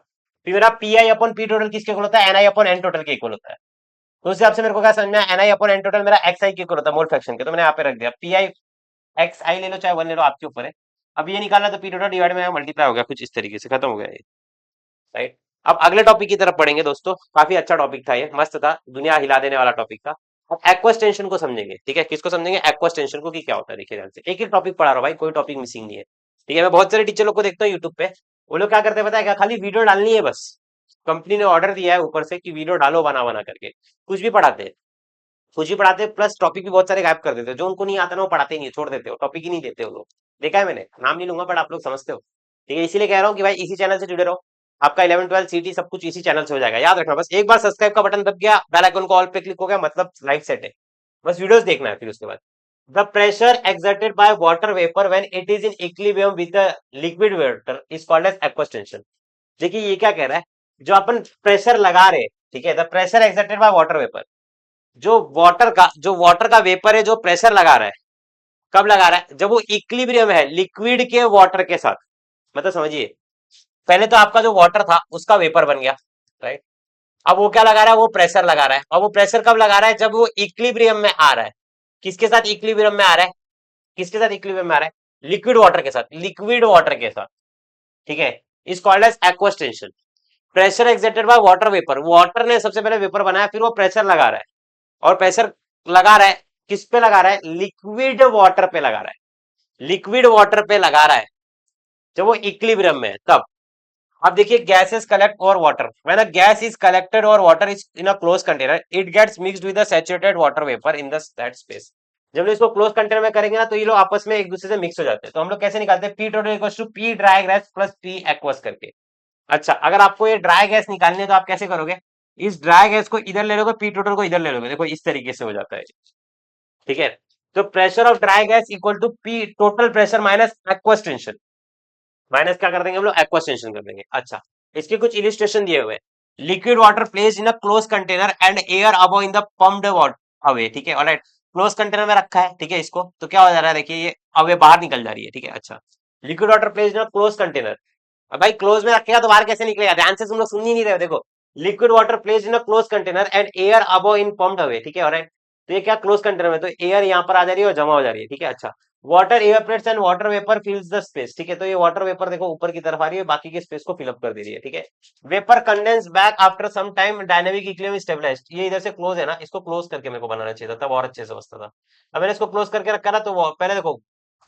फिर मेरा P I upon P total किसके इक्वल होता है, N I upon N total के इक्वल होता है। तो उस हिसाब से मेरे को क्या समझ में, N I upon N total मेरा एक्स आई के इक्वल होता है मोल फ्रैक्शन के, तो मैंने यहाँ पे रख दिया, पी आई एक्स आई ले लो चाहे वन ले लो, आपके ऊपर है। अब ये निकालना तो पी टोटल डिवाइड में मल्टीप्लाई हो गया, कुछ इस तरीके से खत्म हो गया ये, राइट। अब अगले टॉपिक की तरफ पढ़ेंगे दोस्तों, काफी अच्छा टॉपिक था ये, मस्त था, दुनिया हिला देने वाला टॉपिक था। अब एक्वस टेंशन को समझेंगे, ठीक है, किसको समझेंगे, एक्वस टेंशन को, कि क्या होता है। देखिए ध्यान से, एक ही टॉपिक पढ़ा रहा हूँ भाई, कोई टॉपिक मिसिंग नहीं है, ठीक है। मैं बहुत सारे टीचर लोग को देखता हूँ यूट्यूब पे, वो लोग क्या करते हैं पता है क्या, खाली वीडियो डालनी है बस, कंपनी ने ऑर्डर दिया है ऊपर से कि वीडियो डालो बना बना करके, कुछ भी पढ़ाते हैं, कुछ भी पढ़ाते हैं, प्लस टॉपिक भी बहुत सारे गायब कर देते हैं, जो उनको नहीं आता ना वो पढ़ाते ही नहीं, छोड़ देते हो, टॉपिक ही नहीं देते वो लोग। देखा है मैंने, नाम नहीं लूंगा बट आप लोग समझते हो, ठीक है। इसीलिए कह रहा हूँ कि भाई इसी चैनल से जुड़े रहो, आपका 11 12 सीटी सब कुछ इसी चैनल से हो जाएगा। याद रखना, बस एक बार सब्सक्राइब का बटन दब गया, बेल आइकन को ऑल पे क्लिक हो गया, मतलब लाइफ सेट है। बस वीडियोस देखना है फिर उसके बाद। The pressure exerted by water vapour when it is in equilibrium with the liquid water is called as aqueous tension. देखिए ये क्या कह रहा है, जो अपन प्रेशर लगा रहे, ठीक है, the pressure exerted by water vapour, जो वाटर का वेपर है जो प्रेशर लगा रहा है, कब लगा रहा है, जब वो इक्विलिब्रियम है लिक्विड के वाटर के साथ। मतलब समझिए, पहले तो आपका जो वाटर था उसका वेपर बन गया, राइट। अब वो क्या लगा रहा है, वो प्रेशर लगा रहा है, और वो प्रेशर कब लगा रहा है, जब वो इक्विलिब्रियम में आ रहा है। किसके साथ इक्विलिब्रियम में आ रहा है, किसके साथ इक्विलिब्रियम में आ रहा है, लिक्विड वाटर के साथ, लिक्विड वाटर के साथ, ठीक है। Is called as aqueous tension. Pressure exerted by water vapour, water ने सबसे पहले वेपर बनाया, फिर वो प्रेशर लगा रहा है, और प्रेशर लगा रहा है, किस पे लगा रहा है, लिक्विड वाटर पे लगा रहा है, लिक्विड वाटर पे लगा रहा है, जब वो इक्विलिब्रियम में है तब। अब देखिए, gases collect over water, when a gas is collected over water is in a close container, it gets mixed with the saturated water vapour in that space. जब हम इसको क्लोज कंटेनर में करेंगे ना, तो ये लोग आपस में एक दूसरे से मिक्स हो जाते हैं। तो हम लोग कैसे निकालते हैं, P total equals to P dry gas plus P aqueous करके। अच्छा, अगर आपको ये ड्राई गैस निकालनी है तो आप कैसे करोगे, इस ड्राई गैस को इधर ले लोगे, पी टोटल को इधर ले लोगे, देखो इस तरीके से हो जाता है, ठीक है। तो pressure of dry gas equal to P total pressure minus aqueous tension, minus क्या कर देंगे हम लोग, एक्वस टेंशन कर देंगे। अच्छा, इसके कुछ इलिस्ट्रेशन दिए हुए हैं। Liquid water place in a close container and air above in the pumped water away, ठीक है, ऑलराइट। क्लोज कंटेनर में रखा है, ठीक है, इसको तो क्या हो जा रहा है, देखिए ये अवे बाहर निकल जा रही है, ठीक है। अच्छा, liquid water place in a close container, अब भाई क्लोज में रखेगा तो बाहर कैसे निकलेगा, ध्यान से तुम लोग सुन ही नहीं रहे हो, देखो liquid water place in a close container and air above in pumped away, ठीक है, ऑलराइट। तो ये क्या, क्लोज कंटेनर में तो एयर यहाँ पर आ जा रही है और जमा हो जा रही है, ठीक है। अच्छा, water evaporates and water vapour फिल्स the space, ठीक है। तो ये वाटर वेपर देखो ऊपर की तरफ आ रही है, बाकी के स्पेस को फिलअप कर दे रही है, ठीक है। Vapour condense back after some time, dynamic equilibrium stabilised. ये इधर से क्लोज है ना, इसको क्लोज करके मेरे को बनाना चाहिए था, तब और अच्छे से बचता था। अब मैंने इसको क्लोज करके रखा ना, तो पहले देखो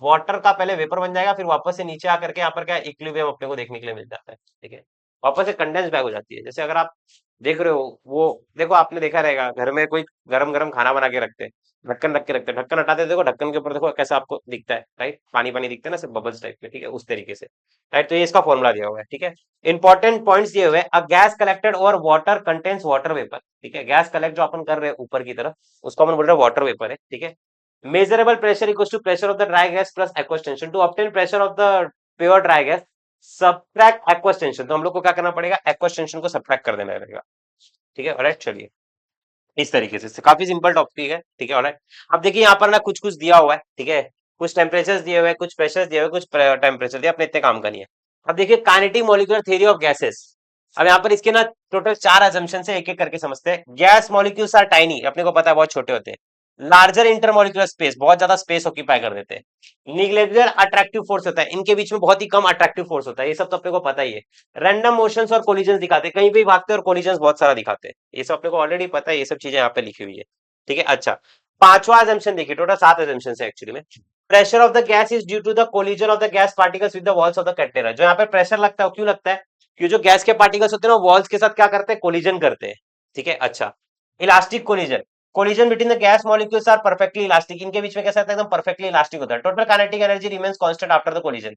वाटर का पहले वेपर बन जाएगा, फिर वापस से नीचे आकर के यहाँ पर क्या इक्विलिब्रियम अपने को देखने के लिए मिल जाता है, ठीक है। वापस से कंडेंस बैक हो जाती है। जैसे अगर आप देख रहे हो, वो देखो आपने देखा रहेगा घर में कोई गरम गरम खाना बना के रखते हैं, ढक्कन रख के रखते हैं, ढक्कन हटाते हैं, देखो ढक्कन के ऊपर देखो कैसा आपको दिखता है, राइट, पानी पानी दिखता है ना, सिर्फ बबल्स टाइप में, ठीक है, उस तरीके से, राइट। तो ये इसका फॉर्मूला दिया हुआ है, ठीक है। इंपॉर्टेंट पॉइंट्स दिए हुए हैं, a gas collected over water contains water vapour, ठीक है। गैस कलेक्ट जो अपन कर रहे हैं ऊपर की तरफ, उसको अपन बोल रहे हैं वाटर वेपर है, ठीक है। Measurable pressure equals to pressure of the dry gas plus aqueous tension. To obtain pressure of the pure dry gas subtract aqueous tension, तो हम लोग को क्या करना पड़ेगा, एक्वस टेंशन को सब्ट्रैक्ट कर देना पड़ेगा, ठीक है, ऑलराइट। चलिए, इस तरीके से काफी सिंपल टॉपिक है, ठीक है, ऑलराइट। अब देखिए यहाँ पर ना कुछ कुछ दिया हुआ है, ठीक है, कुछ टेम्परेचर दिए हुए हैं, कुछ प्रेशर दिए हुए, कुछ टेम्परेचर दिया, अपने इतने काम का नहीं है। अब देखिए kinetic molecular theory of gases. अब यहाँ पर इसके ना टोटल 4 अजम्पशन से एक एक करके समझते हैं। गैस मॉलिक्यूल्स आर टाइनी, अपने को पता है बहुत छोटे होते हैं। लार्जर इंटरमोलिकुलर स्पेस, बहुत ज्यादा स्पेस ऑक्यूपाई कर देते हैं। निग्लेक्टेड अट्रैक्टिव फोर्स होता है, इनके बीच में बहुत ही कम अट्रैक्टिव फोर्स होता है, ये सब तो अपने को पता ही है। रैंडम मोशंस और कोलिजन दिखाते हैं, कहीं भी भागते हैं और कोलिजन बहुत सारा दिखाते हैं, ये सब अपने को ऑलरेडी पता है, ये सब चीजें यहाँ पे लिखी हुई है, ठीक है। अच्छा, पांचवा अजम्पशन देखिए, टोटल 7 अजम्पशन है एक्चुअली में। Pressure of the gas is due to the collision of the gas particles with the walls of the container. जो यहाँ पे प्रेशर लगता है, क्यों लगता है, क्योंकि जो गैस के पार्टिकल्स होते हैं ना, वॉल्स के साथ क्या करते हैं, कोलिजन करते हैं, ठीक है। अच्छा, elastic collision, collision between the gas molecules are perfectly elastic, इनके बीच में कैसा होता है, एकदम परफेक्टली इलास्टिक होता है। Total kinetic energy remains constant after the collision,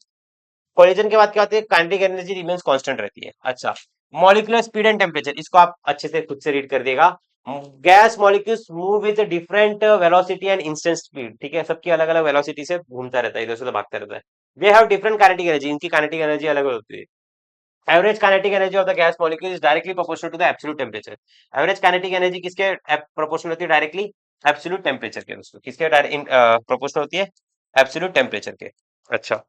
collision के बाद क्या होती है, काइनेटिक एनर्जी रिमेंस कांस्टेंट रहती है। अच्छा, मॉलिक्यूलर स्पीड एंड टेम्परेचर, इसको आप अच्छे से खुद से रीड कर दिएगा। Gas molecules move with different velocity and instant speed, ठीक है, सबकी अलग अलग वेलोसिटी से घूमता रहता है, इधर से भागता रहता है। They have different kinetic energy, इनकी काइनेटिक एनर्जी अलग अलग होती है। Average kinetic energy of the gas molecule is directly proportional to the absolute temperature. Average kinetic energy किसके प्रोपोर्शनल होती है, डायरेक्टली एब्सोल्यूट टेम्परेचर के, दोस्तों किसके प्रोपोर्शनल होती है, एब्सोल्यूट टेम्परेचर के। अच्छा,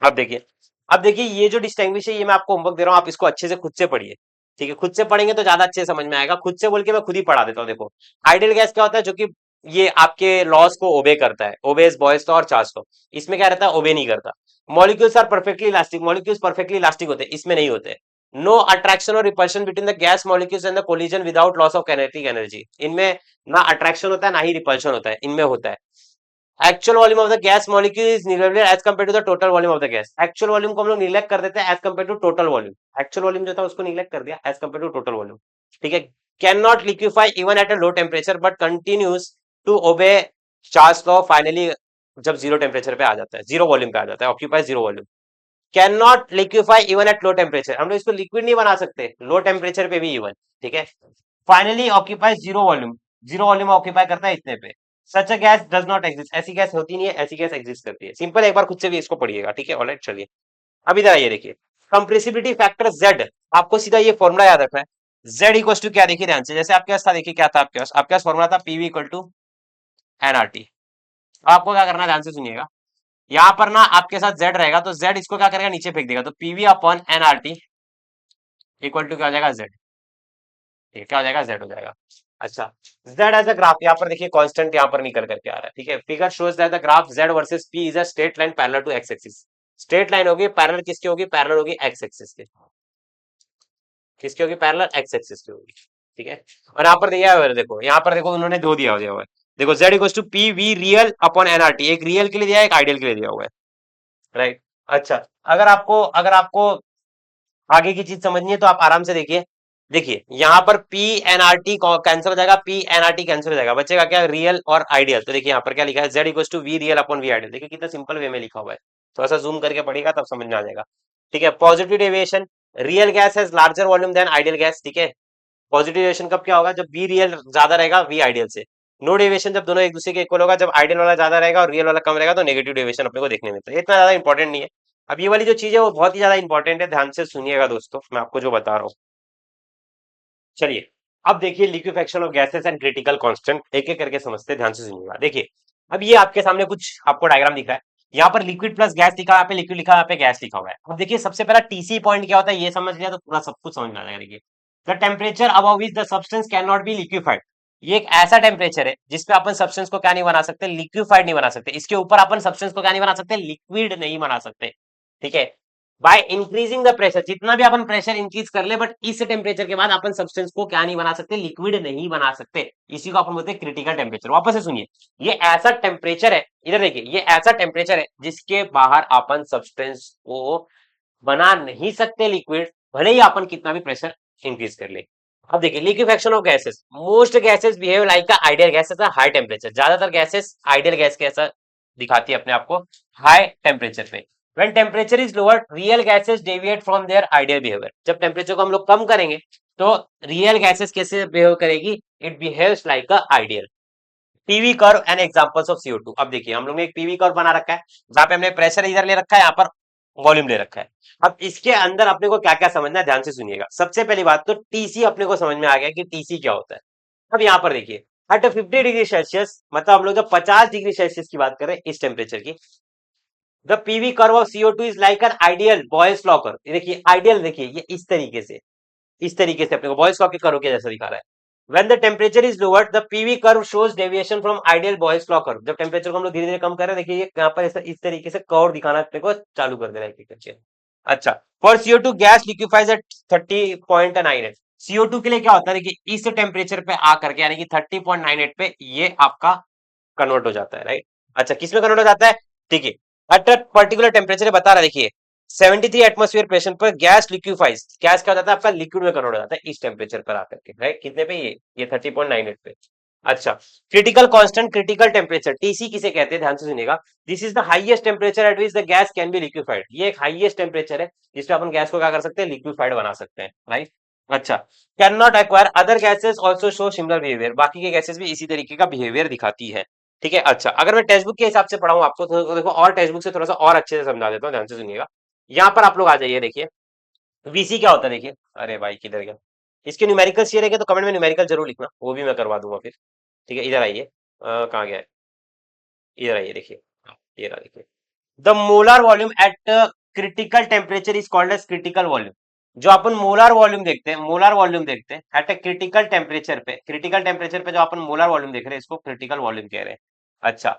अब देखिए, अब देखिए ये जो डिस्टिंग्विश है, ये मैं आपको होमवर्क दे रहा हूँ, आप इसको अच्छे से खुद से पढ़िए, ठीक है। खुद से पढ़ेंगे तो ज्यादा अच्छे से समझ में आएगा, खुद से बोल के मैं खुद ही पढ़ा देता हूँ। देखो, आइडियल गैस क्या होता है, जो कि ये आपके लॉस को ओबे करता है, ओबेज बॉयज लॉ और चार्ल्स लॉ। इसमें क्या रहता है, ओबे नहीं करता। Molecules are perfectly elastic, molecules perfectly elastic होते हैं, इसमें नहीं होते। नो अट्रैक्शन और repulsion between the gas molecules and the collision without loss of kinetic energy, इनमें ना अट्रैक्शन होता है ना ही रिपल्शन होता है, इनमें होता है। Actual volume of the gas molecule is neglected as compare to the total volume of the gas. Actual volume को हम लोग निगलेक्ट कर देते हैं as compare to total volume. Actual volume जो था उसको निगलेक्ट कर दिया as compare to total volume, ठीक है। Can not liquefy even at a low temperature but continues to obey Charles law, finally जब जीरो टेम्परेचर पे आ जाता है, जीरो वॉल्यूम पे आ जाता है, occupy zero volume. Can not liquefy even at low temperature, हम लोग इसको लिक्विड नहीं बना सकते लो टेम्परेचर पे भी इवन, ठीक है। Finally occupies zero volume, zero volume occupy करता है इतने पे। Such a gas does not exist, ऐसी गैस होती नहीं है, ऐसी गैस एग्जिस्ट करती है। सिंपल, एक बार खुद से भी इसको पढ़िएगा, ठीक है। ऑलराइट, चलिए अब इधर आइए, देखिए कंप्रेसिबिलिटी फैक्टर जेड, आपको सीधा ये फॉर्मूला याद रखना है। जेड इक्वल टू क्या, देखिए ध्यान से, जैसे आपके पास था, देखिए क्या था आपके पास फॉर्मूला था पीवी इक्वल टू एनआरटी। आपको क्या करना है, ध्यान से सुनिएगा। यहाँ पर ना आपके साथ जेड रहेगा, तो जेड इसको क्या करेगा, नीचे फेंक देगा, तो PV upon NRT equal to क्या हो जाएगा, जेड। ठीक है, क्या हो जाएगा, जेड हो जाएगा। अच्छा, जेड एज अ ग्राफ, यहाँ पर देखिए कांस्टेंट यहाँ पर निकल करके आ रहा है, ठीक है। Figure shows that the graph Z versus P is a straight line parallel to X axis. Straight line होगी, पैरेलल किसकी होगी, पैरेलल होगी एक्स एक्सिस के। किसकी होगी, पैरेलल एक्स एक्सिस की होगी, ठीक है। और यहाँ पर दिया हुआ है, देखो यहाँ पर देखो उन्होंने दो दिया हुआ है। देखो Z equal to P V real upon NRT, एक रियल के लिए दिया है, एक आइडियल के लिए दिया हुआ है, राइट। अच्छा, अगर आपको आगे की चीज समझनी है तो आप आराम से देखिए। देखिए यहाँ पर पी एनआरटी कैंसिल हो जाएगा, पी एनआरटी कैंसिल हो जाएगा, बचेगा क्या, रियल और आइडियल। तो देखिए यहाँ पर क्या लिखा है, Z equal to V real upon V ideal. देखिए कितना सिंपल वे में लिखा हुआ है, थोड़ा सा जूम करके पढ़ेगा तब समझ में आ जाएगा, ठीक है। Positive deviation, real gas has larger volume than ideal gas, ठीक है। पॉजिटिव डेविएशन कब क्या होगा, जब वी रियल ज्यादा रहेगा वी आइडियल से। नो डेविएशन जब दोनों एक दूसरे के इक्वल होगा, जब आइडियल वाला ज्यादा रहेगा और रियल वाला कम रहेगा, तो नेगेटिव डेविएशन अपने को देखने मिलता है। इतना ज्यादा इंपॉर्टेंट नहीं है। अब ये वाली जो चीज है वो बहुत ही ज्यादा इंपॉर्टेंट है, ध्यान से सुनिएगा दोस्तों, मैं आपको जो बता रहा हूँ। चलिए अब देखिए liquefaction of gases and critical constant, एक एक करके समझते हैं, ध्यान से सुनिएगा। देखिए अब ये आपके सामने कुछ आपको डायग्राम दिख रहा है, यहाँ पर लिक्विड प्लस गैस लिखा है, यहाँ पे लिक्विड लिखा है, यहाँ पे गैस लिखा हुआ है। अब देखिए सबसे पहला टीसी पॉइंट क्या होता है ये समझ लिया तो पूरा सब कुछ समझ में आ जाएगा। देखिए the temperature above which the substance can not be liquefied, ये एक ऐसा टेम्परेचर है जिसपे अपन सब्सटेंस को क्या नहीं बना सकते, लिक्विफाइड नहीं बना सकते। इसके ऊपर अपन सब्सटेंस को क्या नहीं बना सकते, लिक्विड नहीं बना सकते, ठीक है। बाय इंक्रीजिंग द प्रेशर, जितना भी अपन प्रेशर इंक्रीज कर ले, बट इस टेम्परेचर के बाद अपन सब्सटेंस को क्या नहीं बना सकते, लिक्विड नहीं बना सकते। इसी को अपन बोलते हैं क्रिटिकल टेम्परेचर। वापस से सुनिए, ये ऐसा टेम्परेचर है, इधर देखिए, ये ऐसा टेम्परेचर है जिसके बाहर अपन सब्सटेंस को बना नहीं सकते लिक्विड, भले ही अपन कितना भी प्रेशर इंक्रीज कर ले। अब देखिए liquefaction of gases, most gases behave like a ideal gas at a high temperature. ज्यादातर गैसेस आइडियल गैस के ऐसा दिखाती है अपने आप को हाई टेम्परेचर पे। When temperature is lower, real gases deviate from their ideal behavior. जब टेम्परेचर को हम लोग कम करेंगे तो रियल गैसेस कैसे बिहेव करेगी, it behaves like a ideal. PV curve and examples of CO2। अब देखिए हम लोग ने एक पीवी कर्व बना रखा है, जहां पे हमने प्रेशर इधर ले रखा है, यहाँ पर वॉल्यूम ले रखा है। अब इसके अंदर अपने को क्या क्या समझना है, ध्यान से सुनिएगा। सबसे पहली बात तो टीसी अपने को समझ में आ गया कि टीसी क्या होता है। अब यहाँ पर देखिए एट 50 डिग्री सेल्सियस, मतलब हम लोग जब 50 डिग्री सेल्सियस की बात करें इस टेम्परेचर की, the PV curve of CO2 is like an ideal Boyle's law curve. देखिए आइडियल, देखिए ये इस तरीके से अपने को बॉयल्स लॉ के कर्व के जैसा दिखा रहा है। When the temperature is lowered, the PV curve shows deviation from ideal Boyle's law curve। जब टेम्परेचर को हम लोग धीरे धीरे कम कर रहे हैं, देखिए ये यहाँ पर इस तरीके से कर्व दिखाना अपने को चालू कर दे रहा है एक एक। अच्छा, for CO2 gas liquefies eight 30.98। CO2 के लिए क्या होता है, देखिए इस टेम्परेचर पे आकर के यानी कि 30.98 पे ये आपका कन्वर्ट हो जाता है, राइट। अच्छा, किसमें कन्वर्ट हो जाता है, देखिए एट अ पर्टिकुलर टेम्परेचर बता रहा है, देखिए 73 एटमॉस्फेयर प्रेशर पर गैस लिक्विफाइज, गैस क्या हो जाता है आपका, लिक्विड में कन्वर्ट हो जाता है इस टेम्परेचर पर आकर के, राइट। कितने पे, ये 30.98 पे। अच्छा, critical constant critical temperature TC किसे कहते हैं, ध्यान से सुनिएगा। This is the highest temperature at which the gas can be liquefied. ये एक हाईएस्ट टेम्परेचर है जिसपे अपन गैस को क्या कर सकते हैं, लिक्विफाइड बना सकते हैं, राइट। अच्छा, can not acquire other gases also show similar behaviour, बाकी के गैसेस भी इसी तरीके का बिहेवियर दिखाती है, ठीक है। अच्छा, अगर मैं टेक्स्ट बुक के हिसाब से पढ़ाऊं आपको तो देखो, और टेक्स्ट बुक से थोड़ा सा और अच्छे से समझा देता हूँ, ध्यान से सुनिएगा। यहाँ पर आप लोग आ जाइए, देखिए वीसी क्या होता है, देखिए, अरे भाई किधर गया, इसके न्यूमेरिकल चाहिए रहेगा तो कमेंट में न्यूमेरिकल जरूर लिखना, वो भी मैं करवा दूंगा फिर, ठीक है। इधर आइए, कहाँ गया है, इधर आइए, देखिए, ये रहा, देखिए the molar volume at critical temperature is called as critical volume. जो अपन मोलर वॉल्यूम देखते हैं, मोलर वॉल्यूम देखते हैं एट ए क्रिटिकल टेम्परेचर पे, क्रिटिकल टेम्परेचर पे जो अपन मोलर वॉल्यूम देख रहे हैं इसको क्रिटिकल वॉल्यूम कह रहे हैं। अच्छा,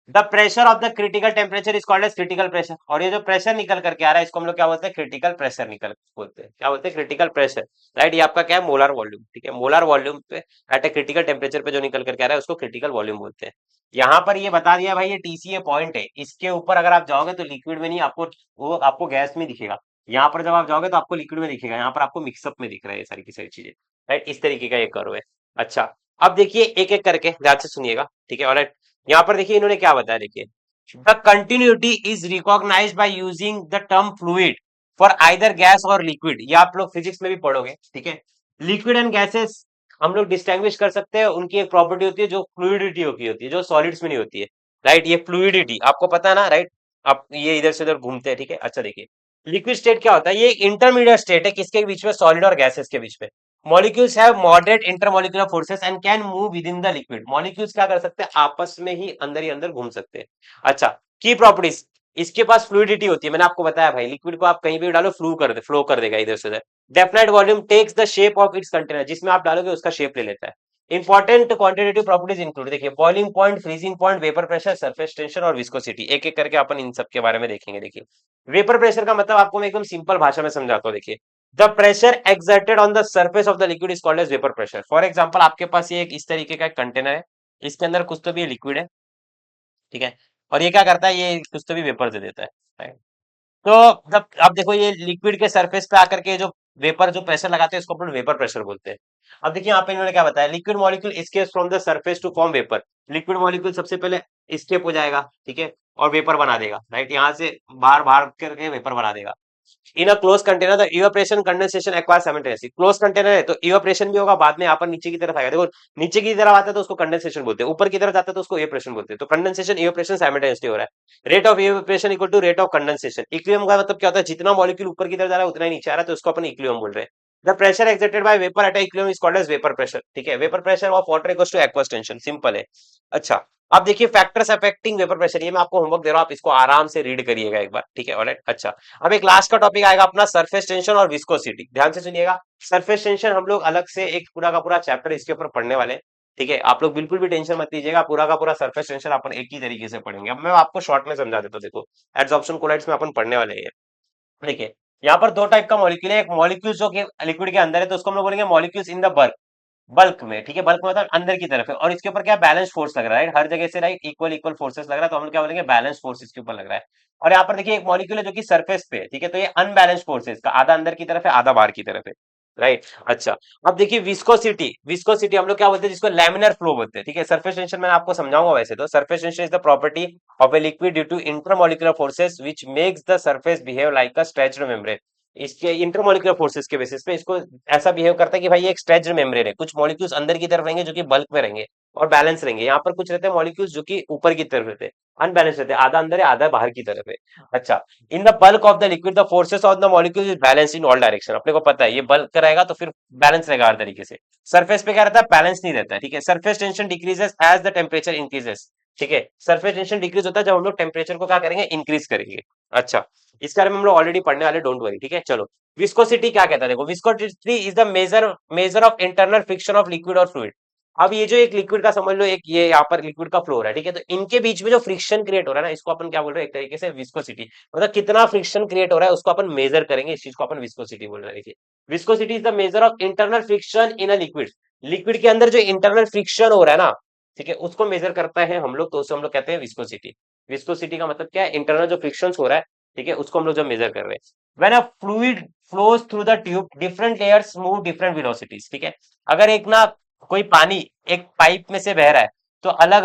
the pressure of the critical temperature is called as critical pressure. और ये जो प्रेशर निकल करके आ रहा है इसको हम लोग क्या बोलते हैं, क्रिटिकल प्रेशर निकल बोलते हैं, क्या बोलते हैं, क्रिटिकल प्रेशर, राइट। ये आपका क्या है, मोलर वॉल्यूम, ठीक है। मोलर वॉल्यूम पे एट ए क्रिटिकल टेम्परेचर पे जो निकल करके आ रहा है उसको क्रिटिकल वॉल्यूम बोलते हैं। यहाँ पर ये बता दिया भाई, ये टीसीए पॉइंट है, इसके ऊपर अगर आप जाओगे तो लिक्विड में नहीं, आपको वो आपको गैस में दिखेगा। यहाँ पर जब आप जाओगे तो आपको लिक्विड में दिखेगा, यहाँ पर आपको मिक्सअप में दिख रहा है ये सारी की सारी चीजें, राइट। इस तरीके का ये कर्व है। अच्छा, अब देखिए एक एक करके ध्यान से सुनिएगा, ठीक है। और यहाँ पर देखिए इन्होंने क्या बताया, देखिए the continuity is recognized by using the term fluid for either gas और लिक्विड। ये आप लोग फिजिक्स में भी पढ़ोगे, ठीक है। लिक्विड एंड गैसेस हम लोग डिस्टिंग्विश कर सकते हैं, उनकी एक प्रॉपर्टी होती है जो फ्लूइडिटी की होती है, जो सॉलिड्स में नहीं होती है, राइट। ये फ्लूइडिटी आपको पता है ना, राइट। आप ये इधर से उधर घूमते हैं, ठीक है। अच्छा देखिए, लिक्विड स्टेट क्या होता है, ये इंटरमीडिएट स्टेट है किसके बीच में, सॉलिड और गैसेस के बीच में। Molecules have moderate intermolecular forces and can move with in the liquid. Molecules क्या कर सकते हैं, आपस में ही अंदर घूम सकते हैं। अच्छा, की प्रॉपर्टीज, इसके पास फ्लूइडिटी होती है, मैंने आपको बताया भाई, लिक्विड को आप कहीं भी डालो फ्लो कर देगा इधर से उधर। Definite volume takes the shape of its container, जिसमें आप डालोगे उसका शेप ले लेता है। इंपॉर्टेंट क्वांटिटेटिव प्रॉपर्टीज इंक्लूड, देखिए, boiling point, freezing point, vapour pressure, surface tension और विस्कोसिटी। एक एक करके अपन इन सब के बारे में देखेंगे। देखिए, वेपर प्रेशर का मतलब आपको मैं एकदम सिंपल भाषा में समझाता हूँ। देखिए, the pressure exerted on the surface of the liquid is called as vapour pressure. For example, आपके पास ये एक इस तरीके का कंटेनर है, इसके अंदर कुछ तो भी लिक्विड है, ठीक है। और ये क्या करता है, ये कुछ तो भी वेपर दे देता है, right? तो जब आप देखो, ये लिक्विड के सरफेस पे आकर के जो वेपर जो प्रेशर लगाते हैं, इसको अपन वेपर प्रेशर बोलते हैं। अब देखिए, यहाँ पे इन्होंने क्या बताया, liquid molecule escapes from the surface to form vapour. Liquid molecule सबसे पहले एस्केप हो जाएगा, ठीक है, और वेपर बना देगा, राइट। यहाँ से बाहर बाहर करके वेपर बना देगा। In a close container the evaporation condensation acquire simultaneously. Close container है तो इवापोरेशन भी होगा, बाद में यहाँ पर नीचे की तरफ आएगा। देखो, नीचे की तरफ आता है तो उसको कंडेंसेशन बोलते हैं, ऊपर की तरफ जाता है तो उसको इवापोरेशन बोलते हैं। तो कंडेंसेशन इवापोरेशन साइमल्टेनियसली हो रहा है। Rate of evaporation equal to rate of condensation. Equilibrium का मतलब क्या होता है, जितना मॉलिक्यूल ऊपर की तरफ जा रहा है उतना ही नीचे आ रहा है, तो उसको अपन इक्विलिब्रियम बोल रहे हैं। The pressure exerted by vapour at equilibrium is called as vapour pressure, ठीक है। Vapour pressure of water equals to aqueous tension, simple है। अच्छा, अब देखिए, फैक्टर्स अफेक्टिंग वेपर प्रेशर, ये मैं आपको होमवर्क दे रहा हूं, आप इसको आराम से रीड करिएगा एक बार, ठीक है, ऑलराइट। अच्छा, अब एक लास्ट का टॉपिक आएगा अपना, सरफेस टेंशन और विस्कोसिटी। ध्यान से सुनिएगा, सरफेस टेंशन हम लोग अलग से एक पूरा का पूरा चैप्टर इसके ऊपर पढ़ने वाले हैं, ठीक है। आप लोग बिल्कुल भी टेंशन मत लीजिएगा, पूरा का पूरा सरफेस टेंशन अपन एक ही तरीके से पढ़ेंगे। अब मैं आपको शॉर्ट में समझा देता हूँ। देखो, एड्सॉर्प्शन कोलाइड्स में अपन पढ़ने वाले हैं। देखिए, यहाँ पर दो टाइप का मॉलिक्यूल है, एक मॉलिक्यूल जो कि लिक्विड के अंदर है तो उसको हम लोग बोलेंगे molecules in the bulk, bulk में, ठीक है। बल्क मतलब अंदर की तरफ है, और इसके ऊपर क्या बैलेंस फोर्स लग रहा है, हर जगह से, राइट, इक्वल इक्वल फोर्सेस लग रहा है, तो हम लोग क्या बोलेंगे, बैलेंस फोर्स इसके ऊपर लग रहा है। और यहाँ पर देखिए, एक मॉलिक्यूल है जो कि सरफेस पे है, ठीक है, तो ये अनबैलेंस फोर्स है, इसका आधा अंदर की तरफ है, आधा बाहर की तरफ है, राइट। अच्छा, अब देखिए, विस्कोसिटी, विस्कोसिटी हम लोग क्या बोलते हैं, जिसको लैमिनर फ्लो बोलते हैं, ठीक है। सरफेस टेंशन मैंने आपको समझाऊंगा, वैसे तो surface tension is the property of a liquid due to intermolecular forces which makes the surface behave like a stretched membrane. इसके इंटरमोलिकुलर फोर्सेस के बेसिस पे इसको ऐसा बिहेव करता है कि भाई ये एक स्ट्रेच्ड मेम्ब्रेन है, कुछ मॉलिक्यूल्स अंदर की तरफ रहेंगे जो कि बल्क में रहेंगे और बैलेंस रहेंगे, यहाँ पर कुछ रहते हैं मॉलिक्यूल्स जो कि ऊपर की तरफ रहते हैं, अनबैलेंस रहते हैं, आधा अंदर है आधा बाहर की तरफ है। अच्छा, in the bulk of the liquid the forces of the molecule is balance in all direction. अपने को पता है ये बल्क रहेगा तो फिर बैलेंस रहेगा हर तरीके से। सरफेस पे क्या रहता है, बैलेंस नहीं रहता है, ठीक है। Surface tension decreases as the temperature increases, ठीक है। सरफेस टेंशन डिक्रीज होता है जब हम लोग टेम्परेचर को क्या करेंगे, इंक्रीज करेंगे। अच्छा, इसके बारे में हम लोग ऑलरेडी पढ़ने वाले, डोंट वरी, ठीक है। चलो, विस्कोसिटी क्या कहता है, देखो, viscosity is the measure of internal friction of liquid और फ्लूइड। अब ये जो एक लिक्विड का समझ लो, एक ये यहाँ पर लिक्विड का फ्लो हो रहा है, ठीक है, तो इनके बीच में जो फ्रिक्शन क्रिएट हो रहा है ना, इसको अपन क्या बोल रहे हैं, एक तरीके से विस्कोसिटी, मतलब कितना फ्रिक्शन क्रिएट हो रहा है उसको अपन मेजर करेंगे, इस चीज को अपन विस्कोसिटी बोल रहे हैं। देखिए, viscosity is the measure of internal friction in a liquid. Liquid के अंदर जो इंटरनल फ्रिक्शन हो रहा है ना, ठीक है, उसको मेजर करता है हम लोग, तो उसे हम लोग कहते हैं विस्कोसिटी। विस्कोसिटी का मतलब क्या है, इंटरनल जो फ्रिक्शन हो रहा है, ठीक है, उसको हम लोग जब मेजर कर रहे हैं। When a fluid flows through the tube different layers move different velocities, ठीक है। अगर एक ना कोई पानी एक पाइप में से बह रहा है तो अलग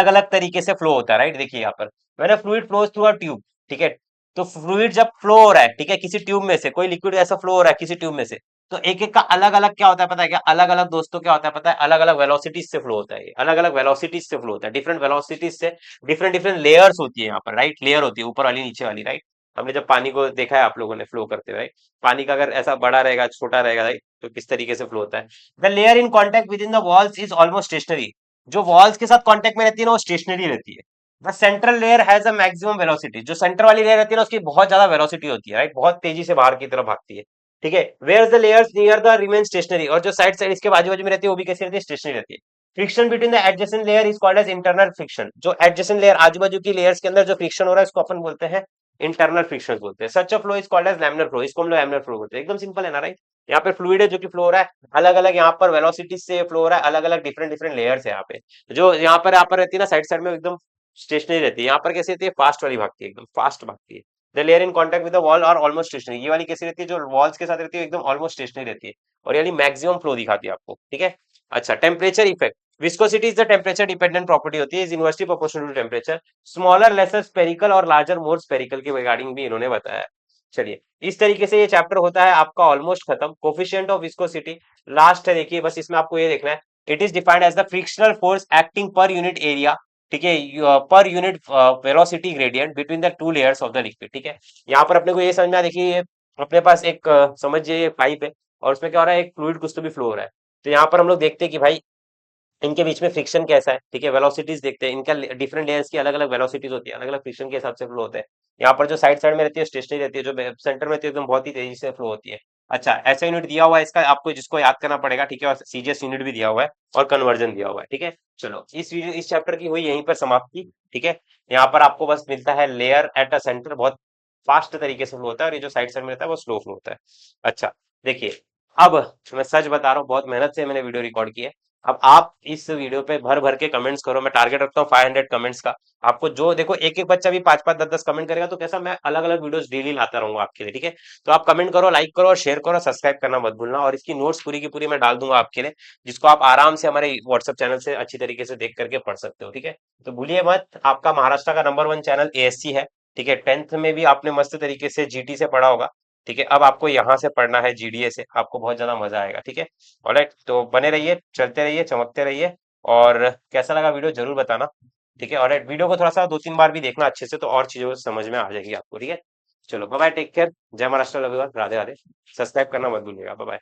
अलग तरीके से फ्लो होता है, राइट। देखिए यहाँ पर, when a fluid flows through a tube, ठीक है, तो फ्लूइड जब फ्लो हो रहा है, ठीक है, किसी ट्यूब में से, कोई लिक्विड ऐसा फ्लो हो रहा है किसी ट्यूब में से, तो एक एक का अलग अलग क्या होता है पता है क्या, अलग अलग दोस्तों क्या होता है पता है, अलग अलग वेलोसिटीज से फ्लो होता है, अलग अलग वेलोसिटीज से फ्लो होता है, डिफरेंट वेलोसिटीज से, डिफरेंट डिफरेंट लेयर्स होती है यहाँ पर, राइट। लेयर होती है ऊपर वाली नीचे वाली, राइट। हमने जब पानी को देखा है आप लोगों ने फ्लो करते हुए, राइट, पानी का अगर ऐसा बड़ा रहेगा छोटा रहेगा, राइट, तो किस तरीके से फ्लो होता है। The layer in contact with in the walls is almost stationary. जो वॉल्स के साथ कांटेक्ट में रहती है ना, वो स्टेशनरी रहती है। The central layer has a maximum velocity. जो सेंटर वाली लेयर रहती है ना, उसकी बहुत ज्यादा वेलोसिटी होती है, राइट, बहुत तेजी से बाहर की तरफ भागती है, ठीक है। Where the layers near the remain stationary. और जो साइड साइड इसके बाजू बाजू में रहती है वो भी कैसी रहती है, स्टेशनरी रहती है। Friction between the adjacent layer is called as internal friction. जो एडजेसेंट लेयर आजू बाजू की लेयर्स के अंदर जो फ्रिक्शन हो रहा है उसको अपन बोलते हैं इंटरनल फ्रिक्शन बोलते हैं। Such a flow is called as laminar flow. इसको हम लोग लैमिनर फ्लो बोलते हैं। एकदम सिंपल है ना, राइट। यहाँ पे फ्लूइड है जो कि फ्लो हो रहा है, अलग अलग यहाँ पर वेलोसिटी से फ्लो हो रहा है, अलग अलग डिफरेंट डिफरेंट लेयर्स है यहाँ पे। जो यहाँ पर रहती है ना साइड साइड में एकदम स्टेशनरी रहती है, यहाँ पर कैसी रहती है, फास्ट वाली भागती है, एकदम फास्ट भागती है। The layer in contact with the wall are almost stationary. ये वाली कैसी रहती है, जो वॉल्स के साथ रहती है एकदम ऑलमोस्ट स्टेशनरी रहती है, और यानी मैक्सिमम फ्लो दिखाती है आपको, ठीक है। अच्छा, temperature effect. Viscosity is the temperature dependent property होती है, is inversely proportional to temperature. Smaller lesser spherical और लार्जर मोर स्पेरिकल के रिगार्डिंग भी इन्होंने बताया। चलिए, इस तरीके से ये चैप्टर होता है आपका ऑलमोस्ट खत्म। कोफिशिएंट ऑफ विस्कोसिटी लास्ट है, देखिए बस इसमें आपको ये देखना है, it is defined as the frictional force acting per unit area, ठीक है, per unit velocity gradient between the two layers of the liquid, ठीक है। यहाँ पर अपने को ये समझना है, देखिए ये अपने पास एक समझिए पाइप है और उसमें क्या हो रहा है, एक फ्लूइड कुछ तो भी फ्लो हो रहा है। तो यहाँ पर हम लोग देखते हैं कि भाई इनके बीच में फ्रिक्शन कैसा है, ठीक है, वेलोसिटीज देखते हैं, इनका डिफरेंट लेयर्स की अलग अलग वेलोसिटीज होती है, अलग अलग फ्रिक्शन के हिसाब से फ्लो होते हैं। यहाँ पर जो साइड साइड में रहती है स्टेशनरी रहती है, जो सेंटर में रहती है एकदम बहुत ही तेजी से फ्लो होती है। अच्छा, ऐसा यूनिट दिया हुआ है इसका आपको, जिसको याद करना पड़ेगा, ठीक है, और सीजीएस यूनिट भी दिया हुआ है और कन्वर्जन दिया हुआ है, ठीक है। चलो, इस वीडियो इस चैप्टर की हुई यहीं पर समाप्ति, ठीक है। यहाँ पर आपको बस मिलता है लेयर एट अ सेंटर, बहुत फास्ट तरीके से फ्लो होता है, और ये जो साइड साइड में रहता है वो स्लो फ्लो होता है। अच्छा, देखिए, अब मैं सच बता रहा हूँ, बहुत मेहनत से मैंने वीडियो रिकॉर्ड की है। अब आप इस वीडियो पे भर भर के कमेंट्स करो, मैं टारगेट रखता हूँ 500 कमेंट्स का। आपको जो देखो, एक एक बच्चा भी 5 5 10 10 कमेंट करेगा तो कैसा, मैं अलग अलग वीडियोस डेली लाता रहूंगा आपके लिए, ठीक है। तो आप कमेंट करो, लाइक करो और शेयर करो, सब्सक्राइब करना मत भूलना, और इसकी नोट्स पूरी की पूरी मैं डाल दूंगा आपके लिए, जिसको आप आराम से हमारे व्हाट्सएप चैनल से अच्छी तरीके से देख करके पढ़ सकते हो, ठीक है। तो भूलिए मत, आपका महाराष्ट्र का नंबर 1 चैनल एएससी है, ठीक है। 10th में भी आपने मस्त तरीके से जीटी से पढ़ा होगा, ठीक है। अब आपको यहाँ से पढ़ना है जीडीए से, आपको बहुत ज्यादा मजा आएगा, ठीक है। ऑलराइट, तो बने रहिए, चलते रहिए, चमकते रहिए, और कैसा लगा वीडियो जरूर बताना, ठीक है। ऑलराइट, वीडियो को थोड़ा सा 2 3 बार भी देखना अच्छे से, तो और चीजों समझ में आ जाएगी आपको, ठीक है। चलो, बाय बाय, टेक केयर, जय Maharashtra, love you all, Radhe Radhe. Subscribe करना मत भूलिएगा, बाय बाय।